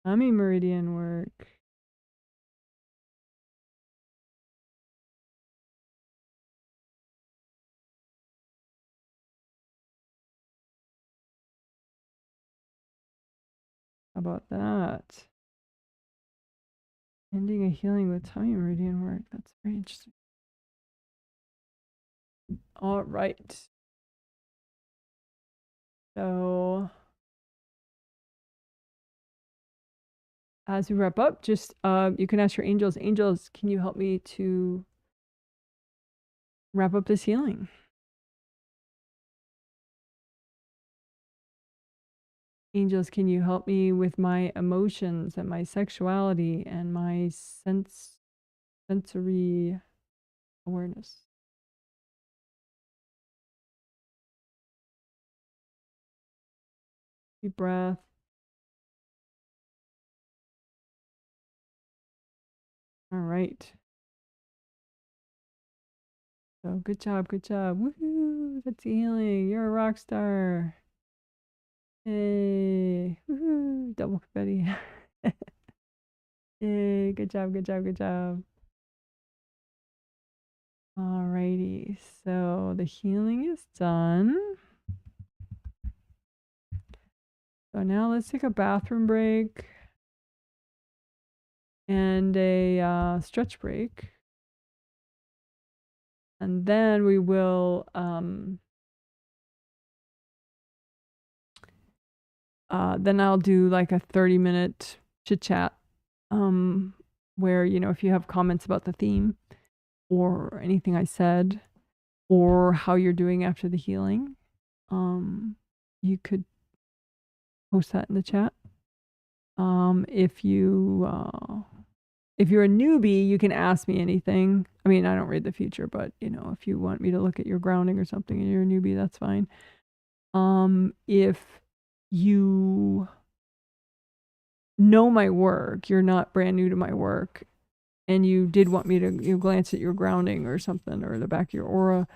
tummy meridian work. How about that? Ending a healing with tummy meridian work. That's very interesting. All right. So as we wrap up, just you can ask your angels, angels, can you help me to wrap up this healing? Angels, can you help me with my emotions and my sexuality and my sensory awareness? Deep breath. All right. So good job, good job. Woohoo! That's healing. You're a rock star. Hey, woohoo! Double confetti. Yay! Good job, good job, good job. Alrighty, so the healing is done. So now let's take a bathroom break and a stretch break. And then we will then I'll do like a 30-minute chit chat where, you know, if you have comments about the theme or anything I said or how you're doing after the healing, you could post that in the chat. If you're a newbie, you can ask me anything. I mean, I don't read the future, but you know, if you want me to look at your grounding or something and you're a newbie, that's fine. If you know my work, you're not brand new to my work, and you did want me to glance at your grounding or something or the back of your aura,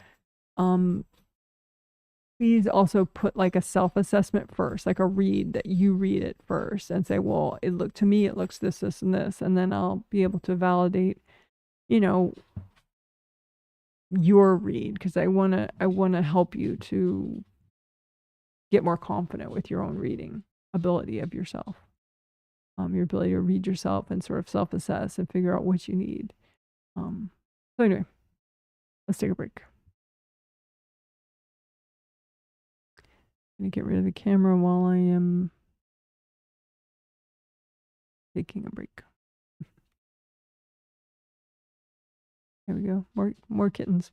please also put like a self-assessment first, like a read that you read it first and say, well, it looks this, and this, and then I'll be able to validate, you know, your read, because I wanna help you to get more confident with your own reading ability of yourself. Your ability to read yourself and sort of self-assess and figure out what you need. So anyway, let's take a break. I'm gonna get rid of the camera while I am taking a break. There we go. More kittens.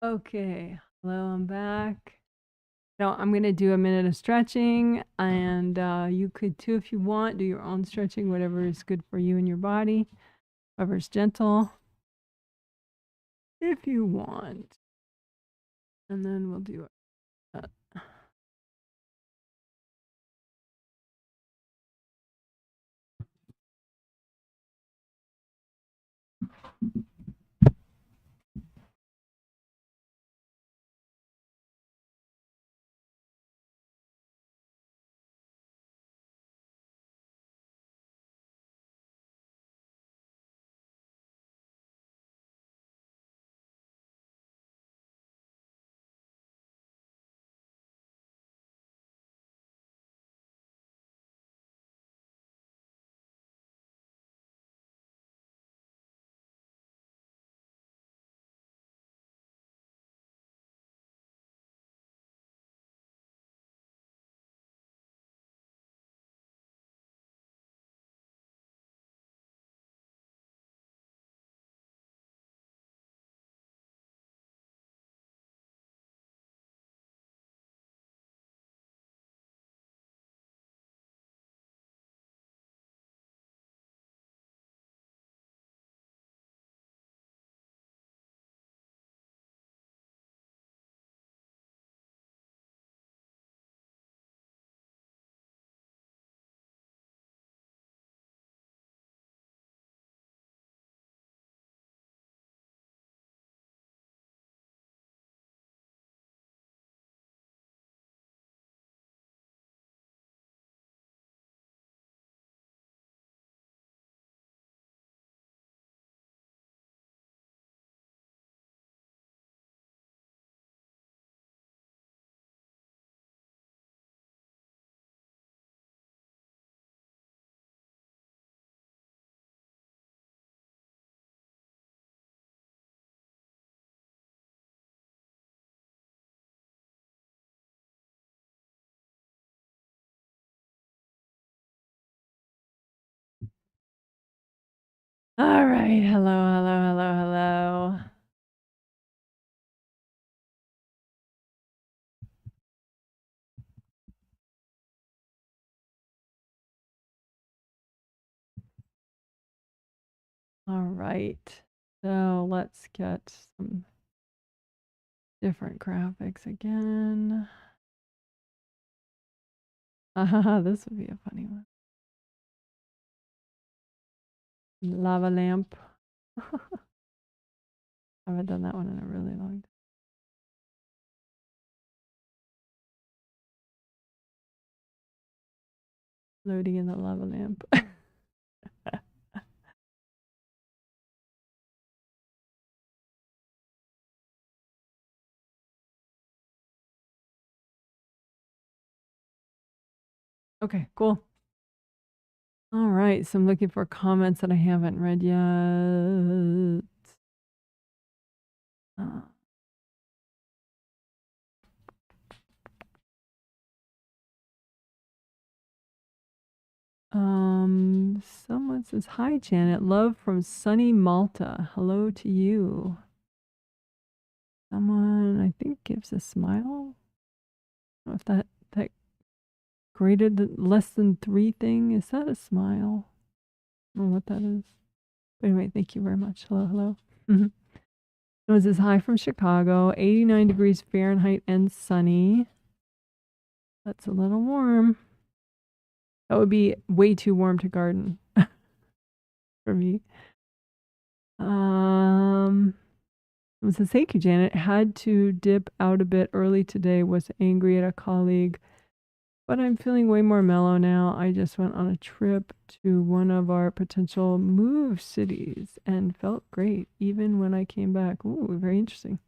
Okay. Hello, I'm back. Now I'm going to do a minute of stretching, and you could too if you want. Do your own stretching, whatever is good for you and your body, whatever's gentle, if you want. And then we'll do it. All right. Hello, hello, hello, hello. All right. So let's get some different graphics again. This would be a funny one. Lava lamp. I haven't done that one in a really long time. Loading in the lava lamp. Okay, cool. All right, so I'm looking for comments that I haven't read yet. Someone says, "Hi, Janet. Love from sunny Malta. Hello to you." Someone, I think, gives a smile. I don't know if that greater than less than 3 thing, is that a smile? I don't know what that is. But anyway, thank you very much. Hello, hello. It was this hi from Chicago, 89 degrees Fahrenheit and sunny. That's a little warm. That would be way too warm to garden for me. It was a thank you, Janet. Had to dip out a bit early today. Was angry at a colleague, but I'm feeling way more mellow now. I just went on a trip to one of our potential move cities and felt great, even when I came back. Ooh, very interesting.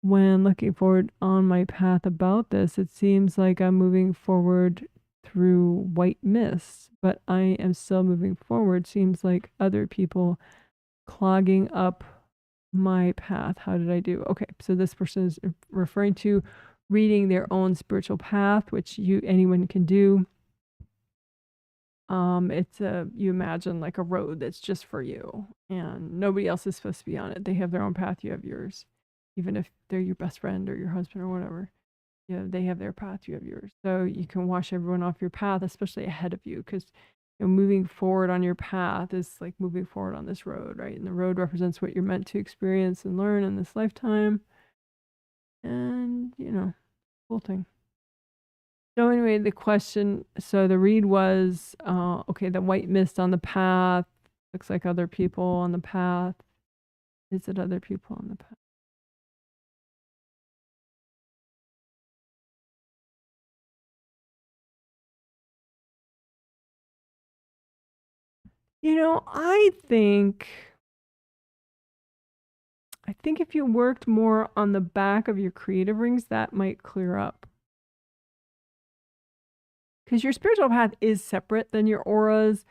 When looking forward on my path about this, it seems like I'm moving forward through white mist, but I am still moving forward. Seems like other people clogging up my path. How did I do? Okay, so this person is referring to reading their own spiritual path, which anyone can do. It's you imagine like a road that's just for you, and nobody else is supposed to be on it. They have their own path. You have yours. even if they're your best friend or your husband or whatever. You know, they have their path, you have yours. So you can wash everyone off your path, especially ahead of you, because moving forward on your path is like moving forward on this road, right? And the road represents what you're meant to experience and learn in this lifetime. And, cool thing. So anyway, the question, so the read was, okay, the white mist on the path, looks like other people on the path. Is it other people on the path? I think if you worked more on the back of your creative rings, that might clear up. Because your spiritual path is separate than your auras,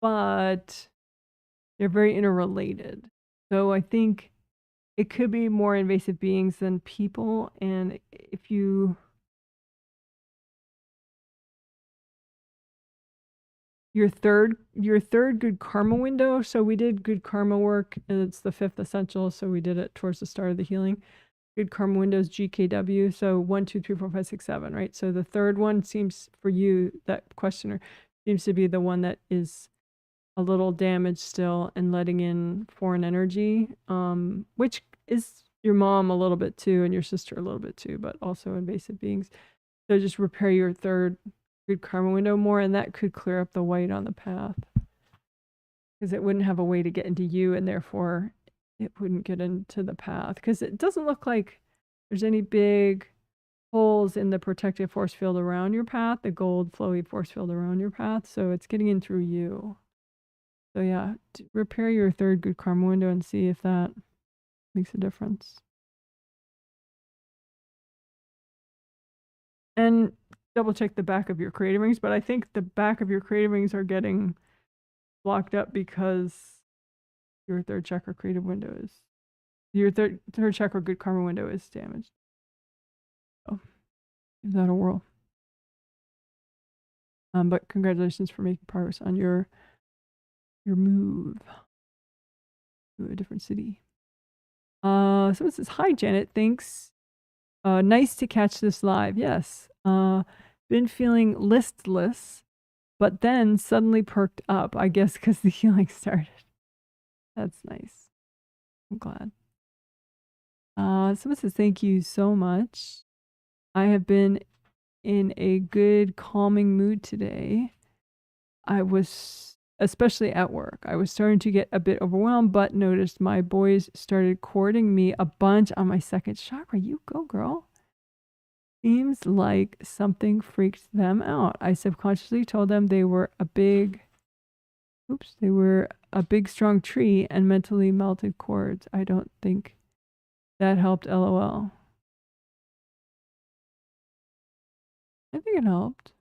but they're very interrelated. So I think it could be more invasive beings than people. And if you... Your third good karma window. So we did good karma work, and it's the 5th essential. So we did it towards the start of the healing. Good karma windows GKW. So 1, 2, 3, 4, 5, 6, 7, right? So the third one seems for you, that questioner, seems to be the one that is a little damaged still and letting in foreign energy, which is your mom a little bit too, and your sister a little bit too, but also invasive beings. So just repair your third good karma window more, and that could clear up the white on the path, because it wouldn't have a way to get into you, and therefore it wouldn't get into the path, because it doesn't look like there's any big holes in the protective force field around your path, the gold flowy force field around your path, so it's getting in through you. So yeah, repair your third good karma window and see if that makes a difference. And double check the back of your creative rings, but I think the back of your creative rings are getting blocked up because your third chakra creative window is, your third chakra good karma window is damaged. So give that a whirl. But congratulations for making progress on your move to a different city. Someone says, hi Janet, thanks. Nice to catch this live. Yes. Been feeling listless, but then suddenly perked up, I guess because the healing started. That's nice. I'm glad. Someone says, thank you so much. I have been in a good calming mood today. I was, especially at work, I was starting to get a bit overwhelmed, but noticed my boys started courting me a bunch on my second chakra. You go, girl. Seems like something freaked them out. I subconsciously told them they were a big, strong tree and mentally melted cords. I don't think that helped, LOL. I think it helped.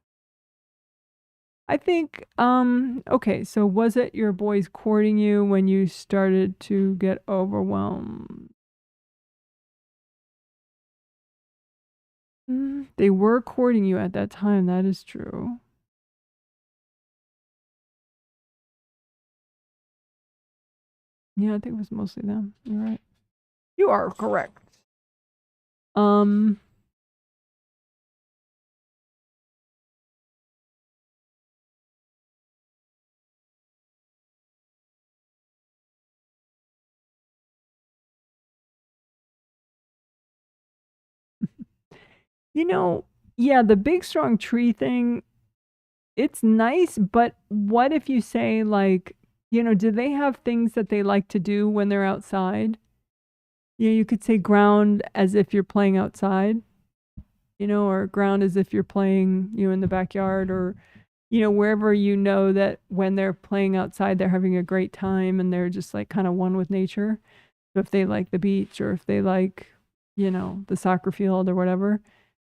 I think, okay, so was it your boys courting you when you started to get overwhelmed? They were courting you at that time, that is true. Yeah, I think it was mostly them. You're right. You are correct. Yeah, the big strong tree thing, it's nice, but what if you say, like, do they have things that they like to do when they're outside? Yeah, you could say ground as if you're playing outside, or ground as if you're playing, in the backyard, or, wherever that when they're playing outside, they're having a great time and they're just like kind of one with nature. So if they like the beach or if they like, the soccer field or whatever,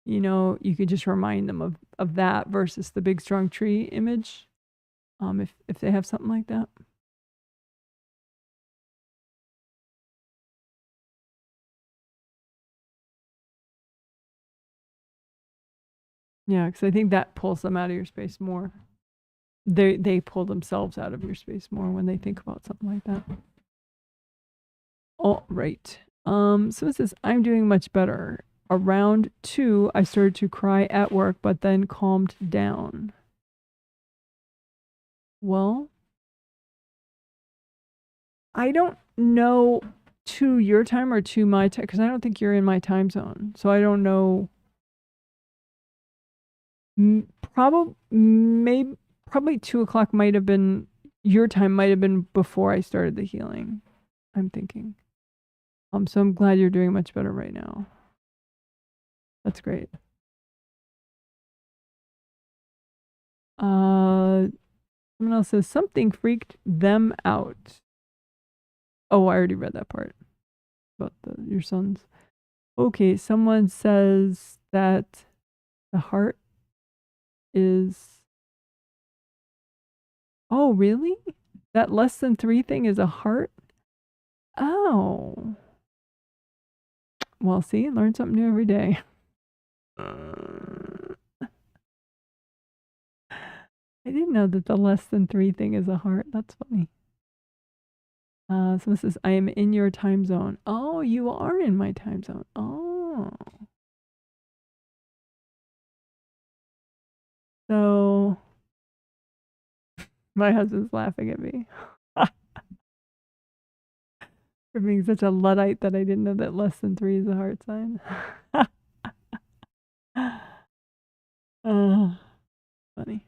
you could just remind them of that versus the big strong tree image, if they have something like that. Yeah, because I think that pulls them out of your space more. They pull themselves out of your space more when they think about something like that. All right. So it says, I'm doing much better. Around 2, I started to cry at work, but then calmed down. Well, I don't know to your time or to my time, because I don't think you're in my time zone. So I don't know. Probably 2 o'clock might have been, your time might have been before I started the healing, I'm thinking. So I'm glad you're doing much better right now. That's great. Someone else says something freaked them out. Oh, I already read that part about your sons. Okay, someone says that the heart is. Oh, really? That less than 3 thing is a heart? Oh. Well, see, learn something new every day. I didn't know that the less than 3 thing is a heart. That's funny. Someone says, I am in your time zone. Oh, you are in my time zone. Oh. So, my husband's laughing at me for being such a Luddite that I didn't know that less than 3 is a heart sign. Funny.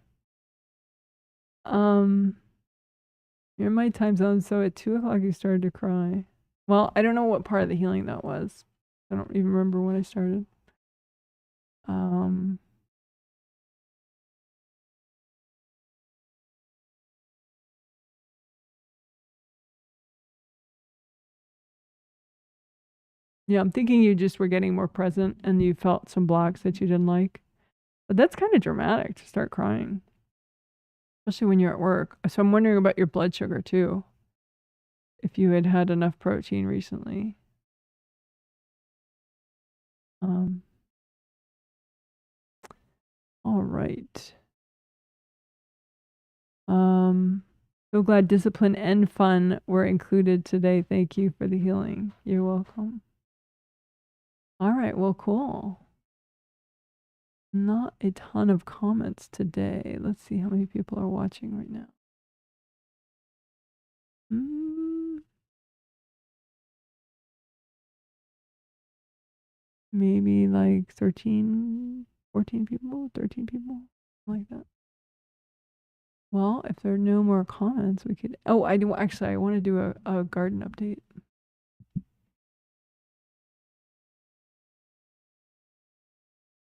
You're in my time zone, so at 2 o'clock you started to cry. Well, I don't know what part of the healing that was. I don't even remember when I started. Yeah, I'm thinking you just were getting more present and you felt some blocks that you didn't like. But that's kind of dramatic to start crying, especially when you're at work. So I'm wondering about your blood sugar too, if you had had enough protein recently. All right. So glad discipline and fun were included today. Thank you for the healing. You're welcome. All right, well, cool. Not a ton of comments today. Let's see how many people are watching right now. Maybe like 13, 14 people, 13 people, like that. Well, if there are no more comments, we could. Oh, I do. Actually, I want to do a garden update.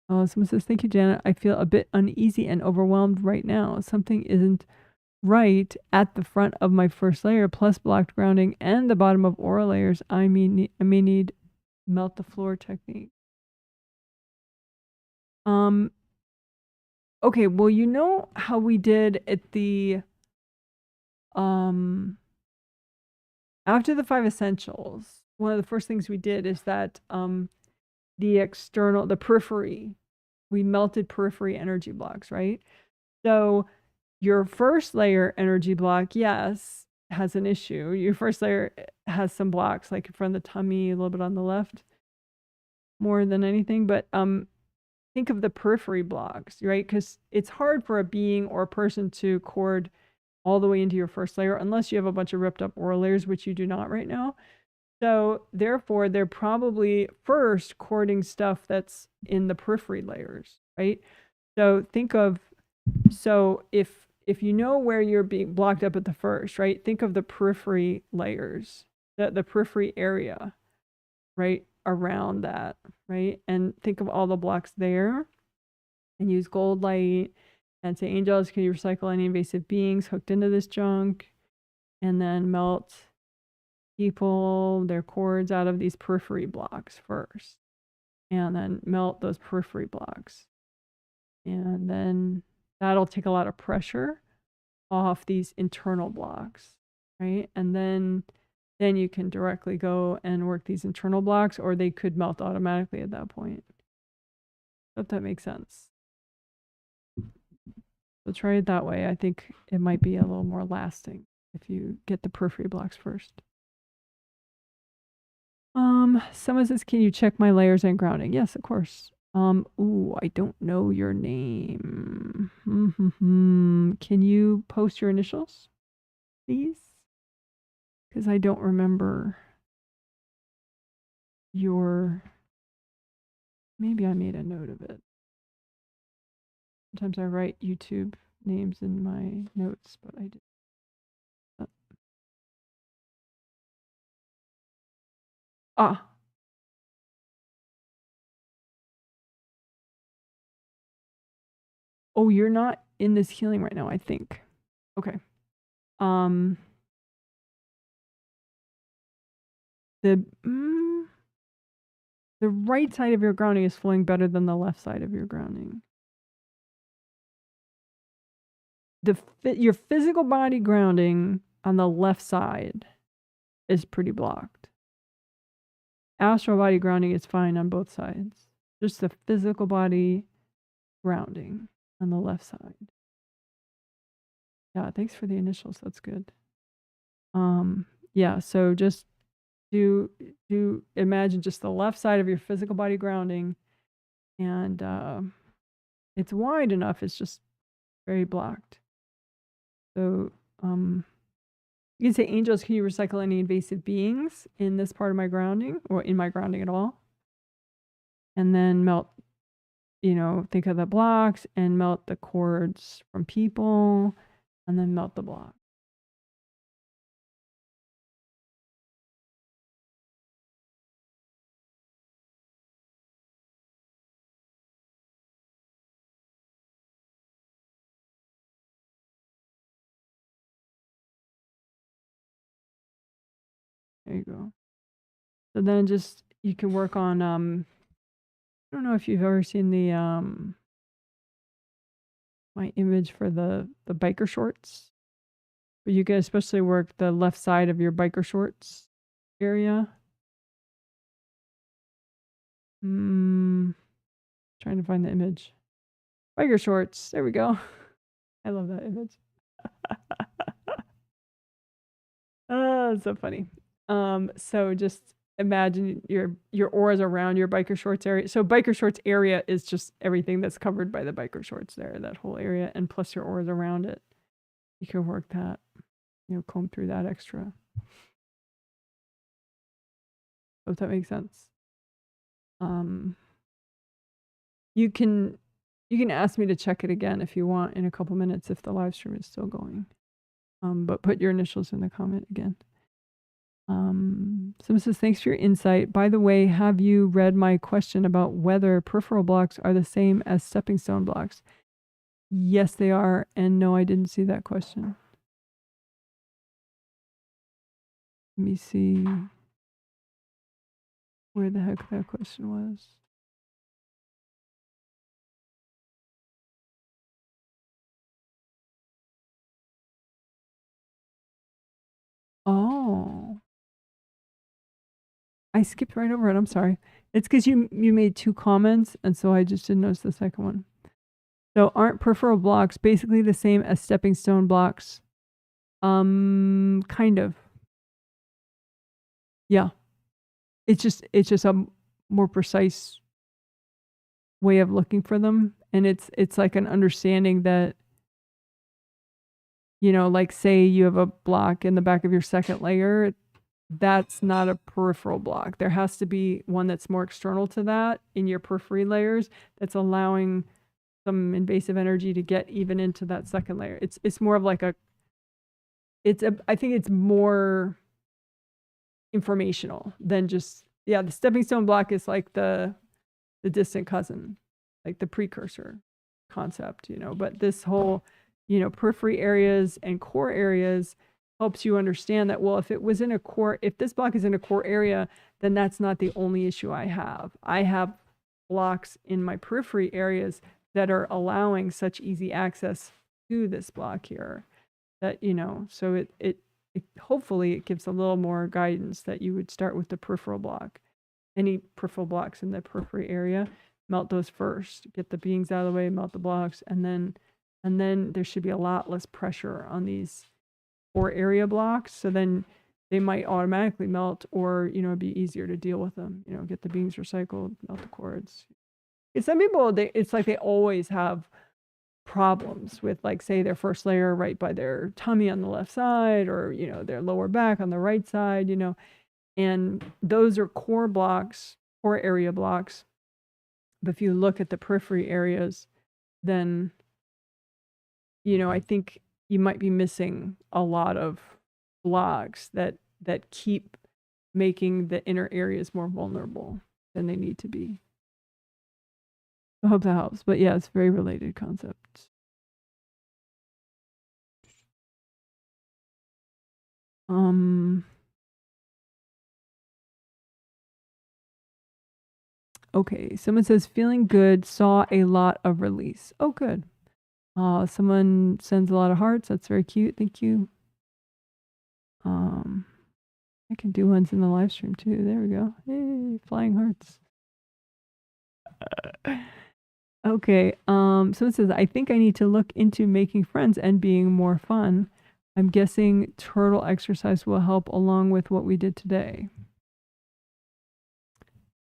Someone says, thank you, Janet. I feel a bit uneasy and overwhelmed right now. Something isn't right at the front of my first layer, plus blocked grounding and the bottom of aura layers. I may need melt the floor technique. Okay, well, you know how we did at the after the 5 essentials, one of the first things we did is that the periphery, we melted periphery energy blocks, right? So your first layer energy block, yes, has an issue. Your first layer has some blocks, like in front of the tummy, a little bit on the left, more than anything. But think of the periphery blocks, right? Because it's hard for a being or a person to cord all the way into your first layer unless you have a bunch of ripped up aura layers, which you do not right now. So therefore, they're probably first cording stuff that's in the periphery layers, right? So think of, if you know where you're being blocked up at the first, right? Think of the periphery layers, the periphery area, right? Around that, right? And think of all the blocks there and use gold light and say, angels, can you recycle any invasive beings hooked into this junk? And then melt people, their cords out of these periphery blocks first. And then melt those periphery blocks. And then that'll take a lot of pressure off these internal blocks, right? And then you can directly go and work these internal blocks, or they could melt automatically at that point. Hope that makes sense. So try it that way. I think it might be a little more lasting if you get the periphery blocks first. Someone says, can you check my layers and grounding? Yes, of course. Ooh, I don't know your name. Can you post your initials, please? Because I don't remember your, maybe I made a note of it. Sometimes I write YouTube names in my notes, but I did. Ah. Oh, you're not in this healing right now, I think. Okay. The right side of your grounding is flowing better than the left side of your grounding. Your physical body grounding on the left side is pretty blocked. Astral body grounding is fine on both sides. Just the physical body grounding on the left side. Yeah, thanks for the initials. That's good. Yeah, so just do imagine just the left side of your physical body grounding, and it's wide enough, it's just very blocked. So you can say, angels, can you recycle any invasive beings in this part of my grounding, or in my grounding at all? And then melt, think of the blocks and melt the cords from people, and then melt the block. There you go. So then just, you can work on, I don't know if you've ever seen the, my image for the biker shorts, but you can especially work the left side of your biker shorts area. Trying to find the image. Biker shorts. There we go. I love that image. Oh, it's so funny. So just imagine your auras around your biker shorts area. So biker shorts area is just everything that's covered by the biker shorts there, that whole area, and plus your auras around it. You can work that, comb through that extra. Hope that makes sense. You can ask me to check it again if you want in a couple minutes if the live stream is still going. But put your initials in the comment again. Someone says, thanks for your insight. By the way, have you read my question about whether peripheral blocks are the same as stepping stone blocks? Yes, they are. And no, I didn't see that question. Let me see where the heck that question was. Oh, I skipped right over it. I'm sorry. It's because you made 2 comments, and so I just didn't notice the second one. So aren't peripheral blocks basically the same as stepping stone blocks? Kind of. Yeah. It's just a more precise way of looking for them, and it's like an understanding that, like say you have a block in the back of your second layer, that's not a peripheral block. There has to be one that's more external to that in your periphery layers that's allowing some invasive energy to get even into that second layer. It's more of like I think it's more informational than just, the stepping stone block is like the distant cousin, like the precursor concept, but this whole, periphery areas and core areas helps you understand that, well, if this block is in a core area, then that's not the only issue I have. I have blocks in my periphery areas that are allowing such easy access to this block here that, so it hopefully it gives a little more guidance that you would start with the peripheral block. Any peripheral blocks in the periphery area, melt those first, get the beings out of the way, melt the blocks, and then there should be a lot less pressure on these core area blocks. So then they might automatically melt, or, it'd be easier to deal with them, get the beings recycled, melt the cords. And some people, it's like they always have problems with, like, say, their first layer right by their tummy on the left side, or, their lower back on the right side, and those are core blocks, core area blocks. But if you look at the periphery areas, then, I think you might be missing a lot of blocks that keep making the inner areas more vulnerable than they need to be. I hope that helps. But yeah, it's a very related concept. Okay, someone says feeling good, saw a lot of release. Oh, good. Someone sends a lot of hearts. That's very cute. Thank you. I can do ones in the live stream too. There we go. Hey, flying hearts. Okay. Someone says, I think I need to look into making friends and being more fun. I'm guessing turtle exercise will help along with what we did today.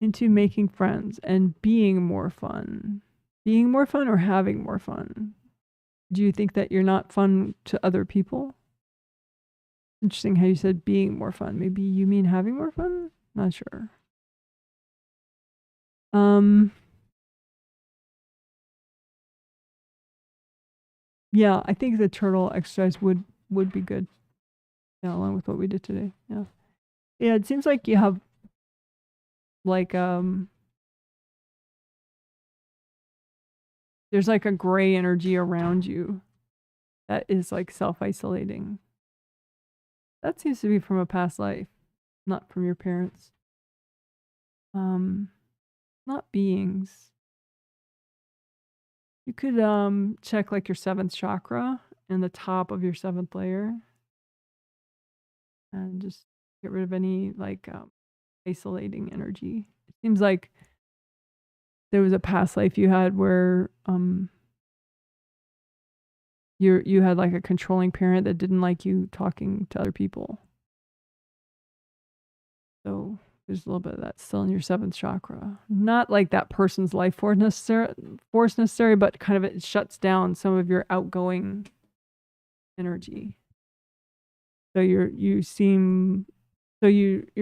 Into making friends and being more fun. Being more fun or having more fun? Do you think that you're not fun to other people? Interesting how you said being more fun. Maybe you mean having more fun? Not sure. Yeah, I think the turtle exercise would be good. Yeah, along with what we did today. Yeah. Yeah, it seems like you have like there's like a gray energy around you that is like self-isolating. That seems to be from a past life, not from your parents. Not beings. You could check like your 7th chakra and the top of your 7th layer, and just get rid of any like isolating energy. It seems like there was a past life you had where you had like a controlling parent that didn't like you talking to other people. So there's a little bit of that still in your 7th chakra. Not like that person's life force necessary, but kind of it shuts down some of your outgoing energy. So you're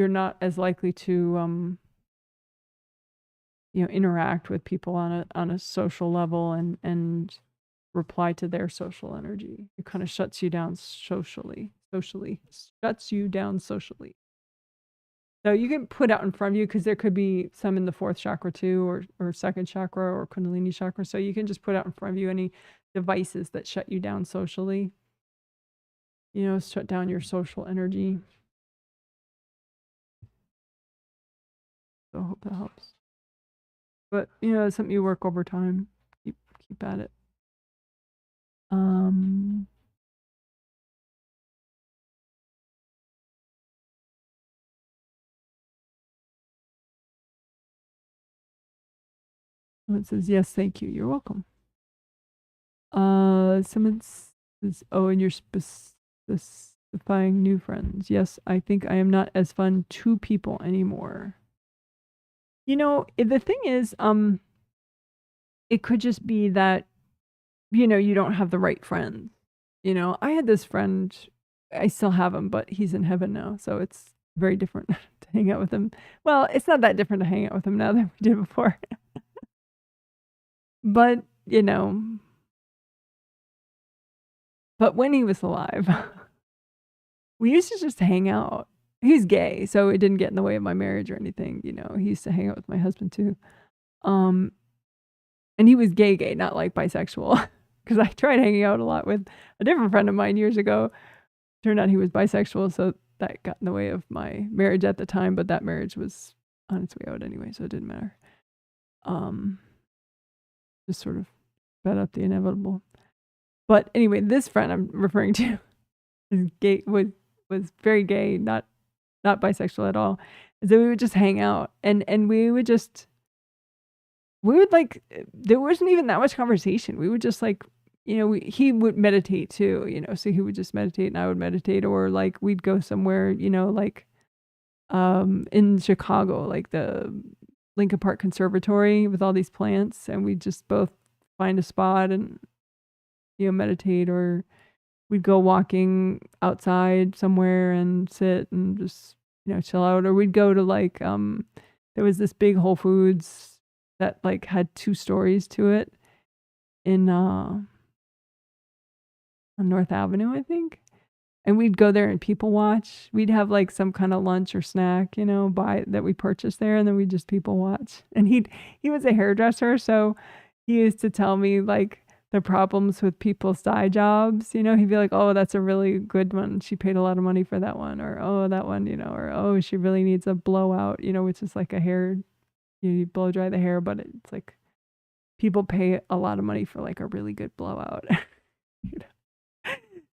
not as likely to interact with people on a social level and reply to their social energy. It kind of shuts you down socially. Shuts you down socially. So you can put out in front of you, because there could be some in the 4th chakra too, or 2nd chakra or Kundalini chakra. So you can just put out in front of you any devices that shut you down socially. Shut down your social energy. So I hope that helps. But it's something you work over time. Keep at it. Someone says, yes, thank you. You're welcome. Someone says, oh, and you're specifying new friends. Yes, I think I am not as fun to people anymore. The thing is, it could just be that, you don't have the right friends. I had this friend, I still have him, but he's in heaven now. So it's very different to hang out with him. Well, it's not that different to hang out with him now than we did before. But, but when he was alive, we used to just hang out. He's gay, so it didn't get in the way of my marriage or anything. He used to hang out with my husband too. And he was gay, not like bisexual. Because I tried hanging out a lot with a different friend of mine years ago. Turned out he was bisexual, so that got in the way of my marriage at the time. But that marriage was on its way out anyway, so it didn't matter. Just sort of sped up the inevitable. But anyway, this friend I'm referring to is gay, was very gay, not bisexual at all. And so we would just hang out, and we would like, there wasn't even that much conversation. We would just like you know, he would meditate too, you know, so he would just meditate and I would meditate, or like we'd go somewhere, you know, like in Chicago, like the Lincoln Park Conservatory with all these plants, and we'd just both find a spot and, you know, meditate, or we'd go walking outside somewhere and sit and just, you know, chill out, or we'd go to like there was this big Whole Foods that like had 2 stories to it in on North Avenue, I think. And we'd go there and people watch. We'd have like some kind of lunch or snack, you know, buy that we purchased there, and then we'd just people watch. And he was a hairdresser, so he used to tell me like the problems with people's dye jobs. You know, he'd be like, "Oh, that's a really good one. She paid a lot of money for that one," or "Oh, that one," you know, or "Oh, she really needs a blowout," you know, which is like a hair, you blow dry the hair, but it's like people pay a lot of money for like a really good blowout. You know?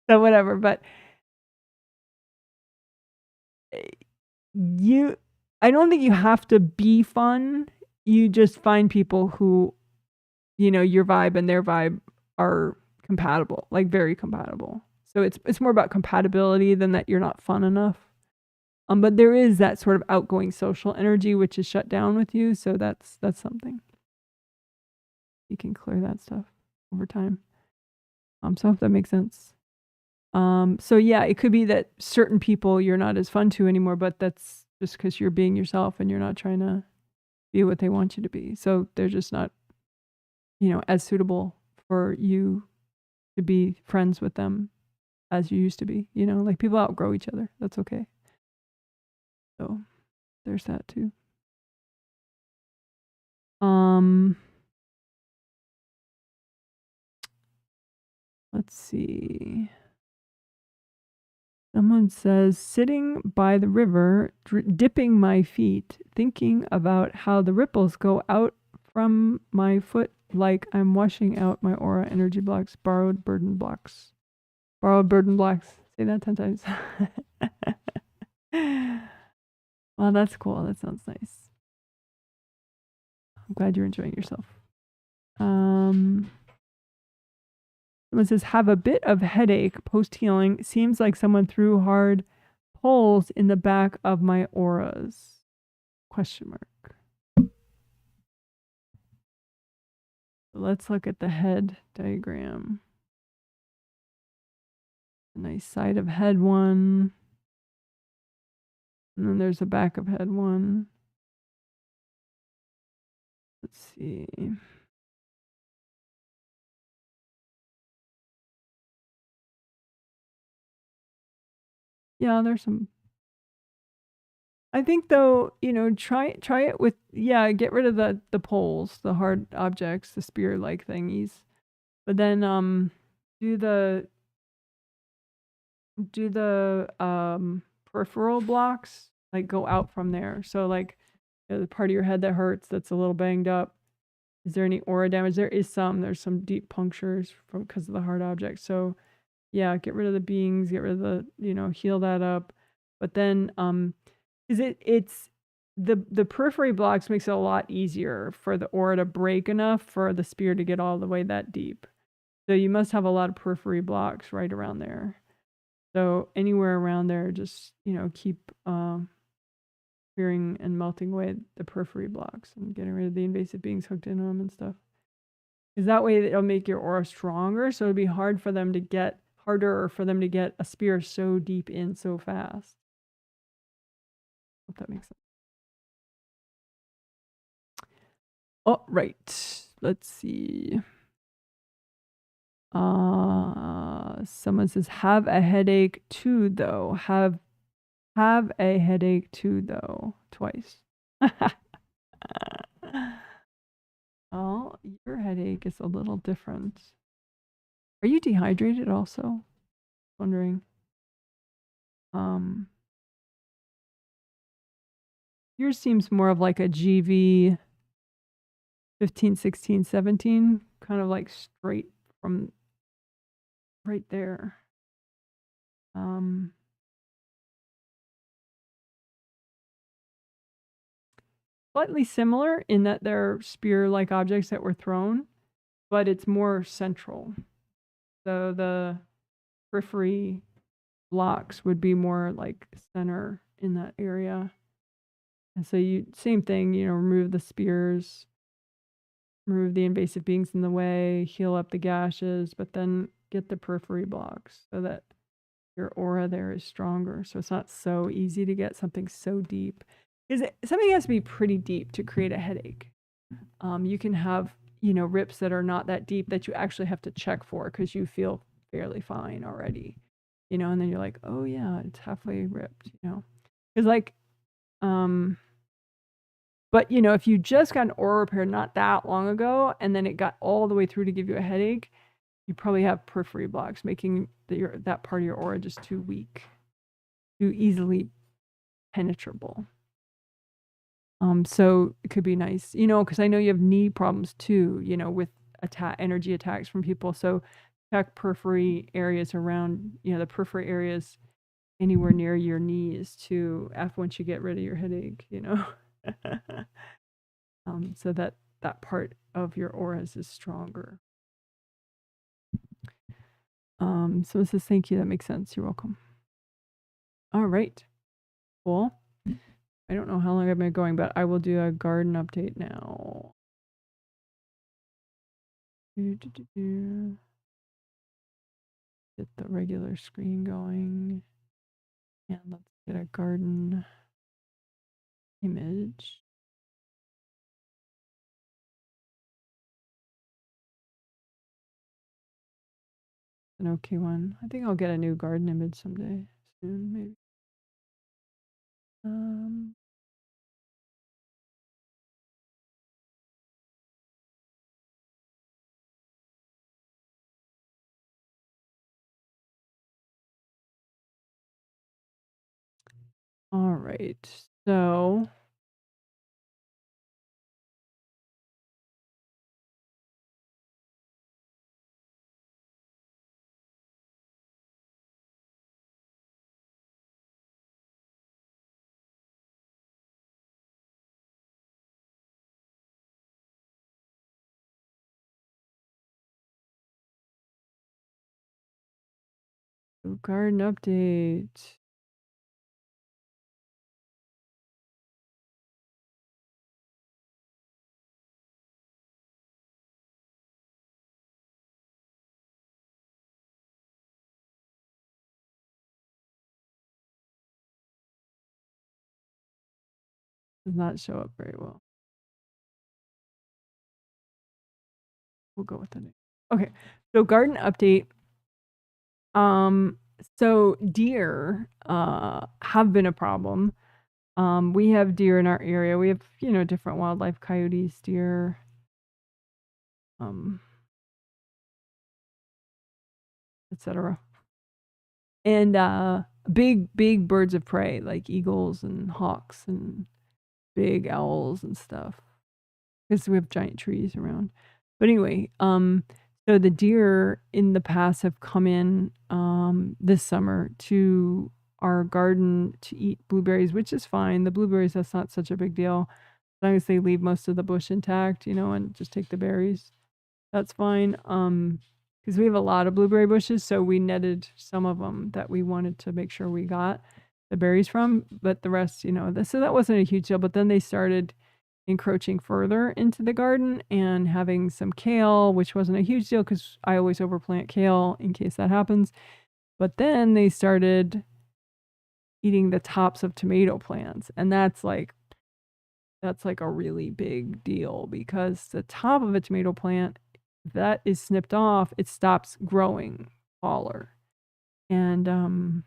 So whatever, but you I don't think you have to be fun. You just find people who, you know, your vibe and their vibe are compatible, like very compatible. So it's more about compatibility than that you're not fun enough. But there is that sort of outgoing social energy which is shut down with you, so that's something. You can clear that stuff over time. So if that makes sense. So yeah, it could be that certain people you're not as fun to anymore, but that's just because you're being yourself and you're not trying to be what they want you to be. So they're just not, you know, as suitable for you to be friends with them as you used to be. You know, like people outgrow each other. That's okay. So there's that too. Let's see. Someone says, sitting by the river, dipping my feet, thinking about how the ripples go out from my foot like I'm washing out my aura energy blocks, borrowed burden blocks. Borrowed burden blocks. Say that 10 times. Well, that's cool. That sounds nice. I'm glad you're enjoying yourself. Someone says, have a bit of headache post-healing. Seems like someone threw hard holes in the back of my auras. Question mark. Let's look at the head diagram. A nice side of head one. And then there's the back of head one. Let's see. Yeah, there's some. I think though, you know, try it with, yeah, get rid of the poles, the hard objects, the spear like thingies. But then do the peripheral blocks, like go out from there. So like, you know, the part of your head that hurts, that's a little banged up. Is there any aura damage? There is some. There's some deep punctures from because of the hard object. So yeah, get rid of the beings, get rid of the, you know, heal that up. But then is it's the periphery blocks makes it a lot easier for the aura to break enough for the spear to get all the way that deep. So you must have a lot of periphery blocks right around there. So anywhere around there, just, you know, keep clearing and melting away the periphery blocks and getting rid of the invasive beings hooked in them and stuff. Because that way it'll make your aura stronger. So it'd be harder for them to get a spear so deep in so fast. Hope that makes sense. Oh, right. Let's see. Someone says, have a headache too, though. Have a headache too, though. Twice. Oh, your headache is a little different. Are you dehydrated also? Wondering. Yours seems more of like a GV 15, 16, 17, kind of like straight from right there. Slightly similar in that they're spear-like objects that were thrown, but it's more central. So the periphery blocks would be more like center in that area. And so you same thing, remove the spears, remove the invasive beings in the way, heal up the gashes, but then get the periphery blocks so that your aura there is stronger. So it's not so easy to get something so deep. Because something has to be pretty deep to create a headache. You can have, rips that are not that deep that you actually have to check for because you feel fairly fine already, and then you're like, oh yeah, it's halfway ripped, Because but if you just got an aura repair not that long ago and then it got all the way through to give you a headache, you probably have periphery blocks, making that part of your aura just too weak, too easily penetrable. So it could be nice, because I know you have knee problems too, with energy attacks from people. So check periphery areas around, the periphery areas anywhere near your knees too, once you get rid of your headache, so that part of your auras is stronger. So it says, thank you. That makes sense. You're welcome. All right. Cool. I don't know how long I've been going, but I will do a garden update now. Get the regular screen going. And let's get a garden image. An okay one. I think I'll get a new garden image someday soon, maybe. All right. So garden update. Does not show up very well. We'll go with the name. Okay. So garden update. So deer have been a problem. We have deer in our area. We have, different wildlife, coyotes, deer, etc. And big birds of prey like eagles and hawks and big owls and stuff. Because we have giant trees around. But anyway, so the deer in the past have come in this summer to our garden to eat blueberries, which is fine. The blueberries, that's not such a big deal. As long as they leave most of the bush intact, and just take the berries, that's fine. Because we have a lot of blueberry bushes, so we netted some of them that we wanted to make sure we got the berries from, but the rest, so that wasn't a huge deal. But then they started encroaching further into the garden and having some kale, which wasn't a huge deal because I always overplant kale in case that happens. But then they started eating the tops of tomato plants, and that's like a really big deal because the top of a tomato plant, if that is snipped off, it stops growing taller. And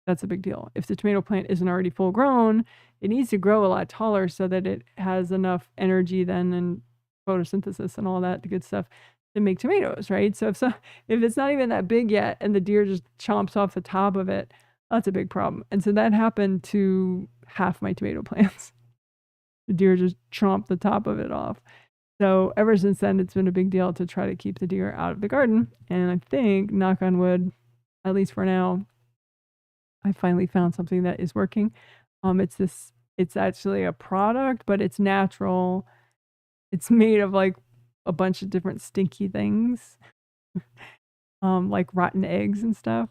that's a big deal. If the tomato plant isn't already full grown, it needs to grow a lot taller so that it has enough energy then and photosynthesis and all that good stuff to make tomatoes, right? So if it's not even that big yet and the deer just chomps off the top of it, that's a big problem. And so that happened to half my tomato plants. The deer just chomped the top of it off. So ever since then, it's been a big deal to try to keep the deer out of the garden. And I think, knock on wood, at least for now, I finally found something that is working. It's actually a product, but it's natural. It's made of like a bunch of different stinky things. like rotten eggs and stuff.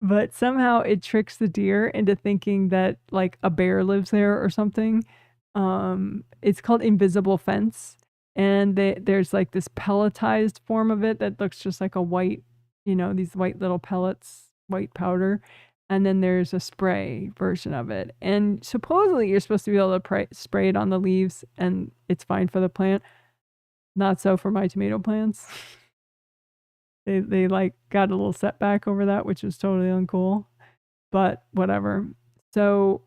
But somehow it tricks the deer into thinking that like a bear lives there or something. It's called invisible fence, and there's like this pelletized form of it that looks just like a white, these white little pellets, white powder. And then there's a spray version of it. And supposedly you're supposed to be able to spray it on the leaves and it's fine for the plant. Not so for my tomato plants. They like got a little setback over that, which was totally uncool, but whatever. So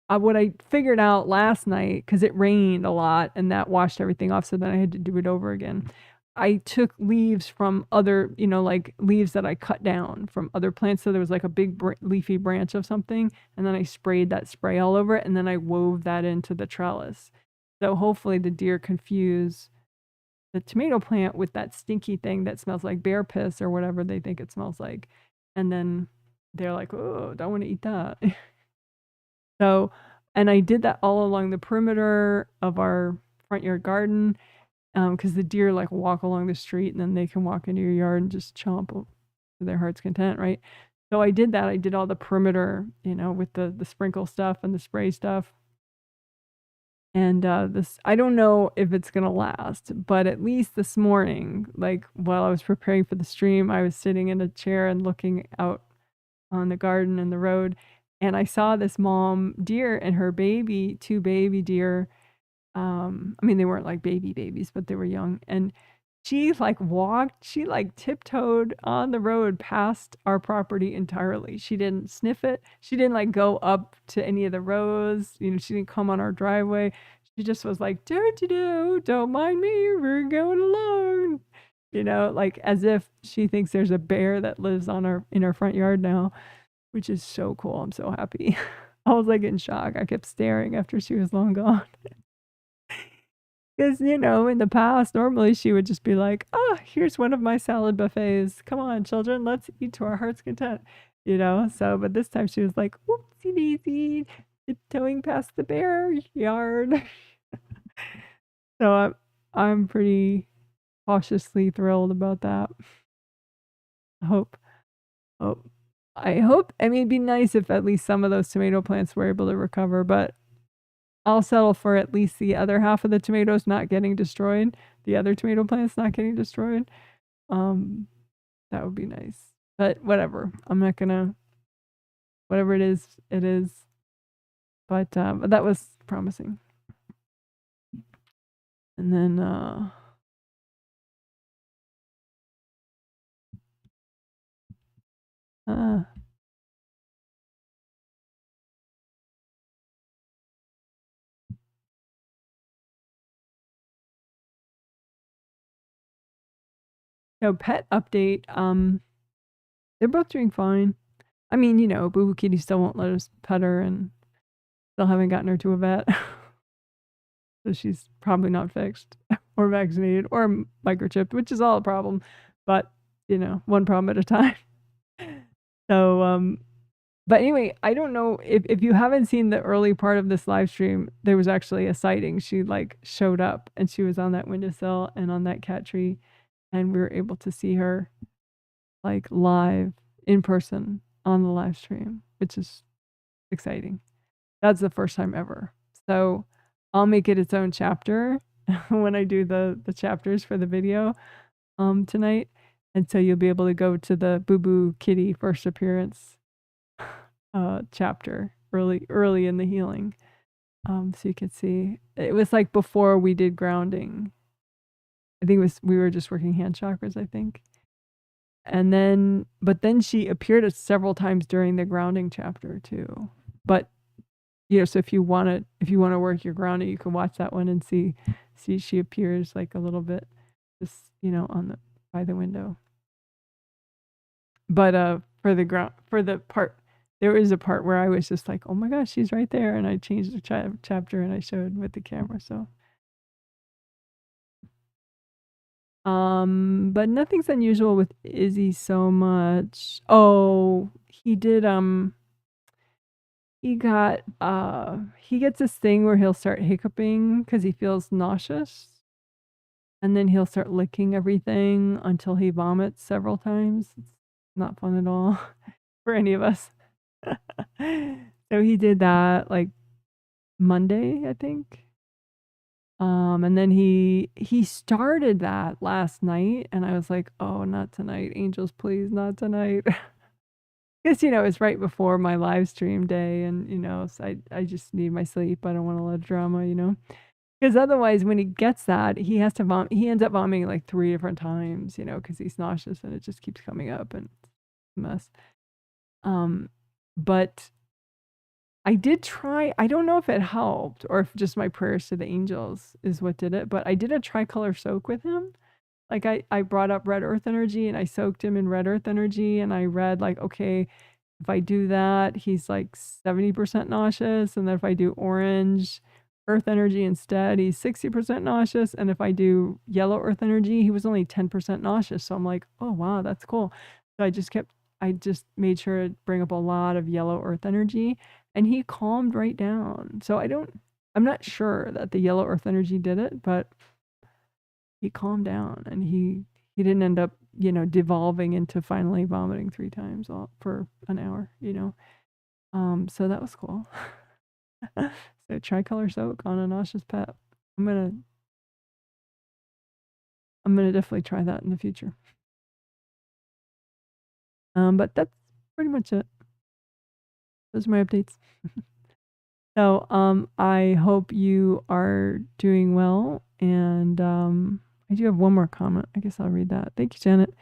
what I figured out last night, because it rained a lot and that washed everything off, so then I had to do it over again. I took leaves from other, like leaves that I cut down from other plants. So there was like a big leafy branch of something, and then I sprayed that spray all over it, and then I wove that into the trellis. So hopefully the deer confuse the tomato plant with that stinky thing that smells like bear piss or whatever they think it smells like. And then they're like, oh, don't want to eat that. So, and I did that all along the perimeter of our front yard garden, because the deer like walk along the street and then they can walk into your yard and just chomp to their heart's content, right? So I did that. I did all the perimeter, with the sprinkle stuff and the spray stuff. And this, I don't know if it's gonna last, but at least this morning, like while I was preparing for the stream, I was sitting in a chair and looking out on the garden and the road, and I saw this mom deer and her baby, two baby deer. I mean, they weren't like babies, but they were young. And she like tiptoed on the road past our property entirely. She didn't sniff it. She didn't like go up to any of the rows. She didn't come on our driveway. She just was like, don't mind me, we're going along. Like as if she thinks there's a bear that lives in our front yard now, which is so cool. I'm so happy. I was like in shock. I kept staring after she was long gone. Because, in the past, normally she would just be like, oh, here's one of my salad buffets. Come on, children, let's eat to our heart's content. So, but this time she was like, whoopsie daisy, tiptoeing past the bear yard. So I'm pretty cautiously thrilled about that. I hope, I mean, it'd be nice if at least some of those tomato plants were able to recover, but I'll settle for at least the other half of the tomatoes not getting destroyed, the other tomato plants not getting destroyed. That would be nice. But whatever. I'm not gonna, whatever it is, it is. But that was promising. And then pet update. They're both doing fine. I mean, BooBoo Kitty still won't let us pet her, and still haven't gotten her to a vet. So she's probably not fixed or vaccinated or microchipped, which is all a problem. But, one problem at a time. So, but anyway, I don't know if you haven't seen the early part of this live stream, there was actually a sighting. She like showed up and she was on that windowsill and on that cat tree, and we were able to see her like live in person on the live stream, which is exciting. That's the first time ever. So I'll make it its own chapter when I do the chapters for the video tonight. And so you'll be able to go to the BooBoo Kitty first appearance chapter early in the healing. So you could see it was like before we did grounding. I think we were just working hand chakras, I think. And then she appeared several times during the grounding chapter too. But so if you want to work your grounding, you can watch that one and see she appears like a little bit just by the window. But for the part, there is a part where I was just like, oh my gosh, she's right there, and I changed the chapter and I showed with the camera. So but nothing's unusual with Izzy so much. Oh, he did he gets this thing where he'll start hiccuping because he feels nauseous. And then he'll start licking everything until he vomits several times. It's not fun at all for any of us. So he did that like Monday, I think. And then he started that last night, and I was like, "Oh, not tonight, angels, please, not tonight." Because it's right before my live stream day, and so I just need my sleep. I don't want a lot of drama. Because otherwise, when he gets that, he has to vomit. He ends up vomiting like 3 different times, because he's nauseous and it just keeps coming up and it's a mess. But I did try. I don't know if it helped or if just my prayers to the angels is what did it, but I did a tricolor soak with him. Like I brought up red earth energy and I soaked him in red earth energy, and I read like, okay, if I do that, he's like 70% nauseous. And then if I do orange earth energy instead, he's 60% nauseous. And if I do yellow earth energy, he was only 10% nauseous. So I'm like, oh, wow, that's cool. So I just made sure to bring up a lot of yellow earth energy, and he calmed right down. So I'm not sure that the yellow earth energy did it, but he calmed down, and he didn't end up, devolving into finally vomiting 3 times for an hour, so that was cool. So tricolor soak on a nauseous pet. I'm gonna definitely try that in the future. But that's pretty much it. Those are my updates. So I hope you are doing well, and I do have one more comment. I guess I'll read that. Thank you, Janet.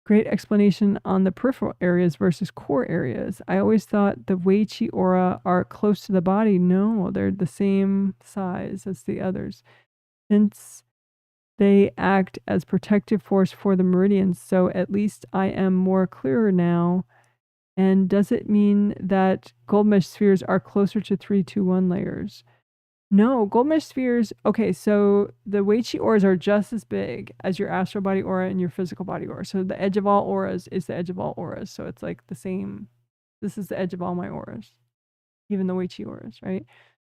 Great explanation on the peripheral areas versus core areas. I always thought the Wei Qi aura are close to the body. No, they're the same size as the others, since they act as protective force for the meridians. So at least I am more clearer now. And does it mean that gold mesh spheres are closer to 3-2-1 layers? No, gold mesh spheres. Okay, so the Wei Qi auras are just as big as your astral body aura and your physical body aura. So the edge of all auras is the edge of all auras. So it's like the same. This is the edge of all my auras, even the Wei Qi auras, right?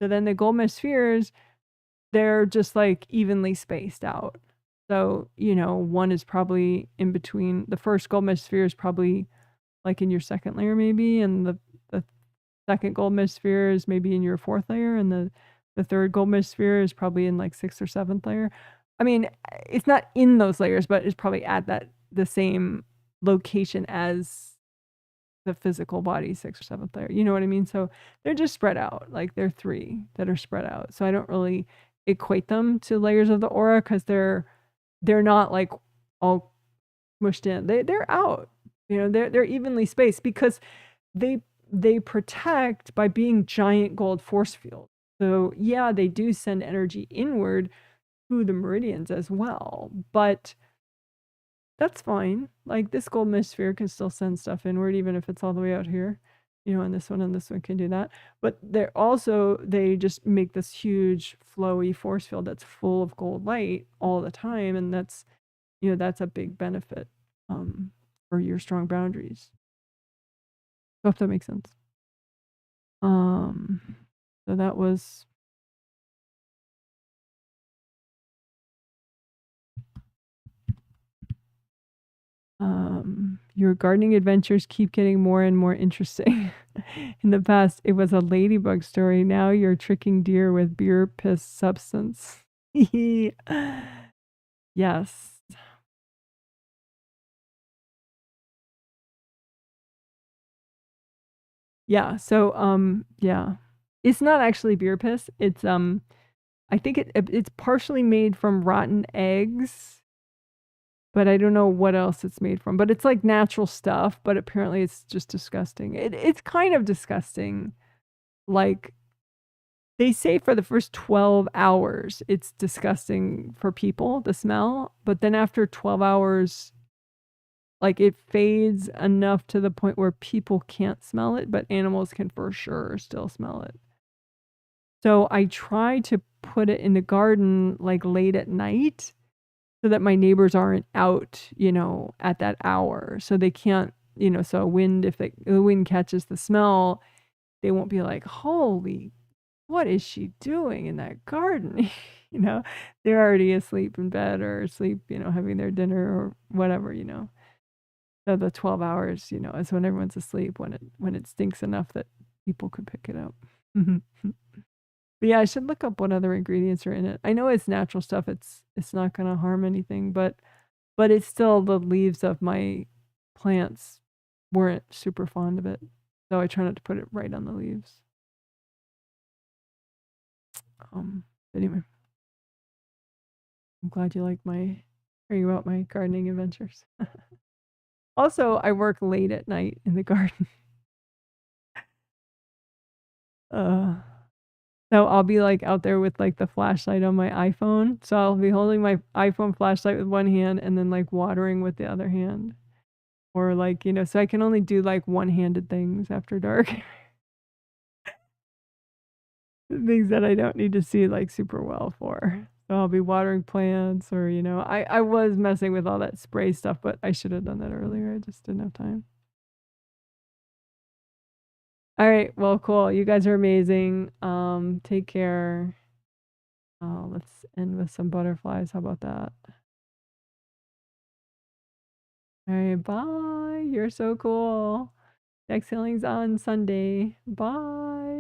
So then the gold mesh spheres, they're just like evenly spaced out. So, one is probably in between. The first gold mesh sphere is probably like in your second layer, maybe, and the second gold mesh sphere is maybe in your fourth layer, and the third gold mesh sphere is probably in like 6th or 7th layer. I mean, it's not in those layers, but it's probably at the same location as the physical body, 6th or 7th layer. You know what I mean? So they're just spread out. Like they're 3 that are spread out. So I don't really equate them to layers of the aura, because they're not like all mushed in. They're out. They're evenly spaced, because they protect by being giant gold force fields. So yeah, they do send energy inward to the meridians as well, but that's fine. Like this gold mesh sphere can still send stuff inward, even if it's all the way out here, and this one can do that. But they just make this huge flowy force field that's full of gold light all the time, and that's a big benefit for your strong boundaries. I hope that makes sense. So that was your gardening adventures keep getting more and more interesting. In the past, it was a ladybug story. Now you're tricking deer with beer piss substance. Yes. Yeah. So yeah. It's not actually beer piss. It's I think it's partially made from rotten eggs, but I don't know what else it's made from. But it's like natural stuff, but apparently it's just disgusting. It's kind of disgusting. Like they say for the first 12 hours, it's disgusting for people, the smell. But then after 12 hours, like it fades enough to the point where people can't smell it, but animals can for sure still smell it. So I try to put it in the garden like late at night, so that my neighbors aren't out, at that hour. So they can't, so if the wind catches the smell, they won't be like, holy, what is she doing in that garden? You know, they're already asleep in bed or asleep, having their dinner or whatever, So the 12 hours, is when everyone's asleep, when it stinks enough that people could pick it up. But yeah, I should look up what other ingredients are in it. I know it's natural stuff. It's not gonna harm anything, but it's still the leaves of my plants weren't super fond of it. So I try not to put it right on the leaves. Anyway, I'm glad you like hearing about my gardening adventures. Also, I work late at night in the garden. Uh, so I'll be like out there with like the flashlight on my iPhone. So I'll be holding my iPhone flashlight with one hand and then like watering with the other hand. Or like, so I can only do like one-handed things after dark. Things that I don't need to see like super well for. So I'll be watering plants or, I was messing with all that spray stuff, but I should have done that earlier. I just didn't have time. All right. Well, cool. You guys are amazing. Take care. Let's end with some butterflies. How about that? All right. Bye. You're so cool. Next healing's on Sunday. Bye.